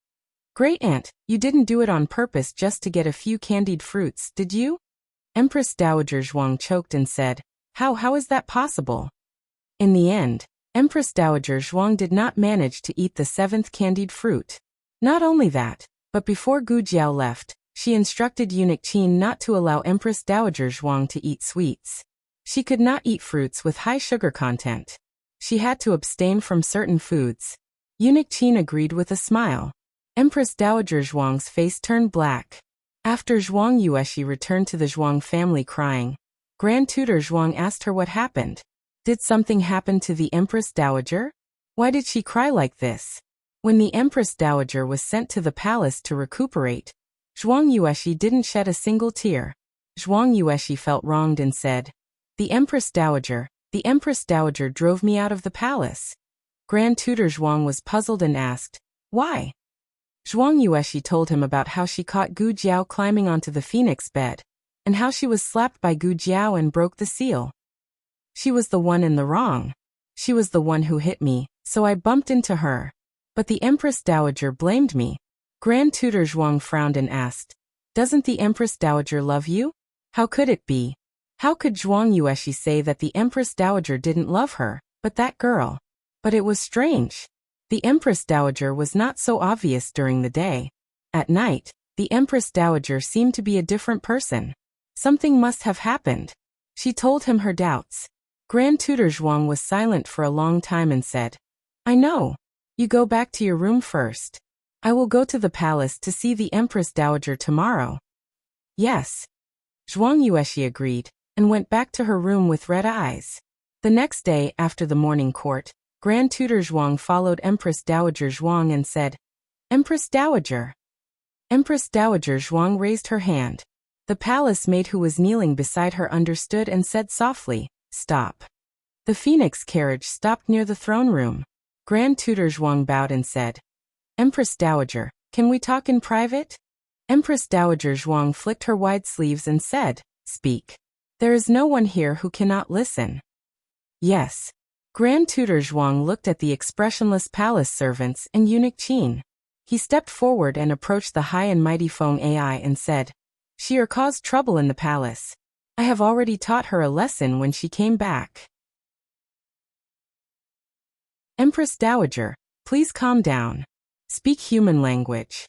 Speaker 1: "Great aunt, you didn't do it on purpose just to get a few candied fruits, did you?" Empress Dowager Zhuang choked and said, How is that possible?" In the end, Empress Dowager Zhuang did not manage to eat the 7th candied fruit. Not only that, but before Gu Jiao left, she instructed eunuch Qin not to allow Empress Dowager Zhuang to eat sweets. She could not eat fruits with high sugar content. She had to abstain from certain foods. Eunuch Qin agreed with a smile. Empress Dowager Zhuang's face turned black. After Zhuang Yueshi returned to the Zhuang family crying, Grand Tutor Zhuang asked her what happened. Did something happen to the Empress Dowager? Why did she cry like this? When the Empress Dowager was sent to the palace to recuperate, Zhuang Yueshi didn't shed a single tear. Zhuang Yueshi felt wronged and said, the Empress Dowager drove me out of the palace." Grand Tutor Zhuang was puzzled and asked, "Why?" Zhuang Yueshi told him about how she caught Gu Jiao climbing onto the phoenix bed, and how she was slapped by Gu Jiao and broke the seal. "She was the one in the wrong. She was the one who hit me, so I bumped into her. But the Empress Dowager blamed me." Grand Tutor Zhuang frowned and asked, "Doesn't the Empress Dowager love you? How could it be? How could Zhuang Yueshi say that the Empress Dowager didn't love her, but that girl?" But it was strange. The Empress Dowager was not so obvious during the day. At night, the Empress Dowager seemed to be a different person. Something must have happened. She told him her doubts. Grand Tutor Zhuang was silent for a long time and said, "I know. You go back to your room first. I will go to the palace to see the Empress Dowager tomorrow." "Yes." Zhuang Yueshi agreed, and went back to her room with red eyes. The next day, after the morning court, Grand Tutor Zhuang followed Empress Dowager Zhuang and said, "Empress Dowager." Empress Dowager Zhuang raised her hand. The palace maid who was kneeling beside her understood and said softly, "Stop." The phoenix carriage stopped near the throne room. Grand Tutor Zhuang bowed and said, "Empress Dowager, can we talk in private?" Empress Dowager Zhuang flicked her wide sleeves and said, "Speak. There is no one here who cannot listen." "Yes." Grand Tutor Zhuang looked at the expressionless palace servants and eunuch Qin. He stepped forward and approached the high and mighty Feng AI and said, "She caused trouble in the palace. I have already taught her a lesson when she came back." "Empress Dowager, please calm down. Speak human language."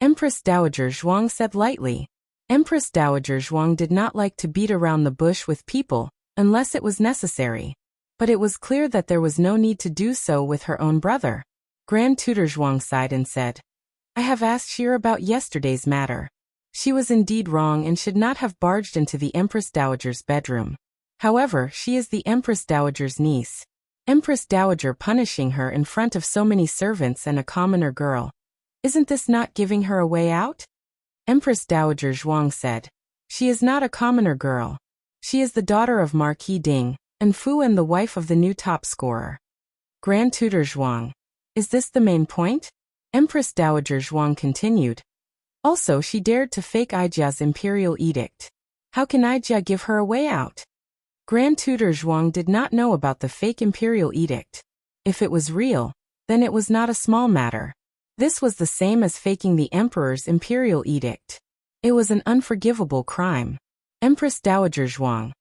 Speaker 1: Empress Dowager Zhuang said lightly. Empress Dowager Zhuang did not like to beat around the bush with people, unless it was necessary. But it was clear that there was no need to do so with her own brother. Grand Tutor Zhuang sighed and said, "I have asked Shir about yesterday's matter. She was indeed wrong and should not have barged into the Empress Dowager's bedroom. However, she is the Empress Dowager's niece. Empress Dowager punishing her in front of so many servants and a commoner girl. Isn't this not giving her a way out?" Empress Dowager Zhuang said, "She is not a commoner girl. She is the daughter of Marquis Ding, and Fu and the wife of the new top scorer." Grand Tutor Zhuang, "Is this the main point?" Empress Dowager Zhuang continued. "Also, she dared to fake Aijia's imperial edict. How can Aijia give her a way out?" Grand Tutor Zhuang did not know about the fake imperial edict. If it was real, then it was not a small matter. This was the same as faking the emperor's imperial edict. It was an unforgivable crime. Empress Dowager Zhuang,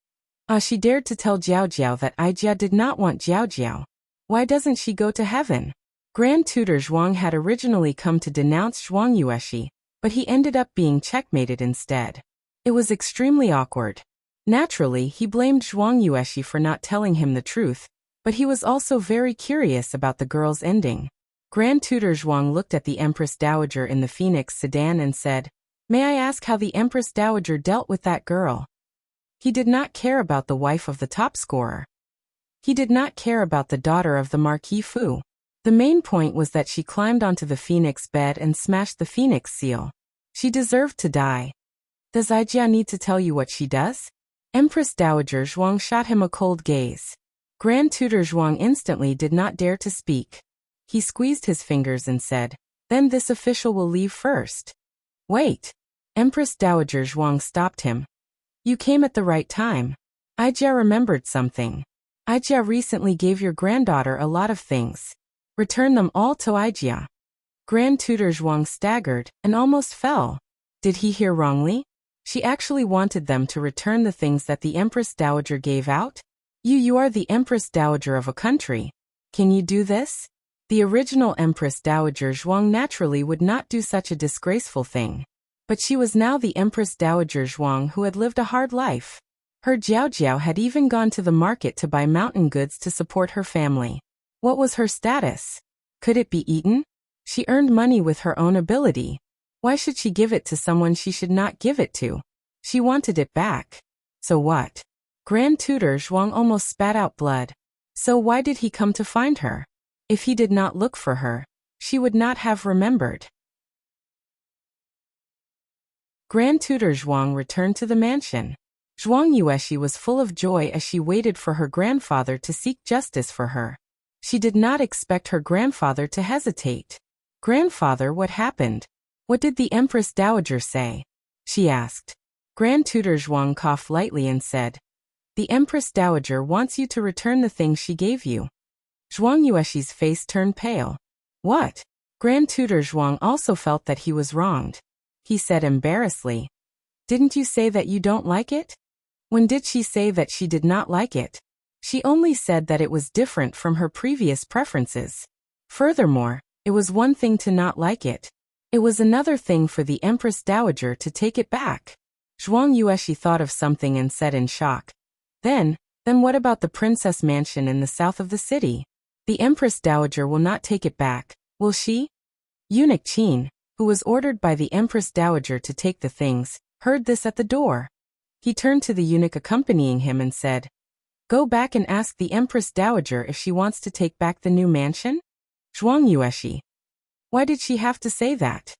Speaker 1: she dared to tell Jiao Jiao that Aijia did not want Jiao Jiao. Why doesn't she go to heaven? Grand Tutor Zhuang had originally come to denounce Zhuang Yueshi, but he ended up being checkmated instead. It was extremely awkward. Naturally, he blamed Zhuang Yueshi for not telling him the truth, but he was also very curious about the girl's ending. Grand Tutor Zhuang looked at the Empress Dowager in the Phoenix sedan and said, "May I ask how the Empress Dowager dealt with that girl?" He did not care about the wife of the top scorer. He did not care about the daughter of the Marquis Fu. The main point was that she climbed onto the phoenix bed and smashed the phoenix seal. She deserved to die. Does Aijia need to tell you what she does? Empress Dowager Zhuang shot him a cold gaze. Grand Tutor Zhuang instantly did not dare to speak. He squeezed his fingers and said, "Then this official will leave first." "Wait." Empress Dowager Zhuang stopped him. "You came at the right time." Aijia remembered something. "Aijia recently gave your granddaughter a lot of things. Return them all to Aijia." Grand Tutor Zhuang staggered and almost fell. Did he hear wrongly? She actually wanted them to return the things that the Empress Dowager gave out? You are the Empress Dowager of a country. Can you do this? The original Empress Dowager Zhuang naturally would not do such a disgraceful thing. But she was now the Empress Dowager Zhuang who had lived a hard life. Her Jiao had even gone to the market to buy mountain goods to support her family. What was her status? Could it be eaten? She earned money with her own ability. Why should she give it to someone she should not give it to? She wanted it back. So what? Grand Tutor Zhuang almost spat out blood. So why did he come to find her? If he did not look for her, she would not have remembered. Grand Tutor Zhuang returned to the mansion. Zhuang Yueshi was full of joy as she waited for her grandfather to seek justice for her. She did not expect her grandfather to hesitate. "Grandfather, what happened? What did the Empress Dowager say?" she asked. Grand Tutor Zhuang coughed lightly and said, "The Empress Dowager wants you to return the things she gave you." Zhuang Yueshi's face turned pale. "What?" Grand Tutor Zhuang also felt that he was wronged. He said embarrassedly, "Didn't you say that you don't like it?" When did she say that she did not like it? She only said that it was different from her previous preferences. Furthermore, it was one thing to not like it. It was another thing for the Empress Dowager to take it back. Zhuang Yueshi thought of something and said in shock, Then what about the princess mansion in the south of the city? The Empress Dowager will not take it back, will she?" Eunuch Qin, who was ordered by the Empress Dowager to take the things, heard this at the door. He turned to the eunuch accompanying him and said, "Go back and ask the Empress Dowager if she wants to take back the new mansion?" Zhuang Yueshi. Why did she have to say that?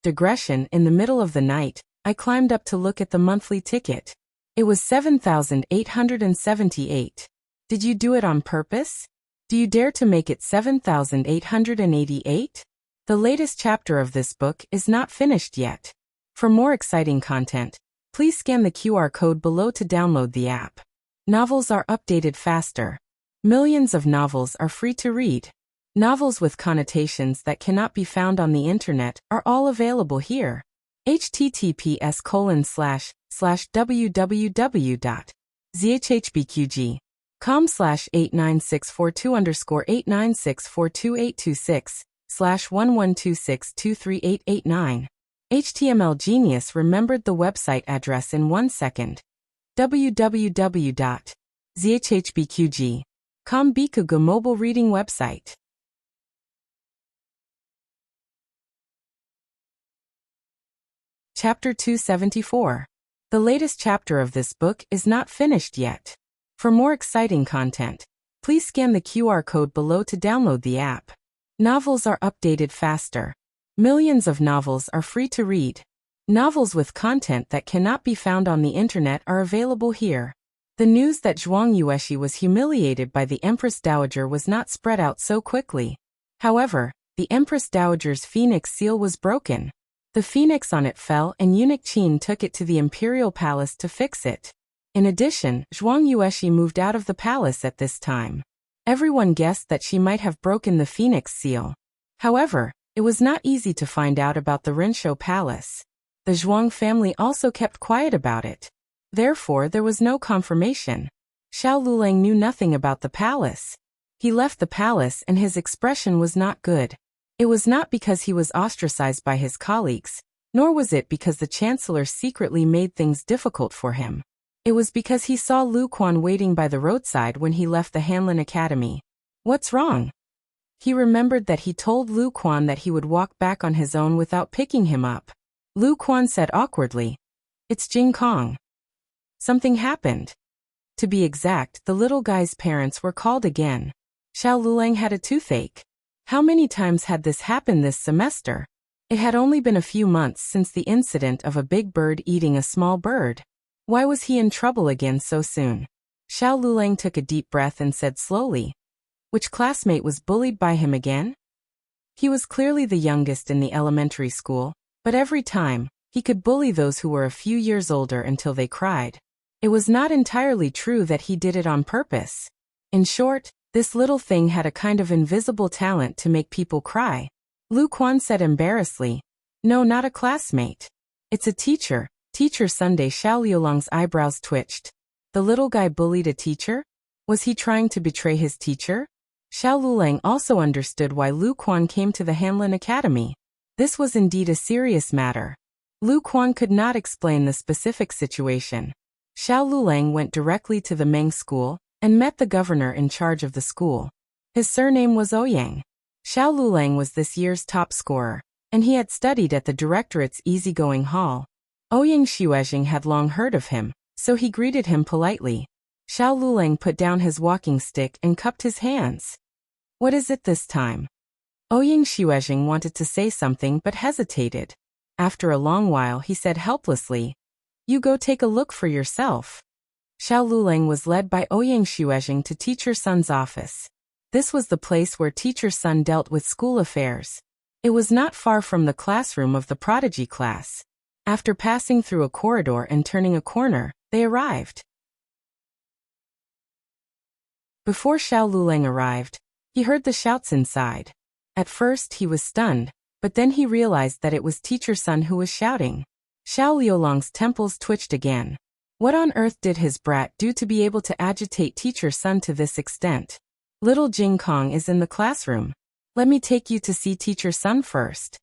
Speaker 1: Digression. In the middle of the night, I climbed up to look at the monthly ticket. It was 7,878. Did you do it on purpose? Do you dare to make it 7,888? The latest chapter of this book is not finished yet. For more exciting content, please scan the QR code below to download the app. Novels are updated faster. Millions of novels are free to read. Novels with connotations that cannot be found on the internet are all available here. https://www.zhbqg.com/89642_8964226/1126238889. HTML Genius remembered the website address in 1 second. www.zhbqg.com Bikugo mobile reading website. Chapter 274. The latest chapter of this book is not finished yet. For more exciting content, please scan the QR code below to download the app. Novels are updated faster. Millions of novels are free to read. Novels with content that cannot be found on the internet are available here. The news that Zhuang Yueshi was humiliated by the Empress Dowager was not spread out so quickly. However, the Empress Dowager's phoenix seal was broken. The phoenix on it fell and Eunuch Qin took it to the imperial palace to fix it. In addition, Zhuang Yueshi moved out of the palace at this time. Everyone guessed that she might have broken the phoenix seal. However, it was not easy to find out about the Renshou Palace. The Zhuang family also kept quiet about it. Therefore, there was no confirmation. Xiao Lulang knew nothing about the palace. He left the palace and his expression was not good. It was not because he was ostracized by his colleagues, nor was it because the chancellor secretly made things difficult for him. It was because he saw Lu Quan waiting by the roadside when he left the Hanlin Academy. What's wrong? He remembered that he told Lu Quan that he would walk back on his own without picking him up. Lu Quan said awkwardly, "It's Jing Kong." Something happened. To be exact, the little guy's parents were called again. Xiao Lulang had a toothache. How many times had this happened this semester? It had only been a few months since the incident of a big bird eating a small bird. Why was he in trouble again so soon? Xiao Lulang took a deep breath and said slowly. Which classmate was bullied by him again? He was clearly the youngest in the elementary school, but every time, he could bully those who were a few years older until they cried. It was not entirely true that he did it on purpose. In short, this little thing had a kind of invisible talent to make people cry. Lu Quan said embarrassedly. No, not a classmate. It's a teacher. Teacher Sunday. Xiao Liulang's eyebrows twitched. The little guy bullied a teacher? Was he trying to betray his teacher? Xiao Lulang also understood why Lu Quan came to the Hanlin Academy. This was indeed a serious matter. Lu Quan could not explain the specific situation. Xiao Lulang went directly to the Meng school and met the governor in charge of the school. His surname was Ouyang. Xiao Lulang was this year's top scorer, and he had studied at the directorate's easygoing hall. Ouyang Xuezhing had long heard of him, so he greeted him politely. Xiao Lulang put down his walking stick and cupped his hands. What is it this time? Ouyang Xuezhing wanted to say something but hesitated. After a long while he said helplessly, You go take a look for yourself. Xiao Lulang was led by Ouyang Xuezhing to Teacher Sun's office. This was the place where Teacher Sun dealt with school affairs. It was not far from the classroom of the prodigy class. After passing through a corridor and turning a corner, they arrived. Before Xiao Lulang arrived, he heard the shouts inside. At first he was stunned, but then he realized that it was Teacher Sun who was shouting. Xiao Liulang's temples twitched again. What on earth did his brat do to be able to agitate Teacher Sun to this extent? Little Jing Kong is in the classroom. Let me take you to see Teacher Sun first.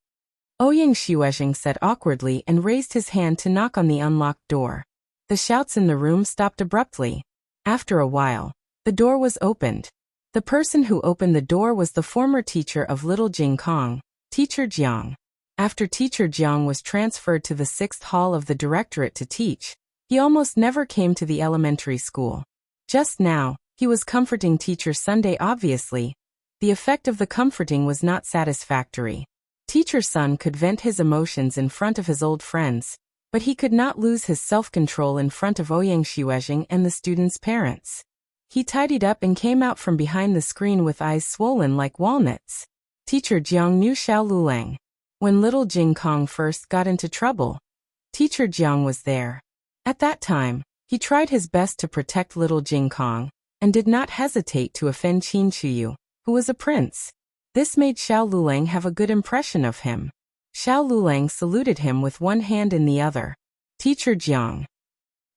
Speaker 1: Ouyang Xuezhing said awkwardly and raised his hand to knock on the unlocked door. The shouts in the room stopped abruptly. After a while, the door was opened. The person who opened the door was the former teacher of Little Jing Kong, Teacher Jiang. After Teacher Jiang was transferred to the 6th hall of the directorate to teach, he almost never came to the elementary school. Just now, he was comforting Teacher Sunday obviously. The effect of the comforting was not satisfactory. Teacher Sun could vent his emotions in front of his old friends, but he could not lose his self-control in front of Ouyang Xuezhing and the students' parents. He tidied up and came out from behind the screen with eyes swollen like walnuts. Teacher Jiang knew Xiao Lulang. When little Jing Kong first got into trouble, Teacher Jiang was there. At that time, he tried his best to protect little Jing Kong, and did not hesitate to offend Qin Chuyu, who was a prince. This made Xiao Lulang have a good impression of him. Xiao Lulang saluted him with one hand in the other. Teacher Jiang.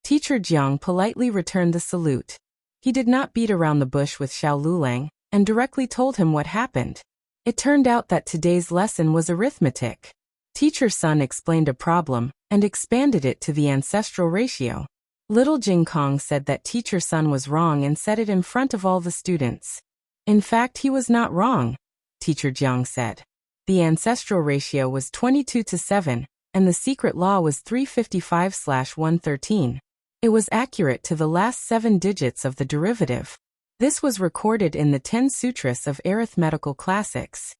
Speaker 1: Teacher Jiang politely returned the salute. He did not beat around the bush with Xiao Lulang, and directly told him what happened. It turned out that today's lesson was arithmetic. Teacher Sun explained a problem, and expanded it to the ancestral ratio. Little Jing Kong said that Teacher Sun was wrong and said it in front of all the students. In fact, he was not wrong, Teacher Jiang said. The ancestral ratio was 22:7, and the secret law was 355/113. It was accurate to the last 7 digits of the derivative. This was recorded in the 10 Sutras of Arithmetical Classics.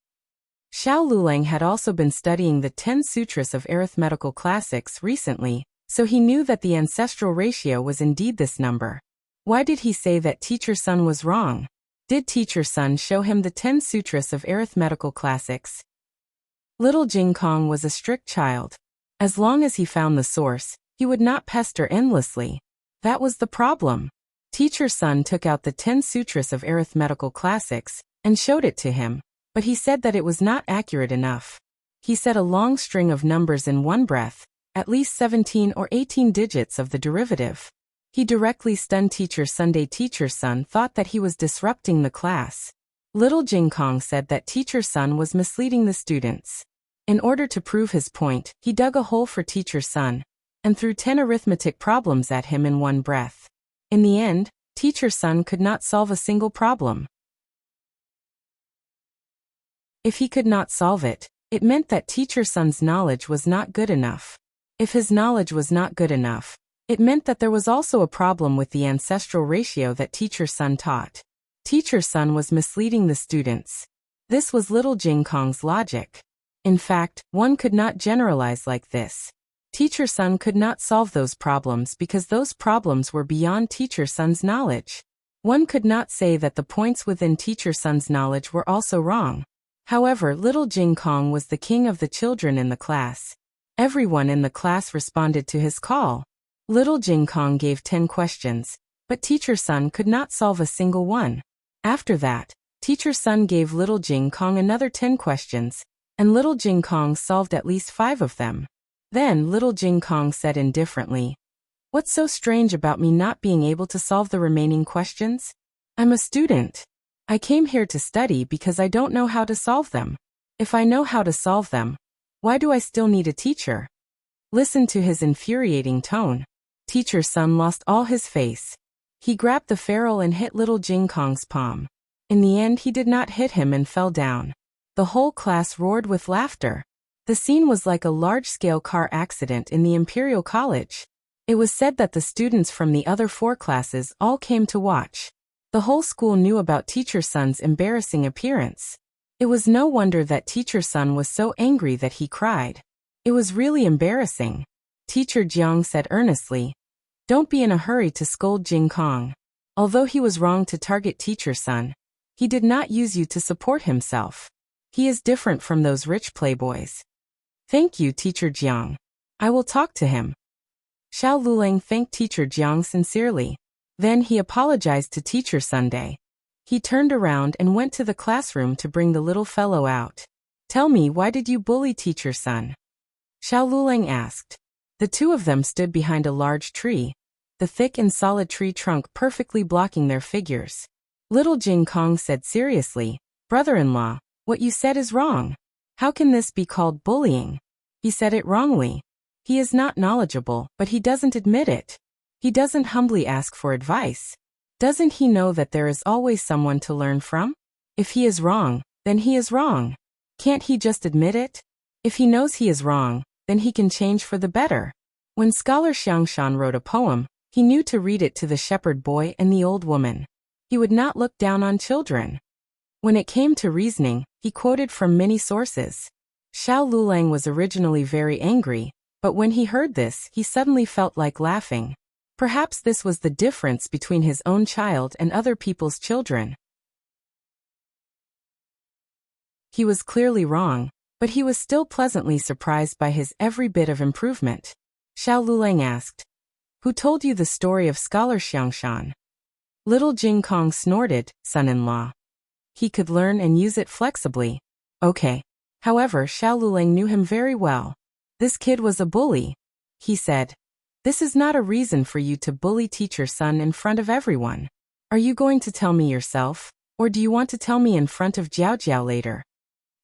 Speaker 1: Xiao Lulang had also been studying the 10 Sutras of Arithmetical Classics recently, so he knew that the ancestral ratio was indeed this number. Why did he say that Teacher Sun was wrong? Did Teacher Sun show him the 10 Sutras of Arithmetical Classics? Little Jing Kong was a strict child. As long as he found the source, he would not pester endlessly. That was the problem. Teacher Sun took out the 10 Sutras of Arithmetical Classics and showed it to him, but he said that it was not accurate enough. He said a long string of numbers in one breath, at least 17 or 18 digits of the derivative. He directly stunned Teacher Sunday. Teacher Sun thought that he was disrupting the class. Little Jing Kong said that Teacher Sun was misleading the students. In order to prove his point, he dug a hole for Teacher Sun, and threw 10 arithmetic problems at him in one breath. In the end, Teacher Sun could not solve a single problem. If he could not solve it, it meant that Teacher Sun's knowledge was not good enough. If his knowledge was not good enough, It meant that there was also a problem with the ancestral ratio that Teacher Sun taught. Teacher Sun was misleading the students. This was little Jing Kong's logic. In fact, one could not generalize like this. Teacher Sun could not solve those problems because those problems were beyond Teacher Sun's knowledge. One could not say that the points within Teacher Sun's knowledge were also wrong. However, little Jing Kong was the king of the children in the class. Everyone in the class responded to his call. Little Jing Kong gave 10 questions, but Teacher Sun could not solve a single one. After that, Teacher Sun gave little Jing Kong another 10 questions, and little Jing Kong solved at least 5 of them. Then little Jing Kong said indifferently, "What's so strange about me not being able to solve the remaining questions? I'm a student. I came here to study because I don't know how to solve them. If I know how to solve them, why do I still need a teacher?" Listen to his infuriating tone. Teacher Sun lost all his face. He grabbed the ferrule and hit little Jing Kong's palm. In the end, he did not hit him and fell down. The whole class roared with laughter. The scene was like a large-scale car accident in the Imperial College. It was said that the students from the other 4 classes all came to watch. The whole school knew about Teacher Sun's embarrassing appearance. It was no wonder that Teacher Sun was so angry that he cried. It was really embarrassing. Teacher Jiang said earnestly, "Don't be in a hurry to scold Jing Kong. Although he was wrong to target Teacher Sun, he did not use you to support himself. He is different from those rich playboys." "Thank you, Teacher Jiang. I will talk to him." Xiao Lulang thanked Teacher Jiang sincerely. Then he apologized to Teacher Sunday. He turned around and went to the classroom to bring the little fellow out. "Tell me, why did you bully Teacher Sun?" Xiao Lulang asked. The two of them stood behind a large tree, the thick and solid tree trunk perfectly blocking their figures. Little Jing Kong said seriously, "Brother-in-law, what you said is wrong. How can this be called bullying? He said it wrongly. He is not knowledgeable, but he doesn't admit it. He doesn't humbly ask for advice. Doesn't he know that there is always someone to learn from? If he is wrong, then he is wrong. Can't he just admit it? If he knows he is wrong, then he can change for the better." When scholar Xiangshan wrote a poem, he knew to read it to the shepherd boy and the old woman. He would not look down on children. When it came to reasoning, he quoted from many sources. Xiao Lulang was originally very angry, but when he heard this, he suddenly felt like laughing. Perhaps this was the difference between his own child and other people's children. He was clearly wrong, but he was still pleasantly surprised by his every bit of improvement. Xiao Lulang asked, "Who told you the story of scholar Xiangshan?" Little Jing Kong snorted, "Son-in-law. He could learn and use it flexibly." Okay. However, Xiao Lulang knew him very well. This kid was a bully. He said, "This is not a reason for you to bully Teacher Sun in front of everyone. Are you going to tell me yourself, or do you want to tell me in front of Jiao Jiao later?"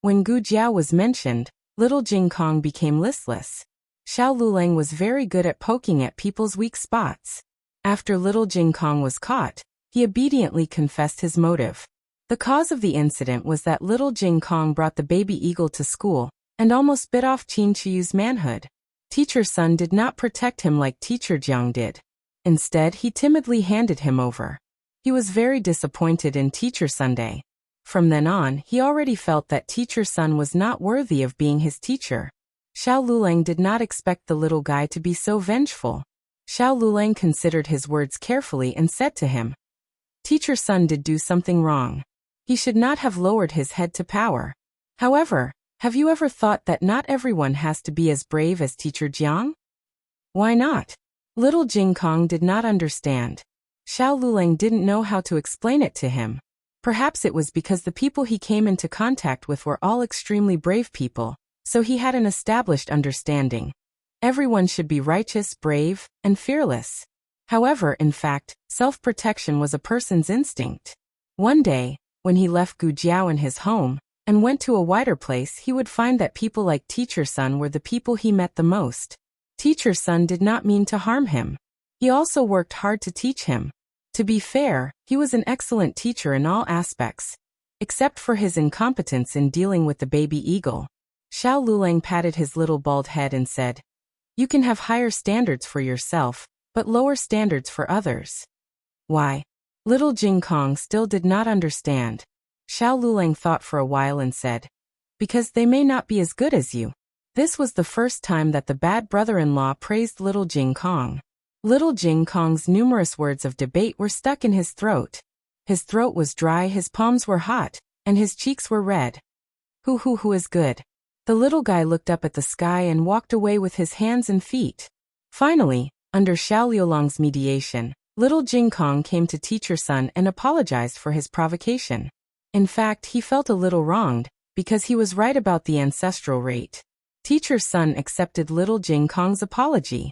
Speaker 1: When Gu Jiao was mentioned, little Jing Kong became listless. Xiao Lulang was very good at poking at people's weak spots. After little Jing Kong was caught, he obediently confessed his motive. The cause of the incident was that little Jing Kong brought the baby eagle to school and almost bit off Qin Chiyu's manhood. Teacher Sun did not protect him like Teacher Jiang did. Instead, he timidly handed him over. He was very disappointed in Teacher Sunday. From then on, he already felt that Teacher Sun was not worthy of being his teacher. Xiao Lulang did not expect the little guy to be so vengeful. Xiao Lulang considered his words carefully and said to him, "Teacher Sun did do something wrong. He should not have lowered his head to power. However, have you ever thought that not everyone has to be as brave as Teacher Jiang?" "Why not?" Little Jing Kong did not understand. Xiao Lulang didn't know how to explain it to him. Perhaps it was because the people he came into contact with were all extremely brave people, so he had an established understanding. Everyone should be righteous, brave, and fearless. However, in fact, self-protection was a person's instinct. One day, when he left Gu Jiao in his home and went to a wider place, he would find that people like Teacher Sun were the people he met the most. Teacher Sun did not mean to harm him. He also worked hard to teach him. To be fair, he was an excellent teacher in all aspects, except for his incompetence in dealing with the baby eagle. Xiao Lulang patted his little bald head and said, "You can have higher standards for yourself, but lower standards for others. Why? Little Jing Kong still did not understand. Xiao Lulang thought for a while and said, because they may not be as good as you. This was the first time that the bad brother-in-law praised little Jing Kong. Little Jing Kong's numerous words of debate were stuck in his throat. His throat was dry, his palms were hot, and his cheeks were red. Who is good? The little guy looked up at the sky and walked away with his hands and feet. Finally, under Xiao Liulang's mediation, little Jing Kong came to Teacher Sun and apologized for his provocation. In fact, he felt a little wronged, because he was right about the ancestral rate. Teacher Sun accepted little Jing Kong's apology.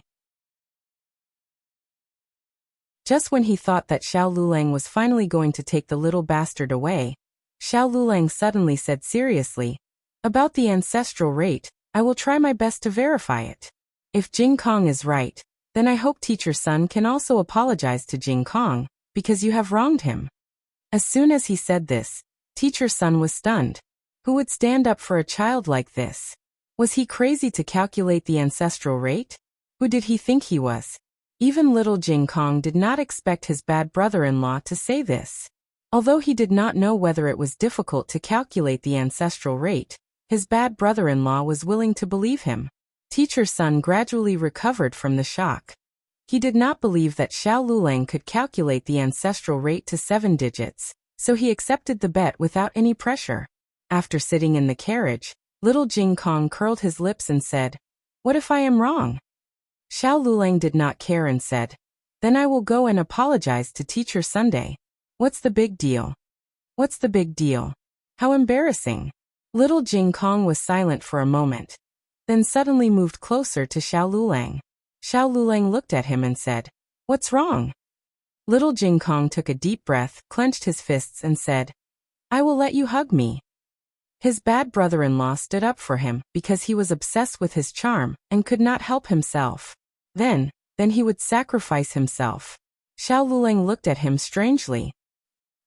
Speaker 1: Just when he thought that Xiao Lulang was finally going to take the little bastard away, Xiao Lulang suddenly said seriously, about the ancestral rate, I will try my best to verify it. If Jing Kong is right, then I hope Teacher Sun can also apologize to Jing Kong, because you have wronged him. As soon as he said this, Teacher Sun was stunned. Who would stand up for a child like this? Was he crazy to calculate the ancestral rate? Who did he think he was? Even little Jing Kong did not expect his bad brother-in-law to say this. Although he did not know whether it was difficult to calculate the ancestral rate, his bad brother-in-law was willing to believe him. Teacher Sun gradually recovered from the shock. He did not believe that Xiao Lulang could calculate the ancestral rate to 7 digits, so he accepted the bet without any pressure. After sitting in the carriage, little Jing Kong curled his lips and said, what if I am wrong? Xiao Lulang did not care and said, then I will go and apologize to Teacher Sunday. What's the big deal? What's the big deal? How embarrassing. Little Jing Kong was silent for a moment, then suddenly moved closer to Xiao Lulang. Xiao Lulang looked at him and said, what's wrong? Little Jing Kong took a deep breath, clenched his fists and said, I will let you hug me. His bad brother-in-law stood up for him because he was obsessed with his charm and could not help himself. Then he would sacrifice himself. Xiao Lulang looked at him strangely.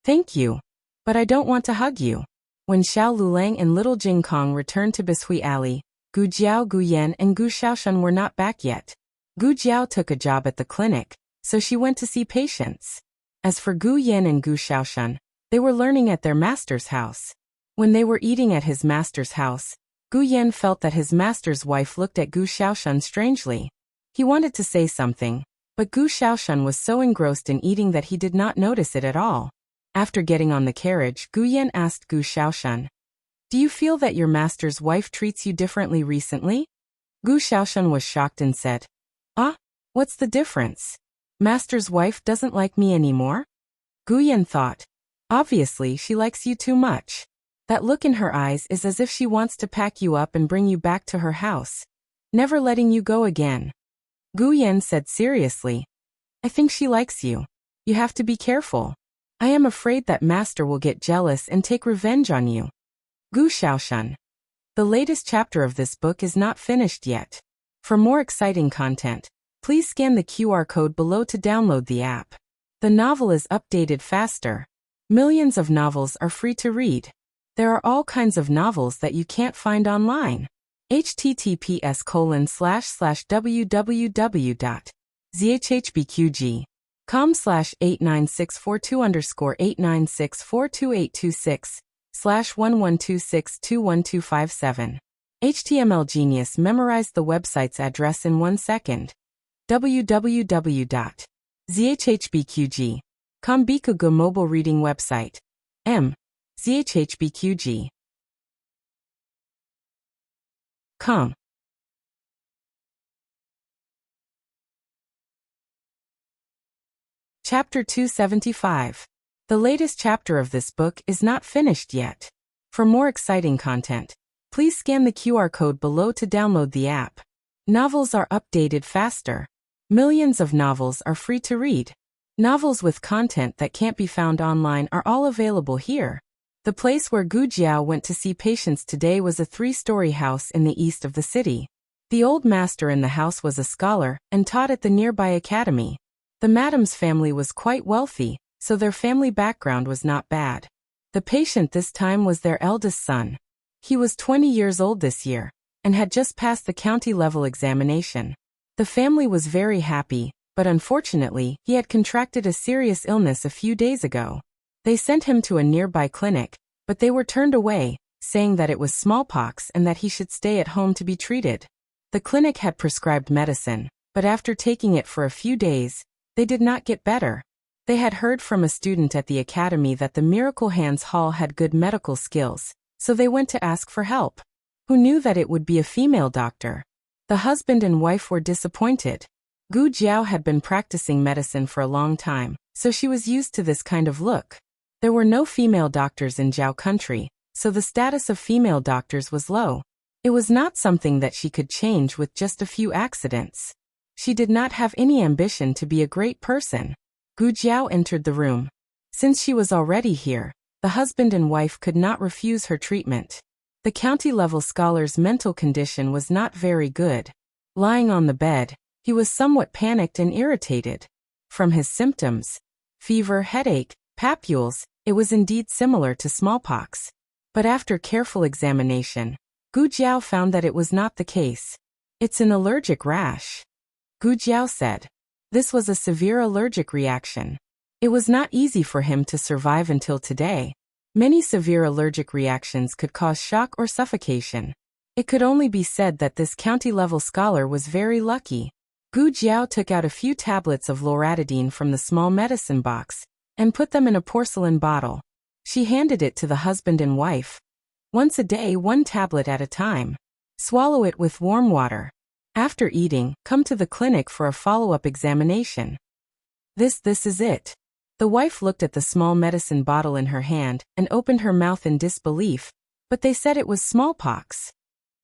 Speaker 1: Thank you, but I don't want to hug you. When Xiao Lulang and little Jing Kong returned to Bishui Alley, Gu Jiao, Gu Yan, and Gu Xiaoshan were not back yet. Gu Jiao took a job at the clinic, so she went to see patients. As for Gu Yan and Gu Xiaoshan, they were learning at their master's house. When they were eating at his master's house, Gu Yan felt that his master's wife looked at Gu Xiaoshan strangely. He wanted to say something, but Gu Xiaoshan was so engrossed in eating that he did not notice it at all. After getting on the carriage, Gu Yan asked Gu Xiaoshan, do you feel that your master's wife treats you differently recently? Gu Xiaoshan was shocked and said, what's the difference? Master's wife doesn't like me anymore? Gu Yan thought, obviously she likes you too much. That look in her eyes is as if she wants to pack you up and bring you back to her house, never letting you go again. Gu Yan said seriously, I think she likes you. You have to be careful. I am afraid that master will get jealous and take revenge on you. Gu Xiaoshan. The latest chapter of this book is not finished yet. For more exciting content, please scan the QR code below to download the app. The novel is updated faster. Millions of novels are free to read. There are all kinds of novels that you can't find online. https://www.zhhbqg.com/89642_896/11262127. HTML Genius memorized the website's address in 1 second. www.zhhbqg.com Bikugo mobile reading website. zhhbqg. Com. Chapter 275. The latest chapter of this book is not finished yet. For more exciting content, please scan the QR code below to download the app. Novels are updated faster. Millions of novels are free to read. Novels with content that can't be found online are all available here. The place where Gu Jiao went to see patients today was a 3-story house in the east of the city. The old master in the house was a scholar and taught at the nearby academy. The madam's family was quite wealthy, so their family background was not bad. The patient this time was their eldest son. He was 20 years old this year and had just passed the county-level examination. The family was very happy, but unfortunately, he had contracted a serious illness a few days ago. They sent him to a nearby clinic, but they were turned away, saying that it was smallpox and that he should stay at home to be treated. The clinic had prescribed medicine, but after taking it for a few days, they did not get better. They had heard from a student at the academy that the Miracle Hands Hall had good medical skills, so they went to ask for help. Who knew that it would be a female doctor? The husband and wife were disappointed. Gu Jiao had been practicing medicine for a long time, so she was used to this kind of look. There were no female doctors in Jiao country, so the status of female doctors was low. It was not something that she could change with just a few accidents. She did not have any ambition to be a great person. Gu Jiao entered the room. Since she was already here, the husband and wife could not refuse her treatment. The county-level scholar's mental condition was not very good. Lying on the bed, he was somewhat panicked and irritated. From his symptoms, fever, headache, papules, it was indeed similar to smallpox. But after careful examination, Gu Jiao found that it was not the case. It's an allergic rash. Gu Jiao said. This was a severe allergic reaction. It was not easy for him to survive until today. Many severe allergic reactions could cause shock or suffocation. It could only be said that this county-level scholar was very lucky. Gu Jiao took out a few tablets of loratadine from the small medicine box and put them in a porcelain bottle. She handed it to the husband and wife. Once a day, 1 tablet at a time. Swallow it with warm water. After eating, come to the clinic for a follow-up examination. This is it. The wife looked at the small medicine bottle in her hand and opened her mouth in disbelief, but they said it was smallpox.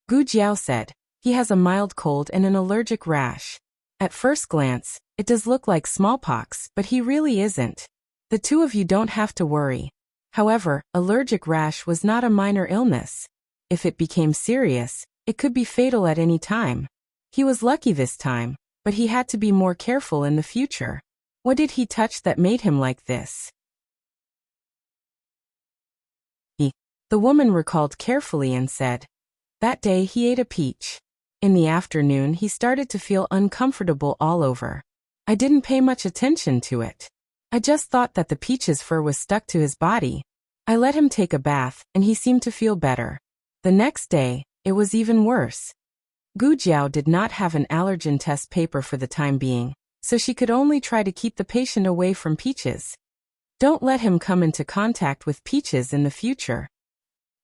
Speaker 1: Gu Jiao said, he has a mild cold and an allergic rash. At first glance, it does look like smallpox, but he really isn't. The two of you don't have to worry. However, allergic rash was not a minor illness. If it became serious, it could be fatal at any time. He was lucky this time, but he had to be more careful in the future. What did he touch that made him like this? The woman recalled carefully and said, that day he ate a peach. In the afternoon he started to feel uncomfortable all over. I didn't pay much attention to it. I just thought that the peach's fur was stuck to his body. I let him take a bath, and he seemed to feel better. The next day, it was even worse. Gu Jiao did not have an allergen test paper for the time being, so she could only try to keep the patient away from peaches. Don't let him come into contact with peaches in the future.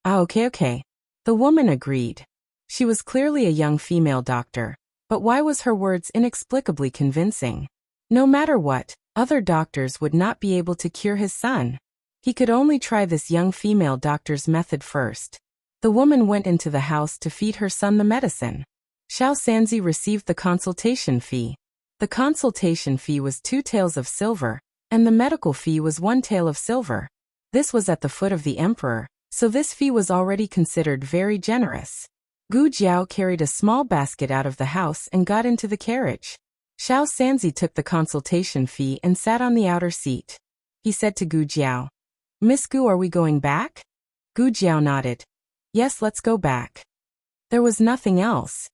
Speaker 1: Okay. The woman agreed. She was clearly a young female doctor, but why was her words inexplicably convincing? No matter what, other doctors would not be able to cure his son. He could only try this young female doctor's method first. The woman went into the house to feed her son the medicine. Xiao Sanzi received the consultation fee. The consultation fee was 2 taels of silver, and the medical fee was 1 tael of silver. This was at the foot of the emperor, so this fee was already considered very generous. Gu Jiao carried a small basket out of the house and got into the carriage. Xiao Sanzi took the consultation fee and sat on the outer seat. He said to Gu Jiao, Miss Gu, are we going back? Gu Jiao nodded. Yes, let's go back. There was nothing else.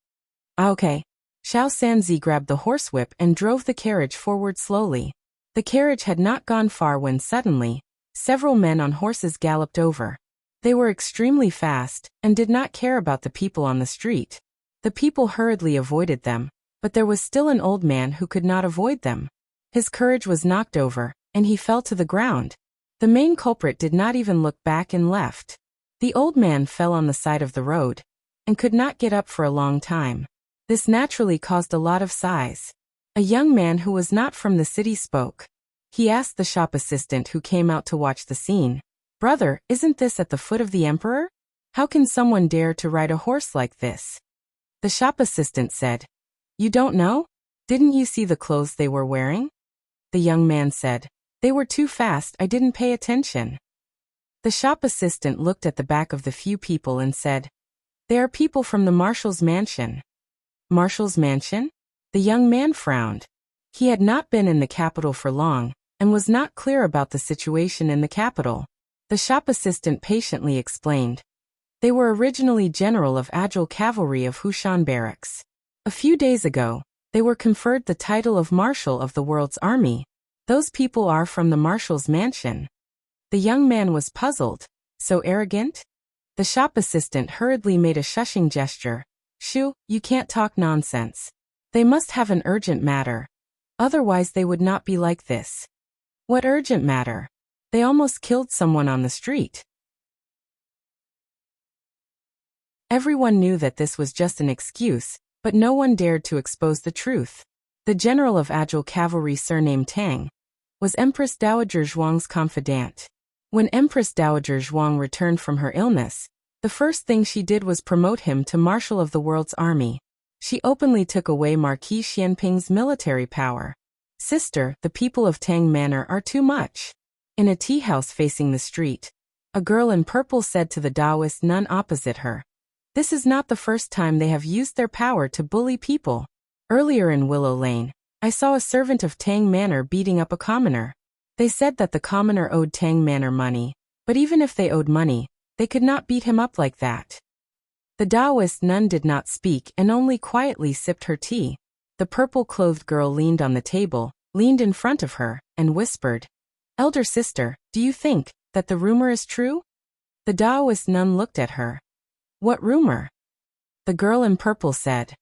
Speaker 1: Okay. Xiao Sanzi grabbed the horsewhip and drove the carriage forward slowly. The carriage had not gone far when suddenly, several men on horses galloped over. They were extremely fast and did not care about the people on the street. The people hurriedly avoided them, but there was still an old man who could not avoid them. His courage was knocked over, and he fell to the ground. The main culprit did not even look back and left. The old man fell on the side of the road and could not get up for a long time. This naturally caused a lot of sighs. A young man who was not from the city spoke. He asked the shop assistant who came out to watch the scene, Brother, isn't this at the foot of the emperor? How can someone dare to ride a horse like this? The shop assistant said, You don't know? Didn't you see the clothes they were wearing? The young man said, They were too fast, I didn't pay attention. The shop assistant looked at the back of the few people and said, They are people from the marshal's mansion. Marshal's mansion? The young man frowned. He had not been in the capital for long, and was not clear about the situation in the capital. The shop assistant patiently explained. They were originally general of Agile Cavalry of Hushan Barracks. A few days ago, They were conferred the title of Marshal of the World's Army. Those people are from the Marshal's mansion. The young man was puzzled. So arrogant? The shop assistant hurriedly made a shushing gesture. Shoo, you can't talk nonsense. They must have an urgent matter. Otherwise they would not be like this. What urgent matter? They almost killed someone on the street. Everyone knew that this was just an excuse, but no one dared to expose the truth. The general of Agile Cavalry, surnamed Tang, was Empress Dowager Zhuang's confidant. When Empress Dowager Zhuang returned from her illness, the first thing she did was promote him to Marshal of the World's Army. She openly took away Marquis Xianping's military power. Sister, the people of Tang Manor are too much. In a tea house facing the street, a girl in purple said to the Taoist nun opposite her, "This is not the first time they have used their power to bully people. Earlier in Willow Lane, I saw a servant of Tang Manor beating up a commoner. They said that the commoner owed Tang Manor money, but even if they owed money, they could not beat him up like that." The Taoist nun did not speak and only quietly sipped her tea. The purple-clothed girl leaned on the table, leaned in front of her, and whispered, "Elder sister, do you think that the rumor is true?" The Taoist nun looked at her. "What rumor?" The girl in purple said,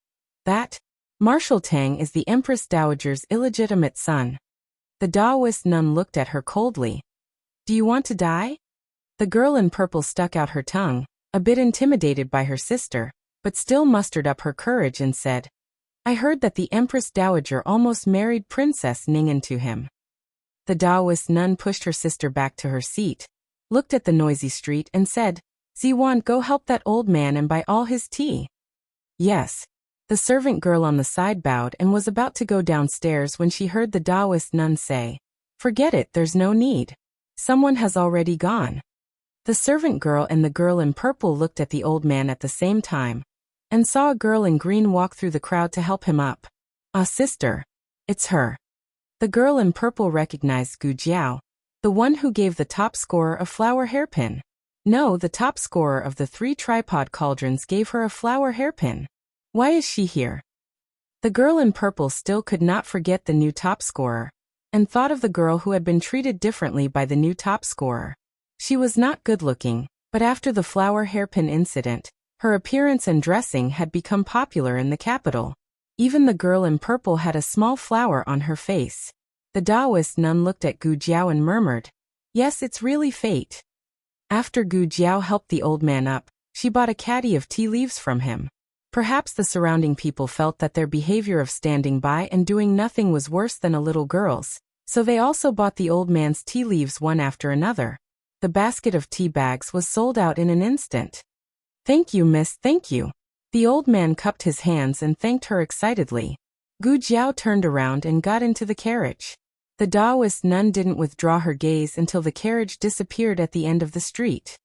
Speaker 1: "That Marshal Tang is the Empress Dowager's illegitimate son." The Taoist nun looked at her coldly. "Do you want to die?" The girl in purple stuck out her tongue, a bit intimidated by her sister, but still mustered up her courage and said, "I heard that the Empress Dowager almost married Princess Ning'an to him." The Taoist nun pushed her sister back to her seat, looked at the noisy street and said, "Ziwan, go help that old man and buy all his tea." "Yes." The servant girl on the side bowed and was about to go downstairs when she heard the Taoist nun say, "Forget it, there's no need. Someone has already gone." The servant girl and the girl in purple looked at the old man at the same time, and saw a girl in green walk through the crowd to help him up. "Ah, sister. It's her." The girl in purple recognized Gu Jiao, the one who gave the top scorer a flower hairpin. No, the top scorer of the 3 tripod cauldrons gave her a flower hairpin. Why is she here? The girl in purple still could not forget the new top scorer, and thought of the girl who had been treated differently by the new top scorer. She was not good-looking, but after the flower hairpin incident, her appearance and dressing had become popular in the capital. Even the girl in purple had a small flower on her face. The Taoist nun looked at Gu Jiao and murmured, "Yes, it's really fate." After Gu Jiao helped the old man up, she bought a caddy of tea leaves from him. Perhaps the surrounding people felt that their behavior of standing by and doing nothing was worse than a little girl's, so they also bought the old man's tea leaves one after another. The basket of tea bags was sold out in an instant. "Thank you, miss, thank you." The old man cupped his hands and thanked her excitedly. Gu Jiao turned around and got into the carriage. The Taoist nun didn't withdraw her gaze until the carriage disappeared at the end of the street.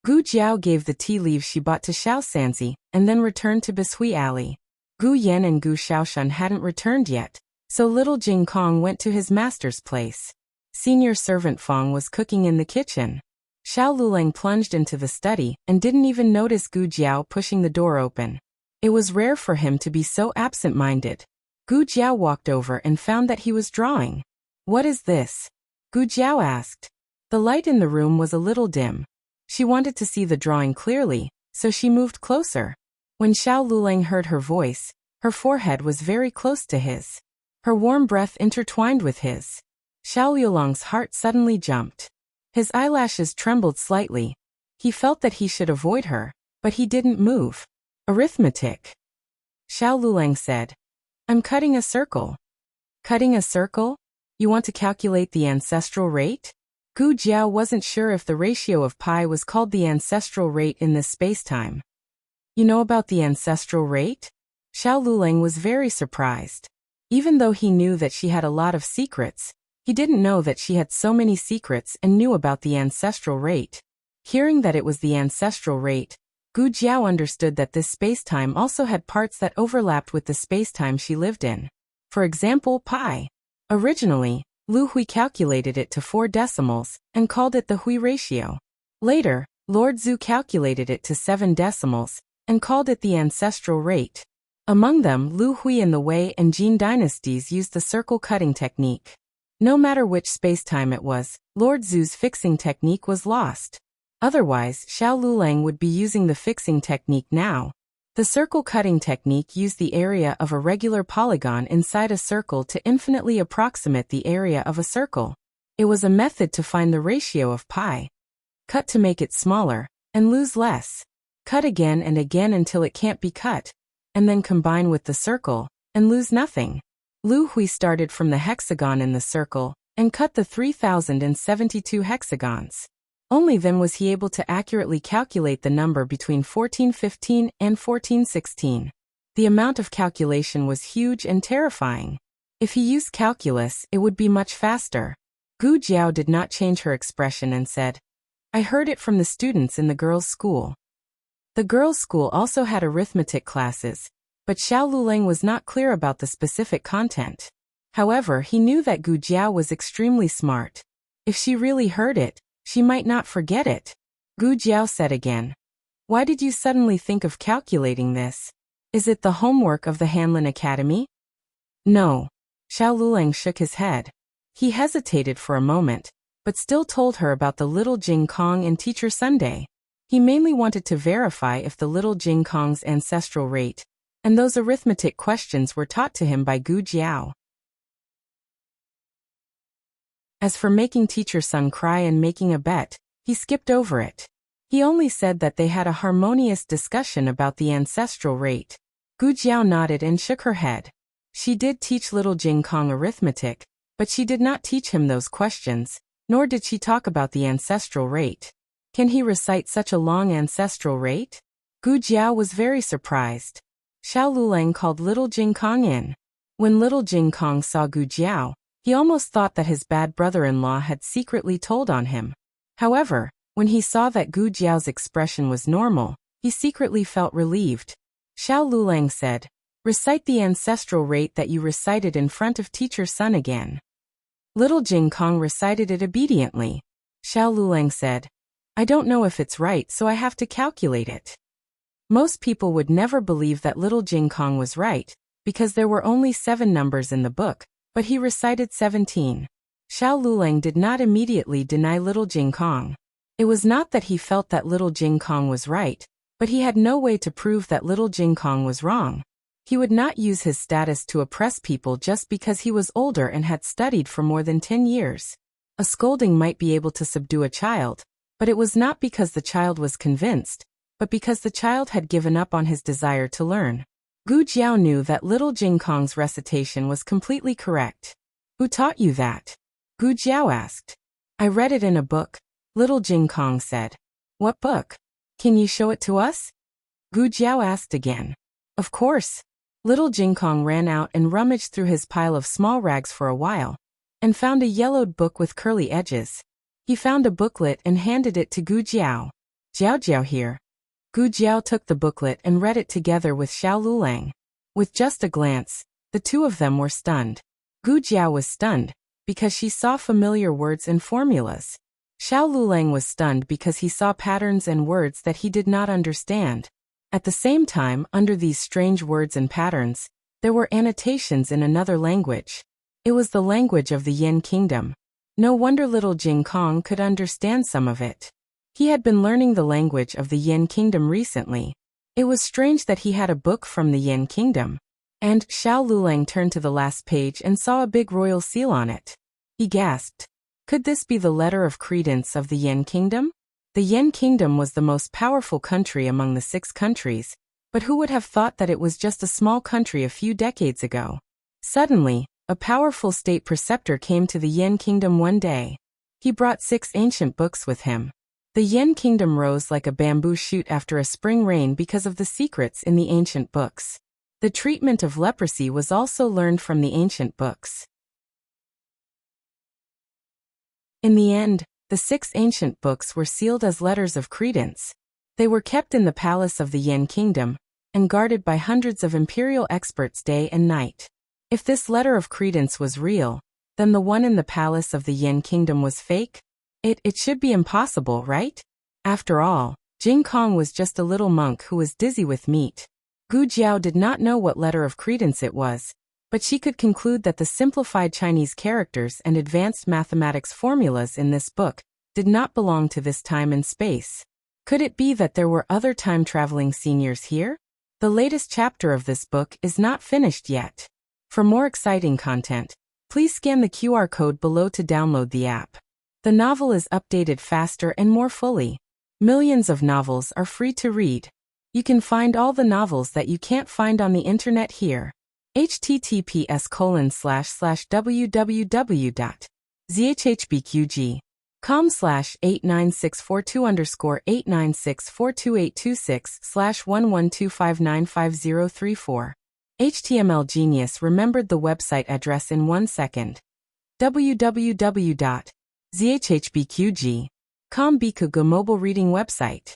Speaker 1: Gu Jiao gave the tea leaves she bought to Xiao Sanzi, and then returned to Bishui Alley. Gu Yan and Gu Xiaoshan hadn't returned yet, so little Jing Kong went to his master's place. Senior servant Fong was cooking in the kitchen. Xiao Lulang plunged into the study and didn't even notice Gu Jiao pushing the door open. It was rare for him to be so absent-minded. Gu Jiao walked over and found that he was drawing. "What is this?" Gu Jiao asked. The light in the room was a little dim. She wanted to see the drawing clearly, so she moved closer. When Xiao Lulang heard her voice, her forehead was very close to his. Her warm breath intertwined with his. Xiao Lulang's heart suddenly jumped. His eyelashes trembled slightly. He felt that he should avoid her, but he didn't move. "Arithmetic," Xiao Lulang said. "I'm cutting a circle." "Cutting a circle? You want to calculate the ancestral rate?" Gu Jiao wasn't sure if the ratio of pi was called the ancestral rate in this spacetime. "You know about the ancestral rate?" Xiao Lulang was very surprised. Even though he knew that she had a lot of secrets, he didn't know that she had so many secrets and knew about the ancestral rate. Hearing that it was the ancestral rate, Gu Jiao understood that this spacetime also had parts that overlapped with the spacetime she lived in. For example, pi. Originally, Lu Hui calculated it to 4 decimals and called it the Hui ratio. Later, Lord Zhu calculated it to 7 decimals and called it the ancestral rate. Among them, Lu Hui and the Wei and Jin dynasties used the circle cutting technique. No matter which spacetime it was, Lord Zhu's fixing technique was lost. Otherwise, Xiao Lulang would be using the fixing technique now. The circle cutting technique used the area of a regular polygon inside a circle to infinitely approximate the area of a circle. It was a method to find the ratio of pi. Cut to make it smaller, and lose less. Cut again and again until it can't be cut, and then combine with the circle, and lose nothing. Lu Hui started from the hexagon in the circle, and cut the 3072 hexagons. Only then was he able to accurately calculate the number between 1415 and 1416. The amount of calculation was huge and terrifying. If he used calculus, it would be much faster. Gu Jiao did not change her expression and said, "I heard it from the students in the girls' school." The girls' school also had arithmetic classes, but Xiao Lulang was not clear about the specific content. However, he knew that Gu Jiao was extremely smart. If she really heard it, she might not forget it. Gu Jiao said again, "Why did you suddenly think of calculating this? Is it the homework of the Hanlin Academy?" "No." Xiao Lulang shook his head. He hesitated for a moment, but still told her about the little Jing Kong and Teacher Sunday. He mainly wanted to verify if the little Jing Kong's ancestral rate, and those arithmetic questions were taught to him by Gu Jiao. As for making Teacher Sun cry and making a bet, he skipped over it. He only said that they had a harmonious discussion about the ancestral rate. Gu Jiao nodded and shook her head. She did teach little Jing Kong arithmetic, but she did not teach him those questions, nor did she talk about the ancestral rate. Can he recite such a long ancestral rate? Gu Jiao was very surprised. Xiao Lulang called little Jing Kong in. When little Jing Kong saw Gu Jiao, he almost thought that his bad brother-in-law had secretly told on him. However, when he saw that Gu Jiao's expression was normal, he secretly felt relieved. Xiao Lulang said, "Recite the ancestral rate that you recited in front of Teacher Sun again." Little Jing Kong recited it obediently. Xiao Lulang said, "I don't know if it's right, so I have to calculate it." Most people would never believe that little Jing Kong was right, because there were only 7 numbers in the book, but he recited 17. Xiao Lulang did not immediately deny little Jing Kong. It was not that he felt that little Jing Kong was right, but he had no way to prove that little Jing Kong was wrong. He would not use his status to oppress people just because he was older and had studied for more than 10 years. A scolding might be able to subdue a child, but it was not because the child was convinced, but because the child had given up on his desire to learn. Gu Jiao knew that little Jing Kong's recitation was completely correct. "Who taught you that?" Gu Jiao asked. "I read it in a book," little Jing Kong said. "What book? Can you show it to us?" Gu Jiao asked again. "Of course." Little Jing Kong ran out and rummaged through his pile of small rags for a while, and found a yellowed book with curly edges. He found a booklet and handed it to Gu Jiao. "Jiao Jiao here." Gu Jiao took the booklet and read it together with Xiao Lulang. With just a glance, the two of them were stunned. Gu Jiao was stunned, because she saw familiar words and formulas. Xiao Lulang was stunned because he saw patterns and words that he did not understand. At the same time, under these strange words and patterns, there were annotations in another language. It was the language of the Yin Kingdom. No wonder little Jing Kong could understand some of it. He had been learning the language of the Yin Kingdom recently. It was strange that he had a book from the Yin Kingdom. And Xiao Lulang turned to the last page and saw a big royal seal on it. He gasped. Could this be the letter of credence of the Yin Kingdom? The Yin Kingdom was the most powerful country among the 6 countries, but who would have thought that it was just a small country a few decades ago? Suddenly, a powerful state preceptor came to the Yin Kingdom one day. He brought 6 ancient books with him. The Yin Kingdom rose like a bamboo shoot after a spring rain because of the secrets in the ancient books. The treatment of leprosy was also learned from the ancient books. In the end, the 6 ancient books were sealed as letters of credence. They were kept in the palace of the Yin Kingdom, and guarded by hundreds of imperial experts day and night. If this letter of credence was real, then the one in the palace of the Yin Kingdom was fake? It should be impossible, right? After all, Jing Kong was just a little monk who was dizzy with meat. Gu Jiao did not know what letter of credence it was, but she could conclude that the simplified Chinese characters and advanced mathematics formulas in this book did not belong to this time and space. Could it be that there were other time-traveling seniors here? The latest chapter of this book is not finished yet. For more exciting content, please scan the QR code below to download the app. The novel is updated faster and more fully. Millions of novels are free to read. You can find all the novels that you can't find on the internet here. https://www.zhbqg.com/89642_8964226/112595034. HTML Genius remembered the website address in 1 second. www.zhbqg.com Bikuga mobile reading website.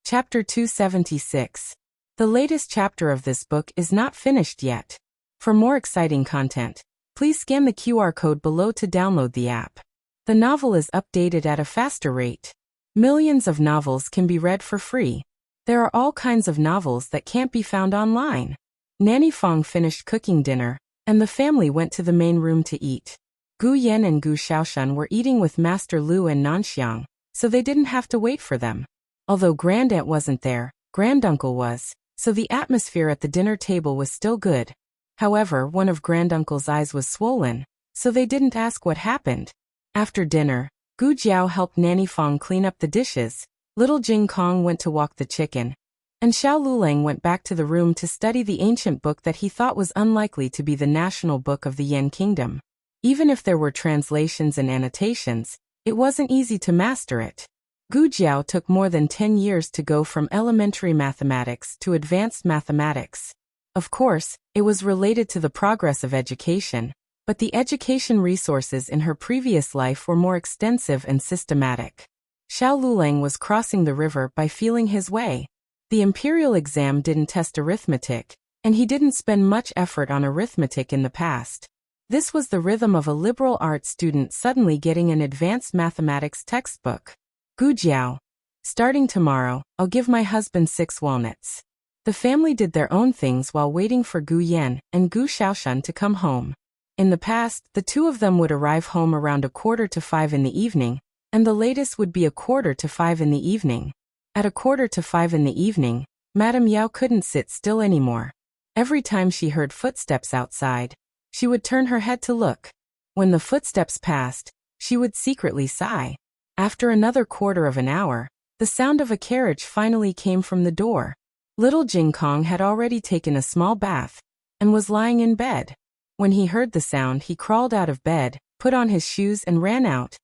Speaker 1: Chapter 276. The latest chapter of this book is not finished yet. For more exciting content, please scan the QR code below to download the app. The novel is updated at a faster rate. Millions of novels can be read for free. There are all kinds of novels that can't be found online. Nanny Fong finished cooking dinner, and the family went to the main room to eat. Gu Yan and Gu Xiaoshan were eating with Master Lu and Nanxiang, so they didn't have to wait for them. Although Grandaunt wasn't there, Granduncle was, so the atmosphere at the dinner table was still good. However, one of Granduncle's eyes was swollen, so they didn't ask what happened. After dinner, Gu Jiao helped Nanny Fong clean up the dishes, little Jing Kong went to walk the chicken, and Xiao Lulang went back to the room to study the ancient book that he thought was unlikely to be the national book of the Yan Kingdom. Even if there were translations and annotations, it wasn't easy to master it. Gu Jiao took more than 10 years to go from elementary mathematics to advanced mathematics. Of course, it was related to the progress of education, but the education resources in her previous life were more extensive and systematic. Xiao Lulang was crossing the river by feeling his way. The imperial exam didn't test arithmetic, and he didn't spend much effort on arithmetic in the past. This was the rhythm of a liberal arts student suddenly getting an advanced mathematics textbook. Gu Jiao. Starting tomorrow, I'll give my husband 6 walnuts. The family did their own things while waiting for Gu Yan and Gu Xiaoshan to come home. In the past, the two of them would arrive home around 4:45 in the evening, and the latest would be 4:45 in the evening. At 4:45 in the evening, Madame Yao couldn't sit still anymore. Every time she heard footsteps outside, she would turn her head to look. When the footsteps passed, she would secretly sigh. After another quarter of an hour, the sound of a carriage finally came from the door. Little Jing Kong had already taken a small bath and was lying in bed. When he heard the sound, he crawled out of bed, put on his shoes and ran out.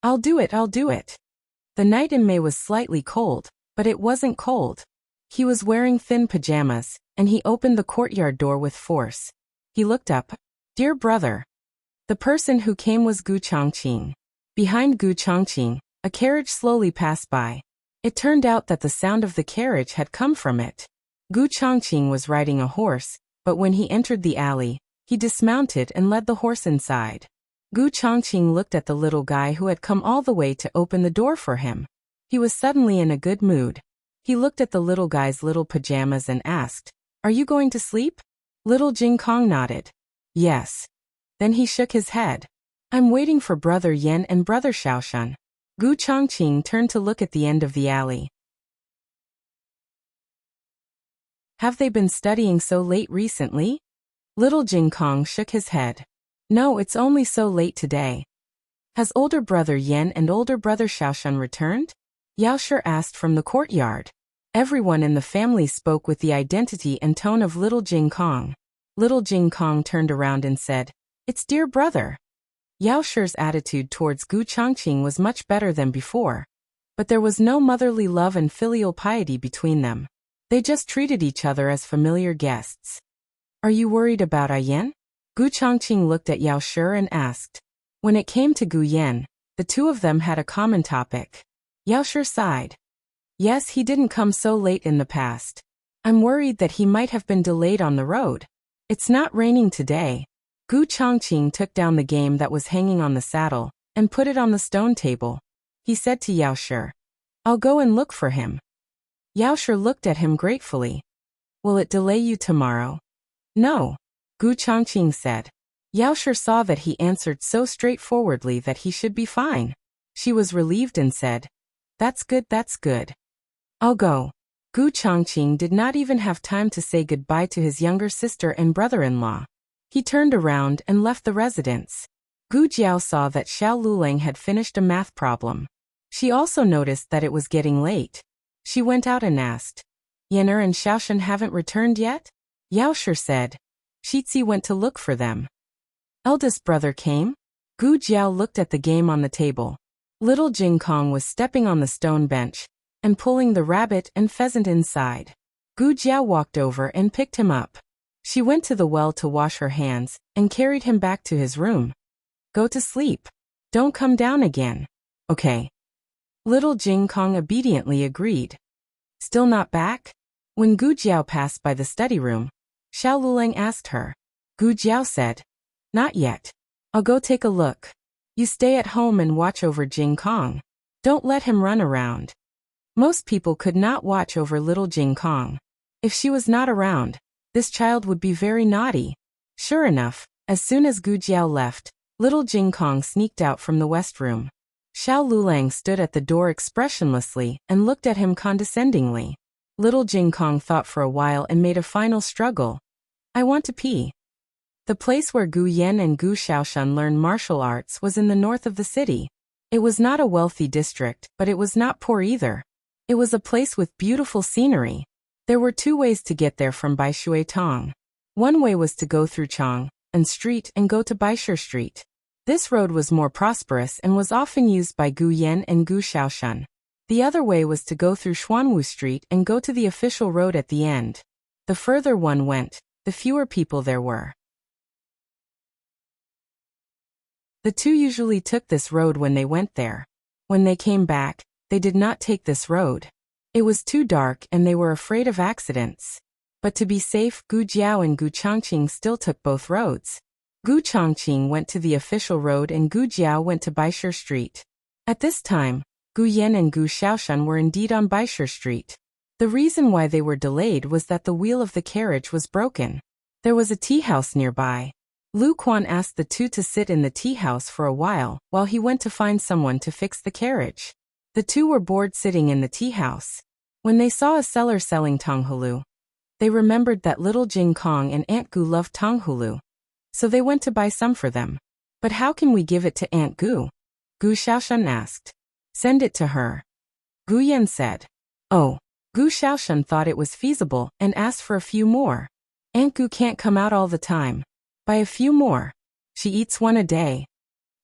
Speaker 1: I'll do it. The night in May was slightly cold, but it wasn't cold. He was wearing thin pajamas, and he opened the courtyard door with force. He looked up. Dear brother. The person who came was Gu Chongqing. Behind Gu Chongqing, a carriage slowly passed by. It turned out that the sound of the carriage had come from it. Gu Chongqing was riding a horse, but when he entered the alley, he dismounted and led the horse inside. Gu Chongqing looked at the little guy who had come all the way to open the door for him. He was suddenly in a good mood. He looked at the little guy's little pajamas and asked, Are you going to sleep? Little Jing Kong nodded. Yes. Then he shook his head. I'm waiting for Brother Yan and Brother Xiaoshan. Gu Chongqing turned to look at the end of the alley. Have they been studying so late recently? Little Jing Kong shook his head. No, it's only so late today. Has older brother Yan and older brother Xiaoshan returned? Yao Shi asked from the courtyard. Everyone in the family spoke with the identity and tone of Little Jing Kong. Little Jing Kong turned around and said, It's dear brother. Yao Shi's attitude towards Gu Chongqing was much better than before, but there was no motherly love and filial piety between them. They just treated each other as familiar guests. Are you worried about Yan? Gu Chongqing looked at Yao Shi and asked. When it came to Gu Yan, the two of them had a common topic. Yao Shi sighed. Yes, he didn't come so late in the past. I'm worried that he might have been delayed on the road. It's not raining today. Gu Chongqing took down the game that was hanging on the saddle and put it on the stone table. He said to Yao Shi, "I'll go and look for him." Yao Shi looked at him gratefully. "Will it delay you tomorrow?" "No," Gu Chongqing said. Yao Shi saw that he answered so straightforwardly that he should be fine. She was relieved and said, "That's good, that's good. I'll go." Gu Chongqing did not even have time to say goodbye to his younger sister and brother-in-law. He turned around and left the residence. Gu Jiao saw that Xiao Lulang had finished a math problem. She also noticed that it was getting late. She went out and asked, "Yan'er and Xiaoshan haven't returned yet?" Yao Shi said, "Shitzi went to look for them." "Eldest brother came?" Gu Jiao looked at the game on the table. Little Jing Kong was stepping on the stone bench and pulling the rabbit and pheasant inside. Gu Jiao walked over and picked him up. She went to the well to wash her hands and carried him back to his room. "Go to sleep. Don't come down again." "Okay." Little Jing Kong obediently agreed. "Still not back?" When Gu Jiao passed by the study room, Xiao Lulang asked her. Gu Jiao said, "Not yet. I'll go take a look. You stay at home and watch over Jing Kong. Don't let him run around." Most people could not watch over little Jing Kong. If she was not around, this child would be very naughty. Sure enough, as soon as Gu Jiao left, little Jing Kong sneaked out from the west room. Xiao Lulang stood at the door expressionlessly and looked at him condescendingly. Little Jing Kong thought for a while and made a final struggle. "I want to pee." The place where Gu Yan and Gu Xiaoshan learned martial arts was in the north of the city. It was not a wealthy district, but it was not poor either. It was a place with beautiful scenery. There were two ways to get there from Baishui Tong. One way was to go through Chang and Street and go to Baishui Street. This road was more prosperous and was often used by Gu Yan and Gu Xiaoshan. The other way was to go through Xuanwu Street and go to the official road at the end. The further one went, the fewer people there were. The two usually took this road when they went there. When they came back, they did not take this road. It was too dark and they were afraid of accidents. But to be safe, Gu Jiao and Gu Chongqing still took both roads. Gu Chongqing went to the official road and Gu Jiao went to Baishui Street. At this time, Gu Yan and Gu Xiaoshan were indeed on Baishui Street. The reason why they were delayed was that the wheel of the carriage was broken. There was a tea house nearby. Lu Quan asked the two to sit in the tea house for a while he went to find someone to fix the carriage. The two were bored sitting in the tea house. When they saw a seller selling tonghulu, they remembered that little Jing Kong and Aunt Gu loved tonghulu. So they went to buy some for them. "But how can we give it to Aunt Gu?" Gu Xiaoshan asked. "Send it to her." Gu Yan said. "Oh." Gu Xiaoshan thought it was feasible and asked for a few more. "Aunt Gu can't come out all the time. Buy a few more. She eats one a day."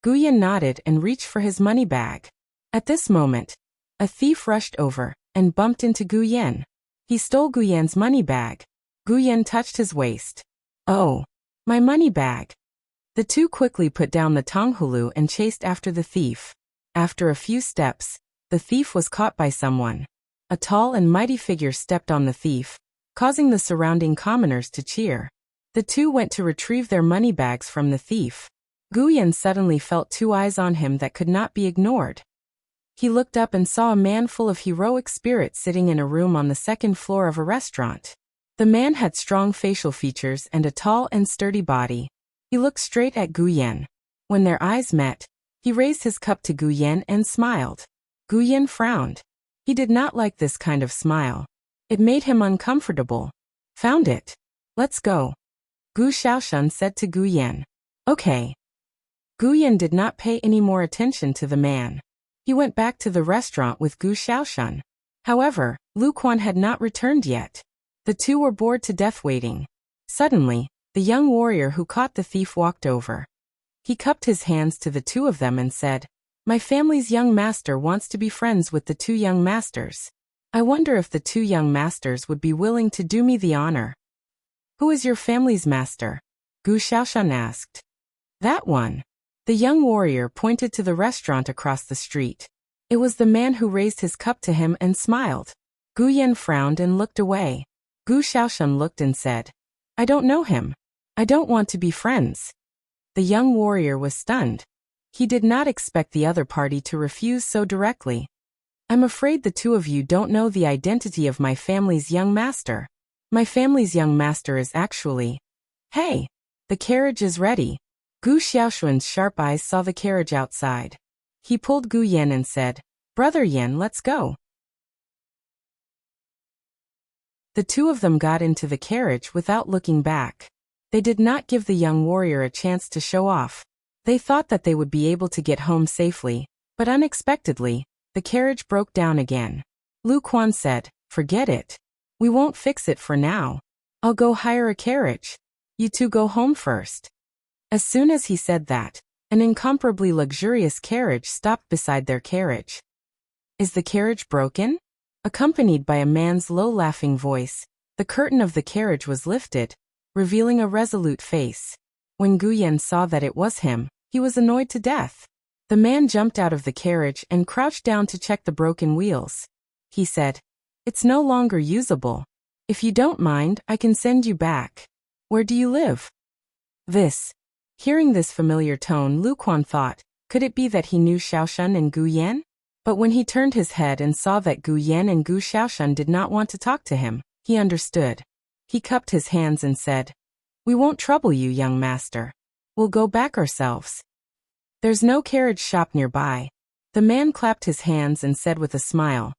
Speaker 1: Gu Yan nodded and reached for his money bag. At this moment, a thief rushed over and bumped into Gu Yan. He stole Gu Yan's money bag. Gu Yan touched his waist. "Oh, my money bag." The two quickly put down the tonghulu and chased after the thief. After a few steps, the thief was caught by someone. A tall and mighty figure stepped on the thief, causing the surrounding commoners to cheer. The two went to retrieve their money bags from the thief. Gu Yan suddenly felt two eyes on him that could not be ignored. He looked up and saw a man full of heroic spirit sitting in a room on the second floor of a restaurant. The man had strong facial features and a tall and sturdy body. He looked straight at Gu Yan. When their eyes met, he raised his cup to Gu Yan and smiled. Gu Yan frowned. He did not like this kind of smile. It made him uncomfortable. "Found it. Let's go," Gu Xiaoshan said to Gu Yan. "Okay." Gu Yan did not pay any more attention to the man. He went back to the restaurant with Gu Xiaoshan. However, Lu Quan had not returned yet. The two were bored to death waiting. Suddenly, the young warrior who caught the thief walked over. He cupped his hands to the two of them and said, "My family's young master wants to be friends with the two young masters. I wonder if the two young masters would be willing to do me the honor." "Who is your family's master?" Gu Xiaoshan asked. "That one." The young warrior pointed to the restaurant across the street. It was the man who raised his cup to him and smiled. Gu Yan frowned and looked away. Gu Xiaoshan looked and said, "I don't know him. I don't want to be friends." The young warrior was stunned. He did not expect the other party to refuse so directly. I'm afraid the two of you don't know the identity of my family's young master. My family's young master is actually… Hey! The carriage is ready. Gu Xiaoshuan's sharp eyes saw the carriage outside. He pulled Gu Yan and said, Brother Yan, let's go. The two of them got into the carriage without looking back. They did not give the young warrior a chance to show off. They thought that they would be able to get home safely, but unexpectedly, the carriage broke down again. Lu Quan said, Forget it. We won't fix it for now. I'll go hire a carriage. You two go home first. As soon as he said that, an incomparably luxurious carriage stopped beside their carriage. Is the carriage broken? Accompanied by a man's low laughing voice, the curtain of the carriage was lifted, revealing a resolute face. When Gu Yan saw that it was him, he was annoyed to death. The man jumped out of the carriage and crouched down to check the broken wheels. He said, It's no longer usable. If you don't mind, I can send you back. Where do you live? Hearing this familiar tone, Lu Quan thought, could it be that he knew Xiaoshan and Gu Yan? But when he turned his head and saw that Gu Yan and Gu Xiaoshan did not want to talk to him, he understood. He cupped his hands and said, We won't trouble you, young master. We'll go back ourselves. There's no carriage shop nearby. The man clapped his hands and said with a smile,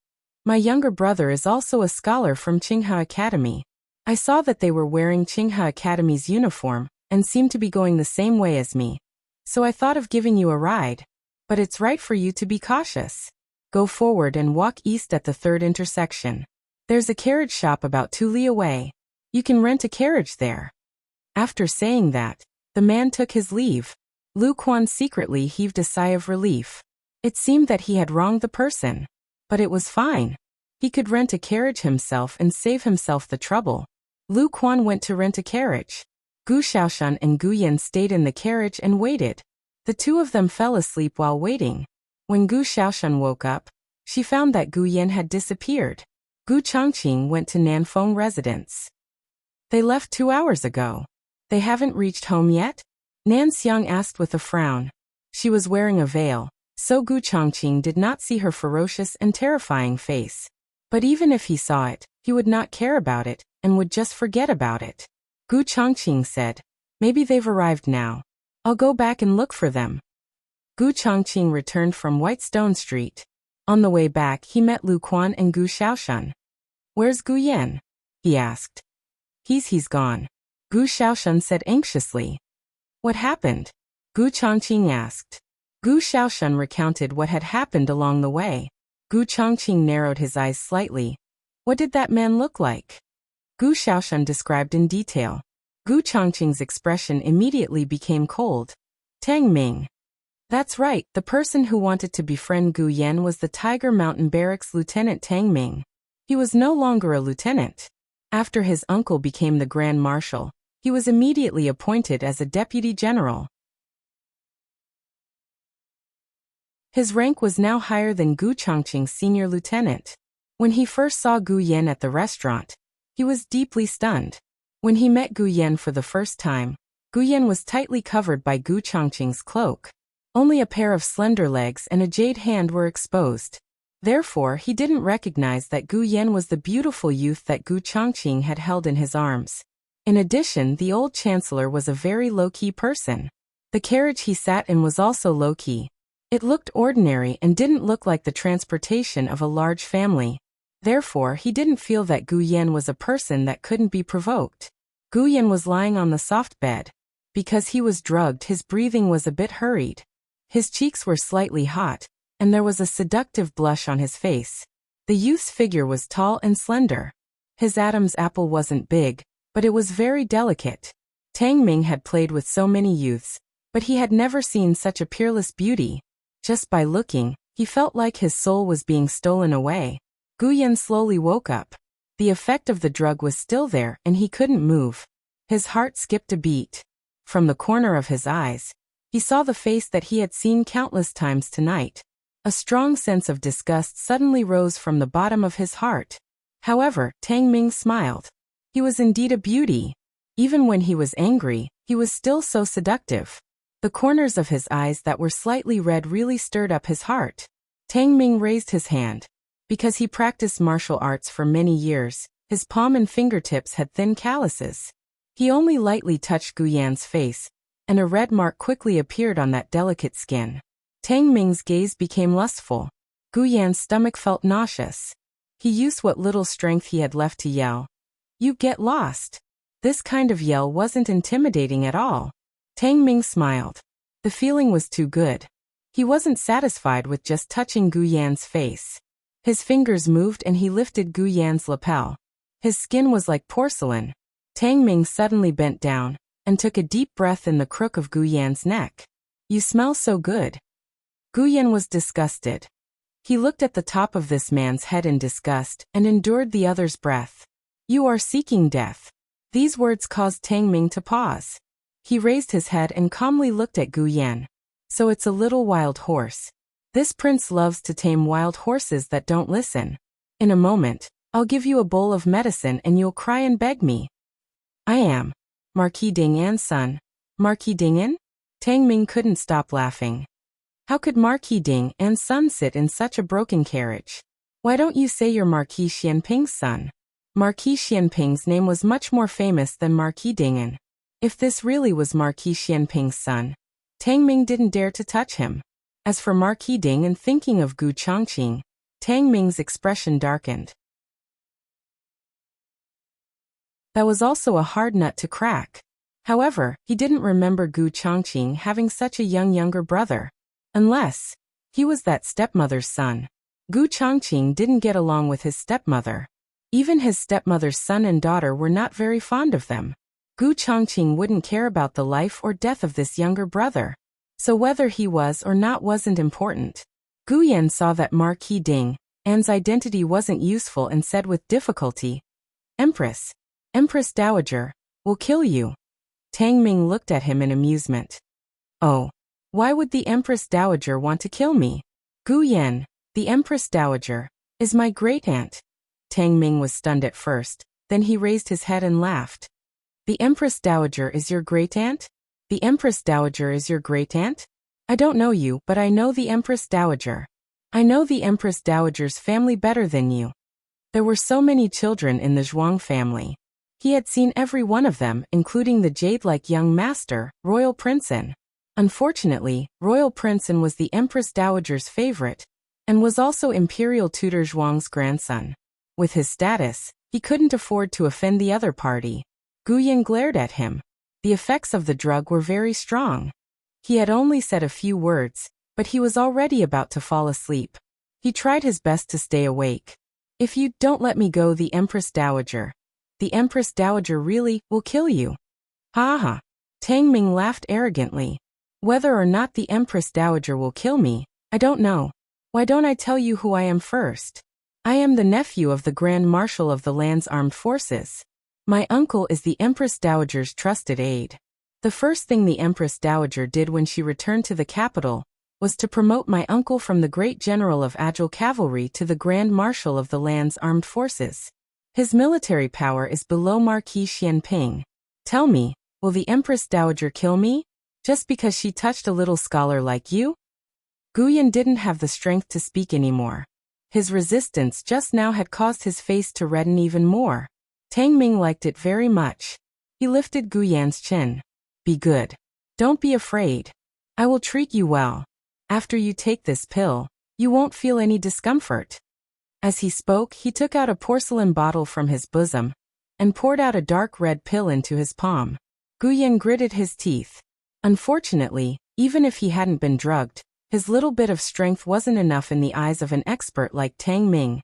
Speaker 1: My younger brother is also a scholar from Qinghe Academy. I saw that they were wearing Qinghe Academy's uniform and seemed to be going the same way as me. So I thought of giving you a ride. But it's right for you to be cautious. Go forward and walk east at the third intersection. There's a carriage shop about 2 li away. You can rent a carriage there. After saying that, the man took his leave. Lu Quan secretly heaved a sigh of relief. It seemed that he had wronged the person. But it was fine. He could rent a carriage himself and save himself the trouble. Lu Quan went to rent a carriage. Gu Xiaoshan and Gu Yan stayed in the carriage and waited. The two of them fell asleep while waiting. When Gu Xiaoshan woke up, she found that Gu Yan had disappeared. Gu Changqing went to Nanfeng residence. They left 2 hours ago. They haven't reached home yet? Nan Xiang asked with a frown. She was wearing a veil, so Gu Changqing did not see her ferocious and terrifying face. But even if he saw it, he would not care about it, and would just forget about it. Gu Changqing said, Maybe they've arrived now. I'll go back and look for them. Gu Changqing returned from Whitestone Street. On the way back, he met Lu Quan and Gu Xiaoshan. Where's Gu Yan? He asked. He's gone. Gu Xiaoshan said anxiously. What happened? Gu Changqing asked. Gu Xiaoshan recounted what had happened along the way. Gu Changqing narrowed his eyes slightly. What did that man look like? Gu Xiaoshan described in detail. Gu Changqing's expression immediately became cold. Tang Ming. That's right, the person who wanted to befriend Gu Yan was the Tiger Mountain Barracks Lieutenant Tang Ming. He was no longer a lieutenant. After his uncle became the Grand Marshal, he was immediately appointed as a deputy general. His rank was now higher than Gu Changqing's senior lieutenant. When he first saw Gu Yan at the restaurant, he was deeply stunned. When he met Gu Yan for the first time, Gu Yan was tightly covered by Gu Changqing's cloak. Only a pair of slender legs and a jade hand were exposed. Therefore, he didn't recognize that Gu Yan was the beautiful youth that Gu Changqing had held in his arms. In addition, the old chancellor was a very low-key person. The carriage he sat in was also low-key. It looked ordinary and didn't look like the transportation of a large family. Therefore, he didn't feel that Gu Yan was a person that couldn't be provoked. Gu Yan was lying on the soft bed. Because he was drugged, his breathing was a bit hurried. His cheeks were slightly hot, and there was a seductive blush on his face. The youth's figure was tall and slender. His Adam's apple wasn't big, but it was very delicate. Tang Ming had played with so many youths, but he had never seen such a peerless beauty. Just by looking, he felt like his soul was being stolen away. Gu Yan slowly woke up. The effect of the drug was still there and he couldn't move. His heart skipped a beat. From the corner of his eyes, he saw the face that he had seen countless times tonight. A strong sense of disgust suddenly rose from the bottom of his heart. However, Tang Ming smiled. He was indeed a beauty. Even when he was angry, he was still so seductive. The corners of his eyes that were slightly red really stirred up his heart. Tang Ming raised his hand. Because he practiced martial arts for many years, his palm and fingertips had thin calluses. He only lightly touched Gu Yan's face, and a red mark quickly appeared on that delicate skin. Tang Ming's gaze became lustful. Gu Yan's stomach felt nauseous. He used what little strength he had left to yell. "You get lost." This kind of yell wasn't intimidating at all. Tang Ming smiled. The feeling was too good. He wasn't satisfied with just touching Gu Yan's face. His fingers moved and he lifted Gu Yan's lapel. His skin was like porcelain. Tang Ming suddenly bent down and took a deep breath in the crook of Gu Yan's neck. "You smell so good." Gu Yan was disgusted. He looked at the top of this man's head in disgust and endured the other's breath. "You are seeking death." These words caused Tang Ming to pause. He raised his head and calmly looked at Gu Yan. "So it's a little wild horse. This prince loves to tame wild horses that don't listen. In a moment, I'll give you a bowl of medicine and you'll cry and beg me." "I am Marquis Dingan's son." "Marquis Dingan?" Tang Ming couldn't stop laughing. How could Marquis Dingan's son sit in such a broken carriage? "Why don't you say you're Marquis Xianping's son?" Marquis Xianping's name was much more famous than Marquis Dingan. If this really was Marquis Xianping's son, Tang Ming didn't dare to touch him. As for Marquis Dingan thinking of Gu Chongqing, Tang Ming's expression darkened. That was also a hard nut to crack. However, he didn't remember Gu Chongqing having such a younger brother. Unless he was that stepmother's son. Gu Chongqing didn't get along with his stepmother. Even his stepmother's son and daughter were not very fond of them. Gu Chongqing wouldn't care about the life or death of this younger brother. So whether he was or not wasn't important. Gu Yan saw that Marquis Dingan's identity wasn't useful and said with difficulty, Empress Dowager, will kill you." Tang Ming looked at him in amusement. "Oh, why would the Empress Dowager want to kill me?" "Gu Yan, the Empress Dowager, is my great-aunt." Tang Ming was stunned at first, then he raised his head and laughed. "The Empress Dowager is your great-aunt? The Empress Dowager is your great-aunt? I don't know you, but I know the Empress Dowager. I know the Empress Dowager's family better than you." There were so many children in the Zhuang family. He had seen every one of them, including the jade-like young master, Royal Princeton. Unfortunately, Royal Princeton was the Empress Dowager's favorite, and was also Imperial Tutor Zhuang's grandson. With his status, he couldn't afford to offend the other party. Gu Yan glared at him. The effects of the drug were very strong. He had only said a few words, but he was already about to fall asleep. He tried his best to stay awake. "If you don't let me go, the Empress Dowager really will kill you." "Ha ha." Tang Ming laughed arrogantly. "Whether or not the Empress Dowager will kill me, I don't know. Why don't I tell you who I am first? I am the nephew of the Grand Marshal of the land's armed forces. My uncle is the Empress Dowager's trusted aide. The first thing the Empress Dowager did when she returned to the capital was to promote my uncle from the great general of Agile Cavalry to the Grand Marshal of the land's armed forces. His military power is below Marquis Xianping. Tell me, will the Empress Dowager kill me? Just because she touched a little scholar like you?" Gu Yan didn't have the strength to speak anymore. His resistance just now had caused his face to redden even more. Tang Ming liked it very much. He lifted Gu Yan's chin. "Be good. Don't be afraid. I will treat you well. After you take this pill, you won't feel any discomfort." As he spoke, he took out a porcelain bottle from his bosom and poured out a dark red pill into his palm. Gu Yan gritted his teeth. Unfortunately, even if he hadn't been drugged, his little bit of strength wasn't enough in the eyes of an expert like Tang Ming,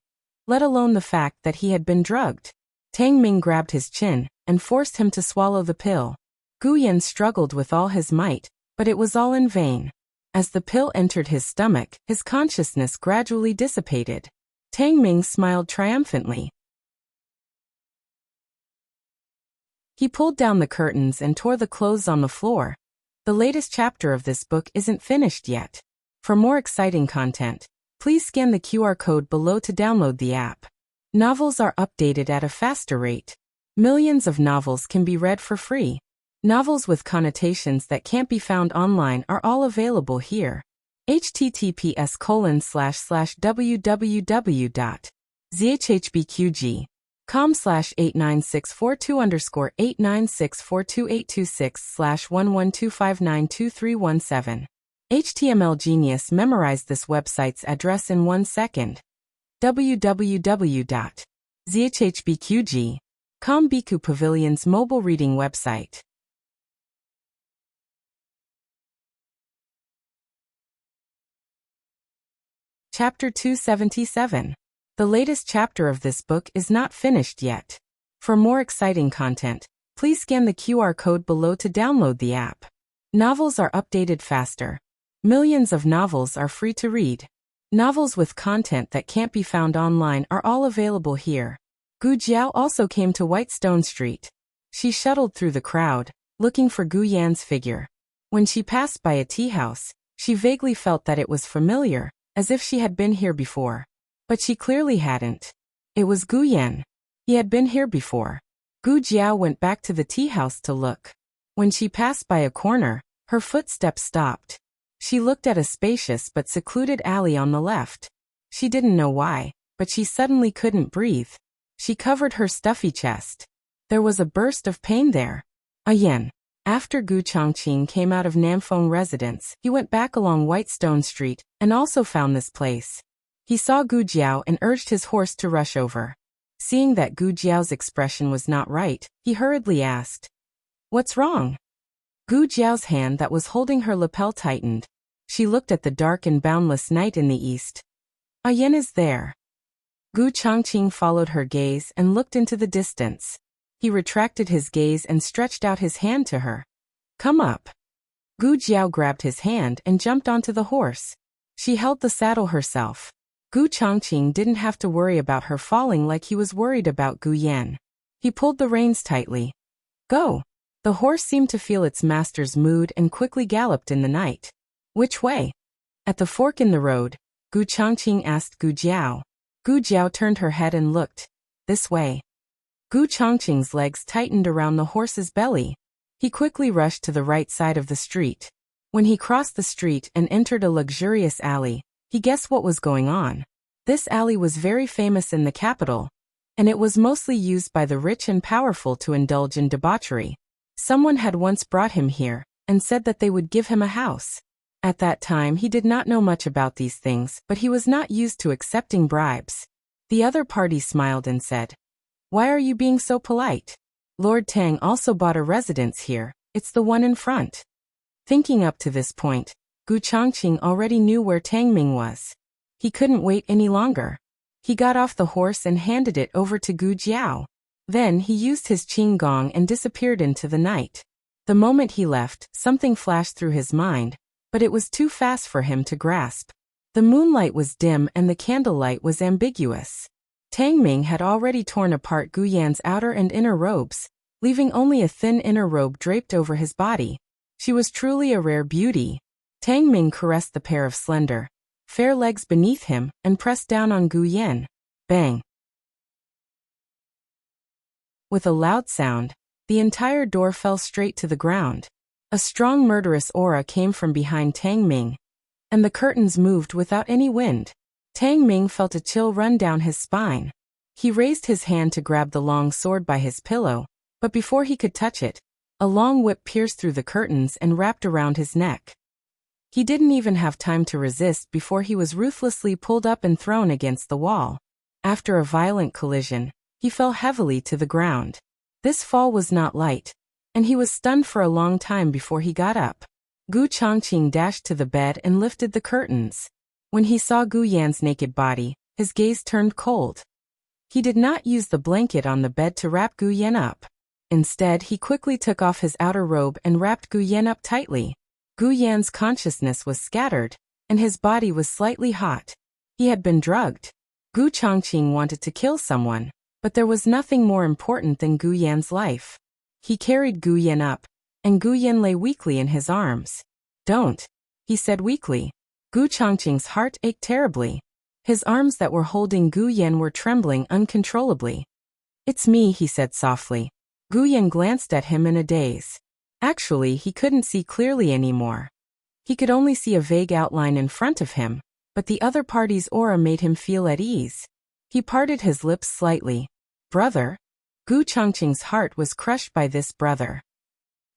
Speaker 1: let alone the fact that he had been drugged. Tang Ming grabbed his chin and forced him to swallow the pill. Gu Yan struggled with all his might, but it was all in vain. As the pill entered his stomach, his consciousness gradually dissipated. Tang Ming smiled triumphantly. He pulled down the curtains and tore the clothes on the floor. The latest chapter of this book isn't finished yet. For more exciting content, please scan the QR code below to download the app. Novels are updated at a faster rate. Millions of novels can be read for free. Novels with connotations that can't be found online are all available here. https://www.zhbqg.com/89642_896428226/112592317. HTML Genius memorized this website's address in 1 second. www.zhbqg.com Biku Pavilion's mobile reading website. Chapter 277. The latest chapter of this book is not finished yet. For more exciting content, please scan the QR code below to download the app. Novels are updated faster. Millions of novels are free to read. Novels with content that can't be found online are all available here. Gu Jiao also came to Whitestone Street. She shuttled through the crowd, looking for Gu Yan's figure. When she passed by a tea house, she vaguely felt that it was familiar, as if she had been here before. But she clearly hadn't. It was Gu Yan. He had been here before. Gu Jiao went back to the tea house to look. When she passed by a corner, her footsteps stopped. She looked at a spacious but secluded alley on the left. She didn't know why, but she suddenly couldn't breathe. She covered her stuffy chest. There was a burst of pain there. Yen. After Gu Changqing came out of Namfeng residence, he went back along Whitestone Street and also found this place. He saw Gu Jiao and urged his horse to rush over. Seeing that Gu Jiao's expression was not right, he hurriedly asked, "What's wrong?" Gu Jiao's hand that was holding her lapel tightened. She looked at the dark and boundless night in the east. Yen is there. Gu Changqing followed her gaze and looked into the distance. He retracted his gaze and stretched out his hand to her. "Come up." Gu Jiao grabbed his hand and jumped onto the horse. She held the saddle herself. Gu Changqing didn't have to worry about her falling like he was worried about Gu Yan. He pulled the reins tightly. "Go." The horse seemed to feel its master's mood and quickly galloped in the night. "Which way?" At the fork in the road, Gu Changqing asked Gu Jiao. Gu Jiao turned her head and looked. "This way." Gu Changqing's legs tightened around the horse's belly. He quickly rushed to the right side of the street. When he crossed the street and entered a luxurious alley, he guessed what was going on. This alley was very famous in the capital, and it was mostly used by the rich and powerful to indulge in debauchery. Someone had once brought him here and said that they would give him a house. At that time he did not know much about these things, but he was not used to accepting bribes. The other party smiled and said, "Why are you being so polite? Lord Tang also bought a residence here, it's the one in front." Thinking up to this point, Gu Changqing already knew where Tang Ming was. He couldn't wait any longer. He got off the horse and handed it over to Gu Jiao. Then he used his qing gong and disappeared into the night. The moment he left, something flashed through his mind, but it was too fast for him to grasp. The moonlight was dim and the candlelight was ambiguous. Tang Ming had already torn apart Gu Yan's outer and inner robes, leaving only a thin inner robe draped over his body. She was truly a rare beauty. Tang Ming caressed the pair of slender, fair legs beneath him and pressed down on Gu Yan. Bang! With a loud sound, the entire door fell straight to the ground. A strong murderous aura came from behind Tang Ming, and the curtains moved without any wind. Tang Ming felt a chill run down his spine. He raised his hand to grab the long sword by his pillow, but before he could touch it, a long whip pierced through the curtains and wrapped around his neck. He didn't even have time to resist before he was ruthlessly pulled up and thrown against the wall. After a violent collision, he fell heavily to the ground. This fall was not light, and he was stunned for a long time before he got up. Gu Changqing dashed to the bed and lifted the curtains. When he saw Gu Yan's naked body, his gaze turned cold. He did not use the blanket on the bed to wrap Gu Yan up. Instead, he quickly took off his outer robe and wrapped Gu Yan up tightly. Gu Yan's consciousness was scattered, and his body was slightly hot. He had been drugged. Gu Changqing wanted to kill someone, but there was nothing more important than Gu Yan's life. He carried Gu Yan up, and Gu Yan lay weakly in his arms. "Don't," he said weakly. Gu Changqing's heart ached terribly. His arms that were holding Gu Yan were trembling uncontrollably. "It's me," he said softly. Gu Yan glanced at him in a daze. Actually, he couldn't see clearly anymore. He could only see a vague outline in front of him, but the other party's aura made him feel at ease. He parted his lips slightly. Brother? Gu Changqing's heart was crushed by this brother.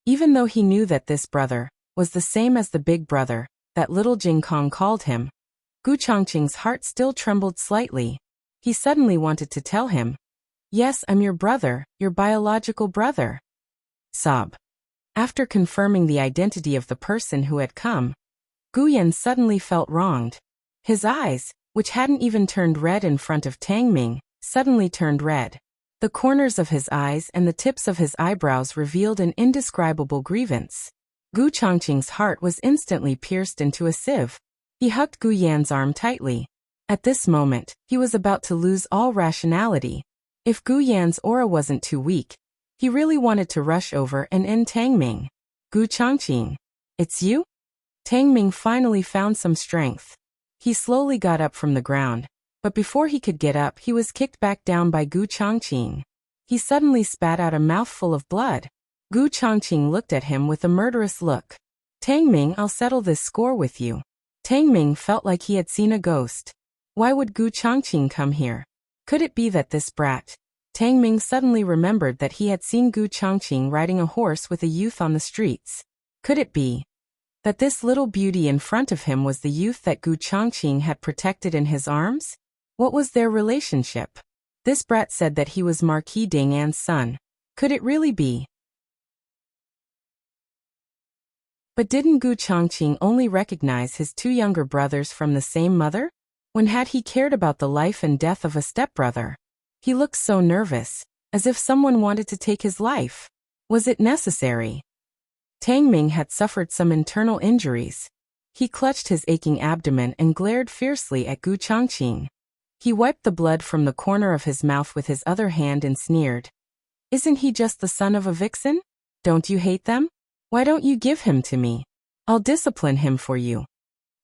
Speaker 1: Even though he knew that this brother was the same as the big brother that little Jing Kong called him, Gu Changqing's heart still trembled slightly. He suddenly wanted to tell him, "Yes, I'm your brother, your biological brother." Sob. After confirming the identity of the person who had come, Gu Yan suddenly felt wronged. His eyes, which hadn't even turned red in front of Tang Ming, suddenly turned red. The corners of his eyes and the tips of his eyebrows revealed an indescribable grievance. Gu Changqing's heart was instantly pierced into a sieve. He hugged Gu Yan's arm tightly. At this moment, he was about to lose all rationality. If Gu Yan's aura wasn't too weak, he really wanted to rush over and end Tang Ming. "Gu Changqing, it's you?" Tang Ming finally found some strength. He slowly got up from the ground, but before he could get up, he was kicked back down by Gu Changqing. He suddenly spat out a mouthful of blood. Gu Changqing looked at him with a murderous look. "Tang Ming, I'll settle this score with you." Tang Ming felt like he had seen a ghost. Why would Gu Changqing come here? Could it be that this brat? Tang Ming suddenly remembered that he had seen Gu Changqing riding a horse with a youth on the streets. Could it be that this little beauty in front of him was the youth that Gu Changqing had protected in his arms? What was their relationship? This brat said that he was Marquis Ding An's son. Could it really be? But didn't Gu Changqing only recognize his two younger brothers from the same mother? When had he cared about the life and death of a stepbrother? He looked so nervous, as if someone wanted to take his life. Was it necessary? Tang Ming had suffered some internal injuries. He clutched his aching abdomen and glared fiercely at Gu Changqing. He wiped the blood from the corner of his mouth with his other hand and sneered. "Isn't he just the son of a vixen? Don't you hate them? Why don't you give him to me? I'll discipline him for you."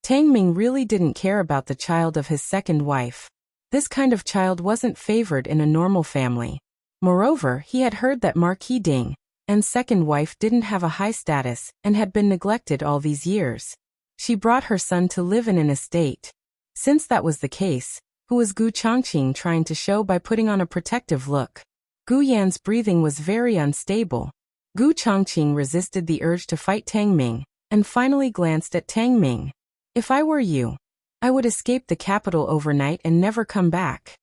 Speaker 1: Tang Ming really didn't care about the child of his second wife. This kind of child wasn't favored in a normal family. Moreover, he had heard that Marquis Ding An's second wife didn't have a high status and had been neglected all these years. She brought her son to live in an estate. Since that was the case, who was Gu Changqing trying to show by putting on a protective look? Gu Yan's breathing was very unstable. Gu Changqing resisted the urge to fight Tang Ming, and finally glanced at Tang Ming. "If I were you, I would escape the capital overnight and never come back."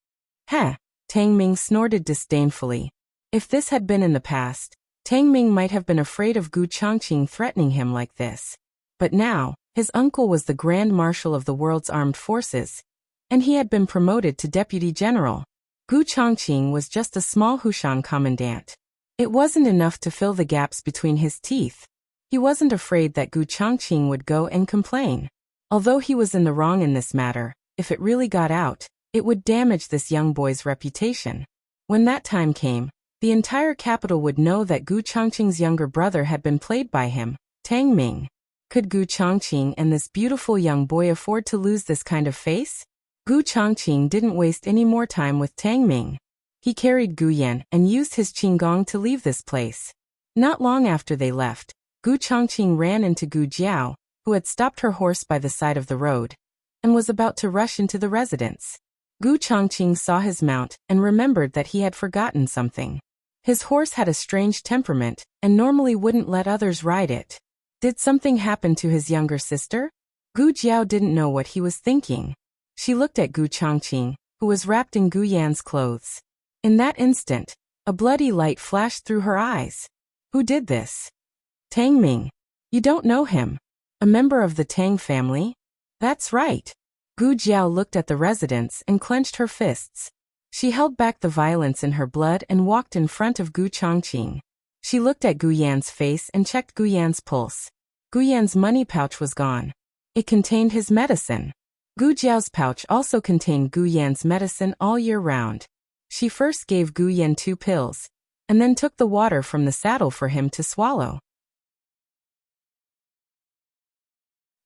Speaker 1: "Heh," Tang Ming snorted disdainfully. If this had been in the past, Tang Ming might have been afraid of Gu Changqing threatening him like this. But now, his uncle was the Grand Marshal of the world's armed forces, and he had been promoted to Deputy General. Gu Changqing was just a small Hushan commandant. It wasn't enough to fill the gaps between his teeth. He wasn't afraid that Gu Changqing would go and complain. Although he was in the wrong in this matter, if it really got out, it would damage this young boy's reputation. When that time came, the entire capital would know that Gu Changqing's younger brother had been played by him, Tang Ming. Could Gu Changqing and this beautiful young boy afford to lose this kind of face? Gu Changqing didn't waste any more time with Tang Ming. He carried Gu Yan and used his qinggong to leave this place. Not long after they left, Gu Changqing ran into Gu Jiao, who had stopped her horse by the side of the road, and was about to rush into the residence. Gu Changqing saw his mount and remembered that he had forgotten something. His horse had a strange temperament and normally wouldn't let others ride it. Did something happen to his younger sister? Gu Jiao didn't know what he was thinking. She looked at Gu Changqing, who was wrapped in Gu Yan's clothes. In that instant, a bloody light flashed through her eyes. Who did this? Tang Ming. You don't know him. A member of the Tang family? That's right. Gu Jiao looked at the residence and clenched her fists. She held back the violence in her blood and walked in front of Gu Changqing. She looked at Gu Yan's face and checked Gu Yan's pulse. Gu Yan's money pouch was gone. It contained his medicine. Gu Jiao's pouch also contained Gu Yan's medicine all year round. She first gave Gu Yan 2 pills, and then took the water from the saddle for him to swallow.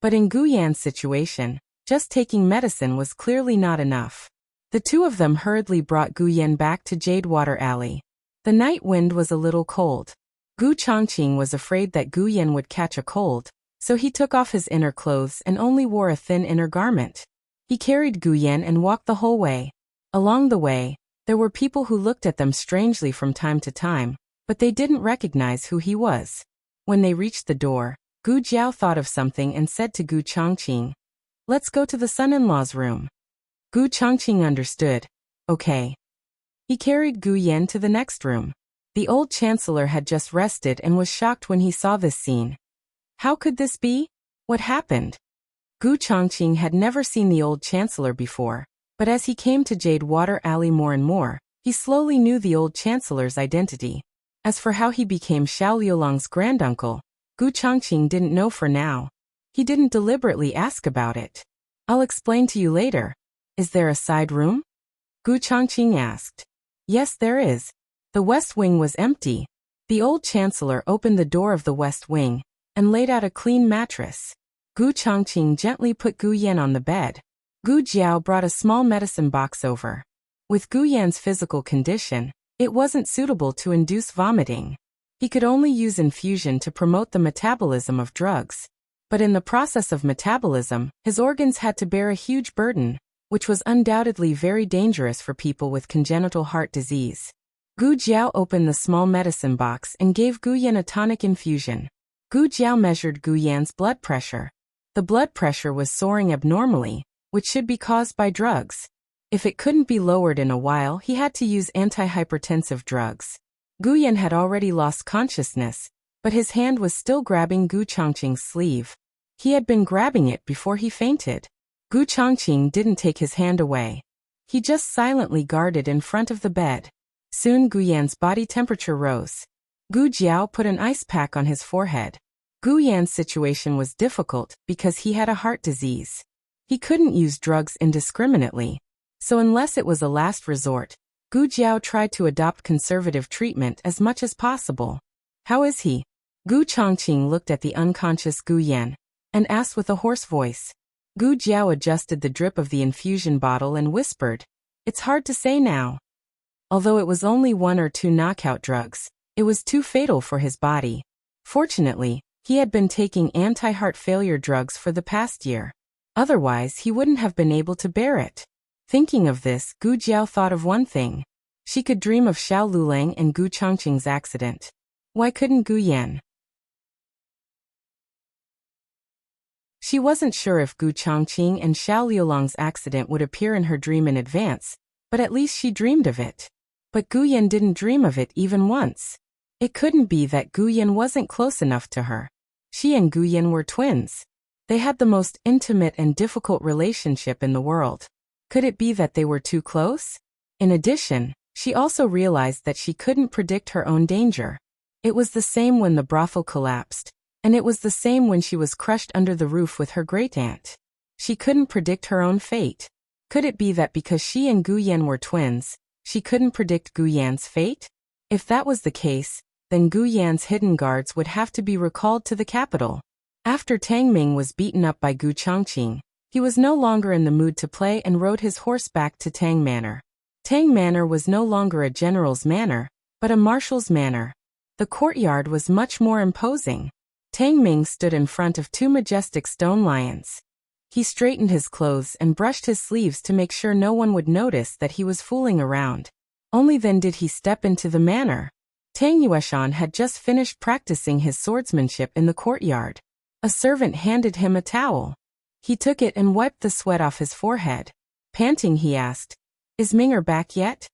Speaker 1: But in Gu Yan's situation, just taking medicine was clearly not enough. The two of them hurriedly brought Gu Yan back to Jadewater Alley. The night wind was a little cold. Gu Chongqing was afraid that Gu Yan would catch a cold, so he took off his inner clothes and only wore a thin inner garment. He carried Gu Yan and walked the whole way. Along the way, there were people who looked at them strangely from time to time, but they didn't recognize who he was. When they reached the door, Gu Jiao thought of something and said to Gu Chongqing, "Let's go to the son-in-law's room." Gu Chongqing understood. Okay. He carried Gu Yan to the next room. The old chancellor had just rested and was shocked when he saw this scene. How could this be? What happened? Gu Chongqing had never seen the old chancellor before, but as he came to Jade Water Alley more and more, he slowly knew the old chancellor's identity. As for how he became Xiao Liulong's granduncle, Gu Chongqing didn't know for now. He didn't deliberately ask about it. I'll explain to you later. Is there a side room? Gu Chongqing asked. Yes, there is. The west wing was empty. The old chancellor opened the door of the west wing and laid out a clean mattress. Gu Chongqing gently put Gu Yan on the bed. Gu Jiao brought a small medicine box over. With Gu Yan's physical condition, it wasn't suitable to induce vomiting. He could only use infusion to promote the metabolism of drugs. But in the process of metabolism, his organs had to bear a huge burden, which was undoubtedly very dangerous for people with congenital heart disease. Gu Jiao opened the small medicine box and gave Gu Yan a tonic infusion. Gu Jiao measured Gu Yan's blood pressure. The blood pressure was soaring abnormally, which should be caused by drugs. If it couldn't be lowered in a while, he had to use antihypertensive drugs. Gu Yan had already lost consciousness, but his hand was still grabbing Gu Chongqing's sleeve. He had been grabbing it before he fainted. Gu Chongqing didn't take his hand away. He just silently guarded in front of the bed. Soon Gu Yan's body temperature rose. Gu Jiao put an ice pack on his forehead. Gu Yan's situation was difficult because he had a heart disease. He couldn't use drugs indiscriminately. So unless it was a last resort, Gu Jiao tried to adopt conservative treatment as much as possible. How is he? Gu Chongqing looked at the unconscious Gu Yan and asked with a hoarse voice. Gu Jiao adjusted the drip of the infusion bottle and whispered, "It's hard to say now." Although it was only 1 or 2 knockout drugs, it was too fatal for his body. Fortunately, he had been taking anti-heart failure drugs for the past year. Otherwise, he wouldn't have been able to bear it. Thinking of this, Gu Jiao thought of one thing. She could dream of Xiao Liulang and Gu Chongqing's accident. Why couldn't Gu Yan? She wasn't sure if Gu Chongqing and Xiao Liulong's accident would appear in her dream in advance, but at least she dreamed of it. But Gu Yan didn't dream of it even once. It couldn't be that Gu Yan wasn't close enough to her. She and Gu Yan were twins. They had the most intimate and difficult relationship in the world. Could it be that they were too close? In addition, she also realized that she couldn't predict her own danger. It was the same when the brothel collapsed, and it was the same when she was crushed under the roof with her great-aunt. She couldn't predict her own fate. Could it be that because she and Gu Yan were twins, she couldn't predict Gu Yan's fate? If that was the case, then Gu Yan's hidden guards would have to be recalled to the capital. After Tang Ming was beaten up by Gu Chongqing, he was no longer in the mood to play and rode his horse back to Tang Manor. Tang Manor was no longer a general's manor, but a marshal's manor. The courtyard was much more imposing. Tang Ming stood in front of 2 majestic stone lions. He straightened his clothes and brushed his sleeves to make sure no one would notice that he was fooling around. Only then did he step into the manor. Tang Yueshan had just finished practicing his swordsmanship in the courtyard. A servant handed him a towel. He took it and wiped the sweat off his forehead. Panting, he asked, "Is Minger back yet?"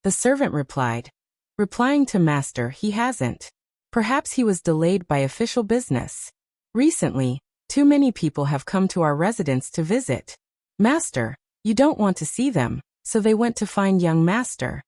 Speaker 1: The servant replied. Replying to master, he hasn't. Perhaps he was delayed by official business. Recently, too many people have come to our residence to visit. Master, you don't want to see them, so they went to find young master.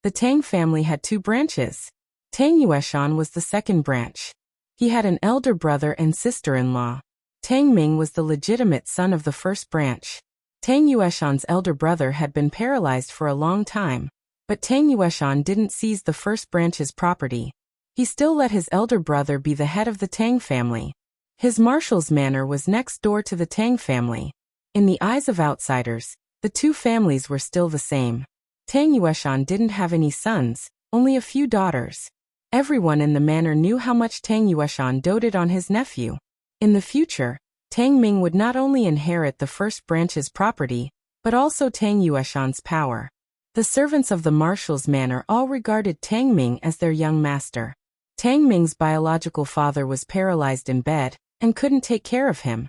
Speaker 1: The Tang family had 2 branches. Tang Yueshan was the second branch. He had an elder brother and sister-in-law. Tang Ming was the legitimate son of the first branch. Tang Yueshan's elder brother had been paralyzed for a long time, but Tang Yueshan didn't seize the first branch's property. He still let his elder brother be the head of the Tang family. His marshal's manor was next door to the Tang family. In the eyes of outsiders, the 2 families were still the same. Tang Yueshan didn't have any sons, only a few daughters. Everyone in the manor knew how much Tang Yueshan doted on his nephew. In the future, Tang Ming would not only inherit the first branch's property, but also Tang Yueshan's power. The servants of the marshal's manor all regarded Tang Ming as their young master. Tang Ming's biological father was paralyzed in bed and couldn't take care of him.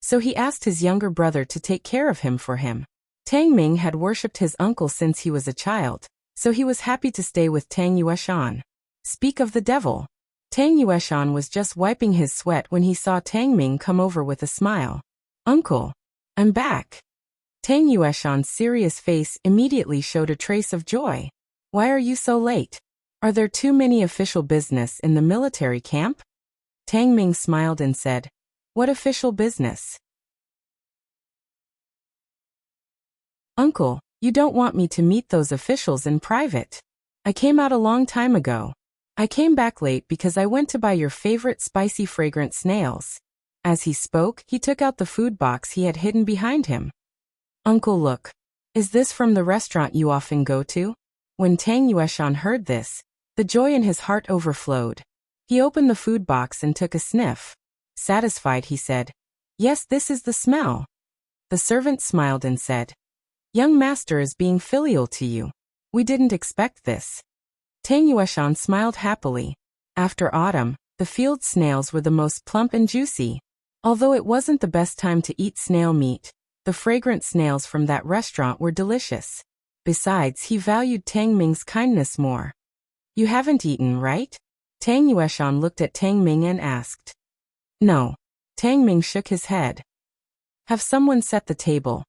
Speaker 1: So he asked his younger brother to take care of him for him. Tang Ming had worshipped his uncle since he was a child, so he was happy to stay with Tang Yueshan. Speak of the devil. Tang Yueshan was just wiping his sweat when he saw Tang Ming come over with a smile. Uncle, I'm back. Tang Yueshan's serious face immediately showed a trace of joy. Why are you so late? Are there too many official business in the military camp? Tang Ming smiled and said, What official business? Uncle, you don't want me to meet those officials in private. I came out a long time ago. I came back late because I went to buy your favorite spicy fragrant snails. As he spoke, he took out the food box he had hidden behind him. Uncle, look. Is this from the restaurant you often go to? When Tang Yueshan heard this, the joy in his heart overflowed. He opened the food box and took a sniff. Satisfied, he said, Yes, this is the smell. The servant smiled and said, Young master is being filial to you. We didn't expect this. Tang Yueshan smiled happily. After autumn, the field snails were the most plump and juicy. Although it wasn't the best time to eat snail meat, the fragrant snails from that restaurant were delicious. Besides, he valued Tang Ming's kindness more. You haven't eaten, right? Tang Yueshan looked at Tang Ming and asked. No. Tang Ming shook his head. Have someone set the table.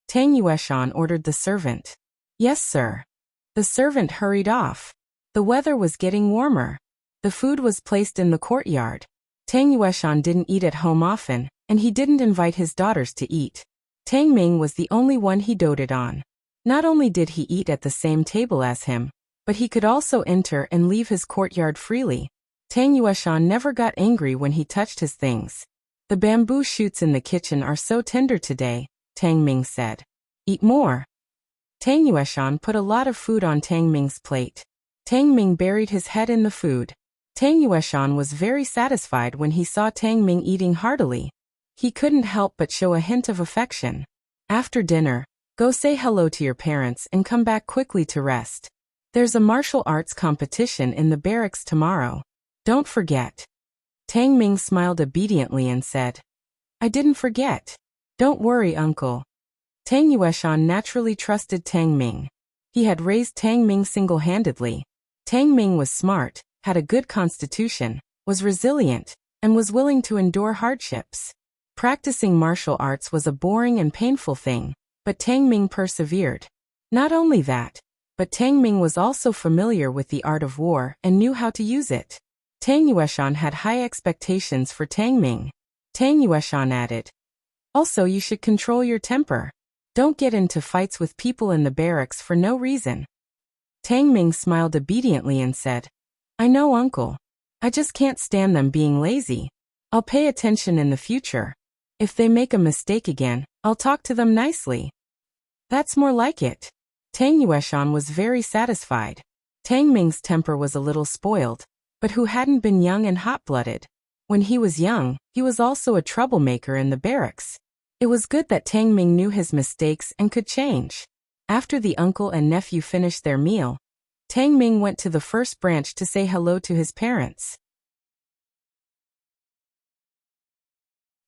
Speaker 1: Tang Yueshan ordered the servant. Yes, sir. The servant hurried off. The weather was getting warmer. The food was placed in the courtyard. Tang Yueshan didn't eat at home often, and he didn't invite his daughters to eat. Tang Ming was the only one he doted on. Not only did he eat at the same table as him, but he could also enter and leave his courtyard freely. Tang Yueshan never got angry when he touched his things. The bamboo shoots in the kitchen are so tender today, Tang Ming said. Eat more. Tang Yueshan put a lot of food on Tang Ming's plate. Tang Ming buried his head in the food. Tang Yueshan was very satisfied when he saw Tang Ming eating heartily. He couldn't help but show a hint of affection. After dinner, go say hello to your parents and come back quickly to rest. There's a martial arts competition in the barracks tomorrow. Don't forget. Tang Ming smiled obediently and said, I didn't forget. Don't worry, uncle. Tang Yueshan naturally trusted Tang Ming. He had raised Tang Ming single-handedly. Tang Ming was smart, had a good constitution, was resilient, and was willing to endure hardships. Practicing martial arts was a boring and painful thing, but Tang Ming persevered. Not only that, but Tang Ming was also familiar with the art of war and knew how to use it. Tang Yueshan had high expectations for Tang Ming. Tang Yueshan added, Also, you should control your temper. Don't get into fights with people in the barracks for no reason. Tang Ming smiled obediently and said, I know, uncle. I just can't stand them being lazy. I'll pay attention in the future. If they make a mistake again, I'll talk to them nicely. That's more like it. Tang Yueshan was very satisfied. Tang Ming's temper was a little spoiled, but who hadn't been young and hot-blooded? When he was young, he was also a troublemaker in the barracks. It was good that Tang Ming knew his mistakes and could change. After the uncle and nephew finished their meal, Tang Ming went to the first branch to say hello to his parents.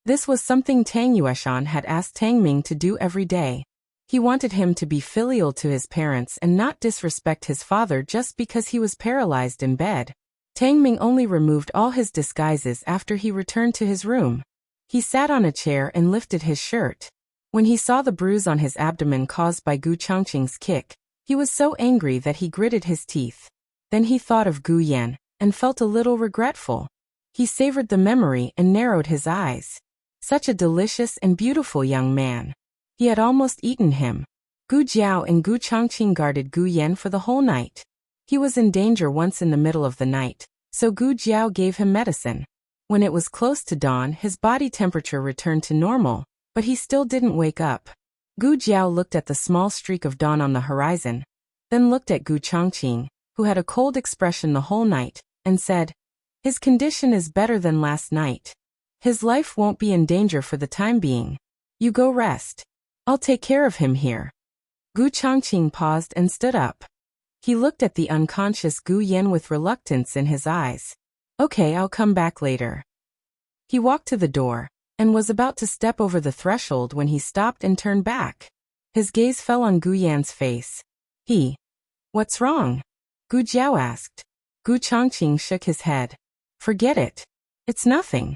Speaker 1: This was something Tang Yueshan had asked Tang Ming to do every day. He wanted him to be filial to his parents and not disrespect his father just because he was paralyzed in bed. Tang Ming only removed all his disguises after he returned to his room. He sat on a chair and lifted his shirt. When he saw the bruise on his abdomen caused by Gu Changqing's kick, he was so angry that he gritted his teeth. Then he thought of Gu Yan and felt a little regretful. He savored the memory and narrowed his eyes. Such a delicious and beautiful young man. He had almost eaten him. Gu Jiao and Gu Changqing guarded Gu Yan for the whole night. He was in danger once in the middle of the night, so Gu Jiao gave him medicine. When it was close to dawn, his body temperature returned to normal, but he still didn't wake up. Gu Jiao looked at the small streak of dawn on the horizon, then looked at Gu Changqing, who had a cold expression the whole night, and said, "His condition is better than last night. His life won't be in danger for the time being. You go rest. I'll take care of him here." Gu Changqing paused and stood up. He looked at the unconscious Gu Yan with reluctance in his eyes. "Okay, I'll come back later." He walked to the door and was about to step over the threshold when he stopped and turned back. His gaze fell on Gu Yan's face. "What's wrong?" Gu Jiao asked. Gu Changqing shook his head. "Forget it. It's nothing."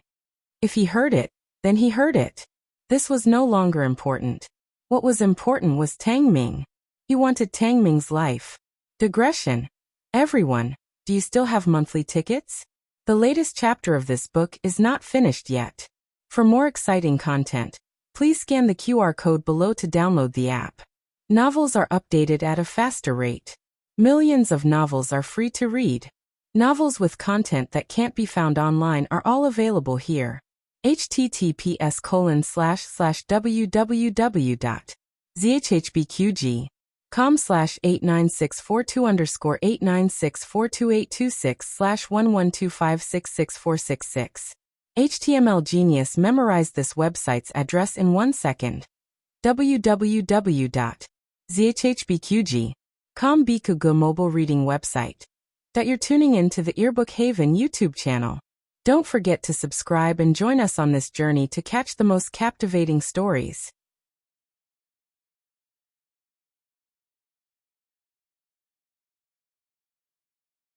Speaker 1: If he heard it, then he heard it. This was no longer important. What was important was Tang Ming. He wanted Tang Ming's life. Digression. Everyone, do you still have monthly tickets? The latest chapter of this book is not finished yet. For more exciting content, please scan the QR code below to download the app. Novels are updated at a faster rate. Millions of novels are free to read. Novels with content that can't be found online are all available here. https://www.zhbqg.com/89642_8964286/112566466. HTML Genius memorized this website's address in 1 second. www.zhbqg.com Bikugo mobile reading website. You're tuning in to the Earbook Haven YouTube channel. Don't forget to subscribe and join us on this journey to catch the most captivating stories.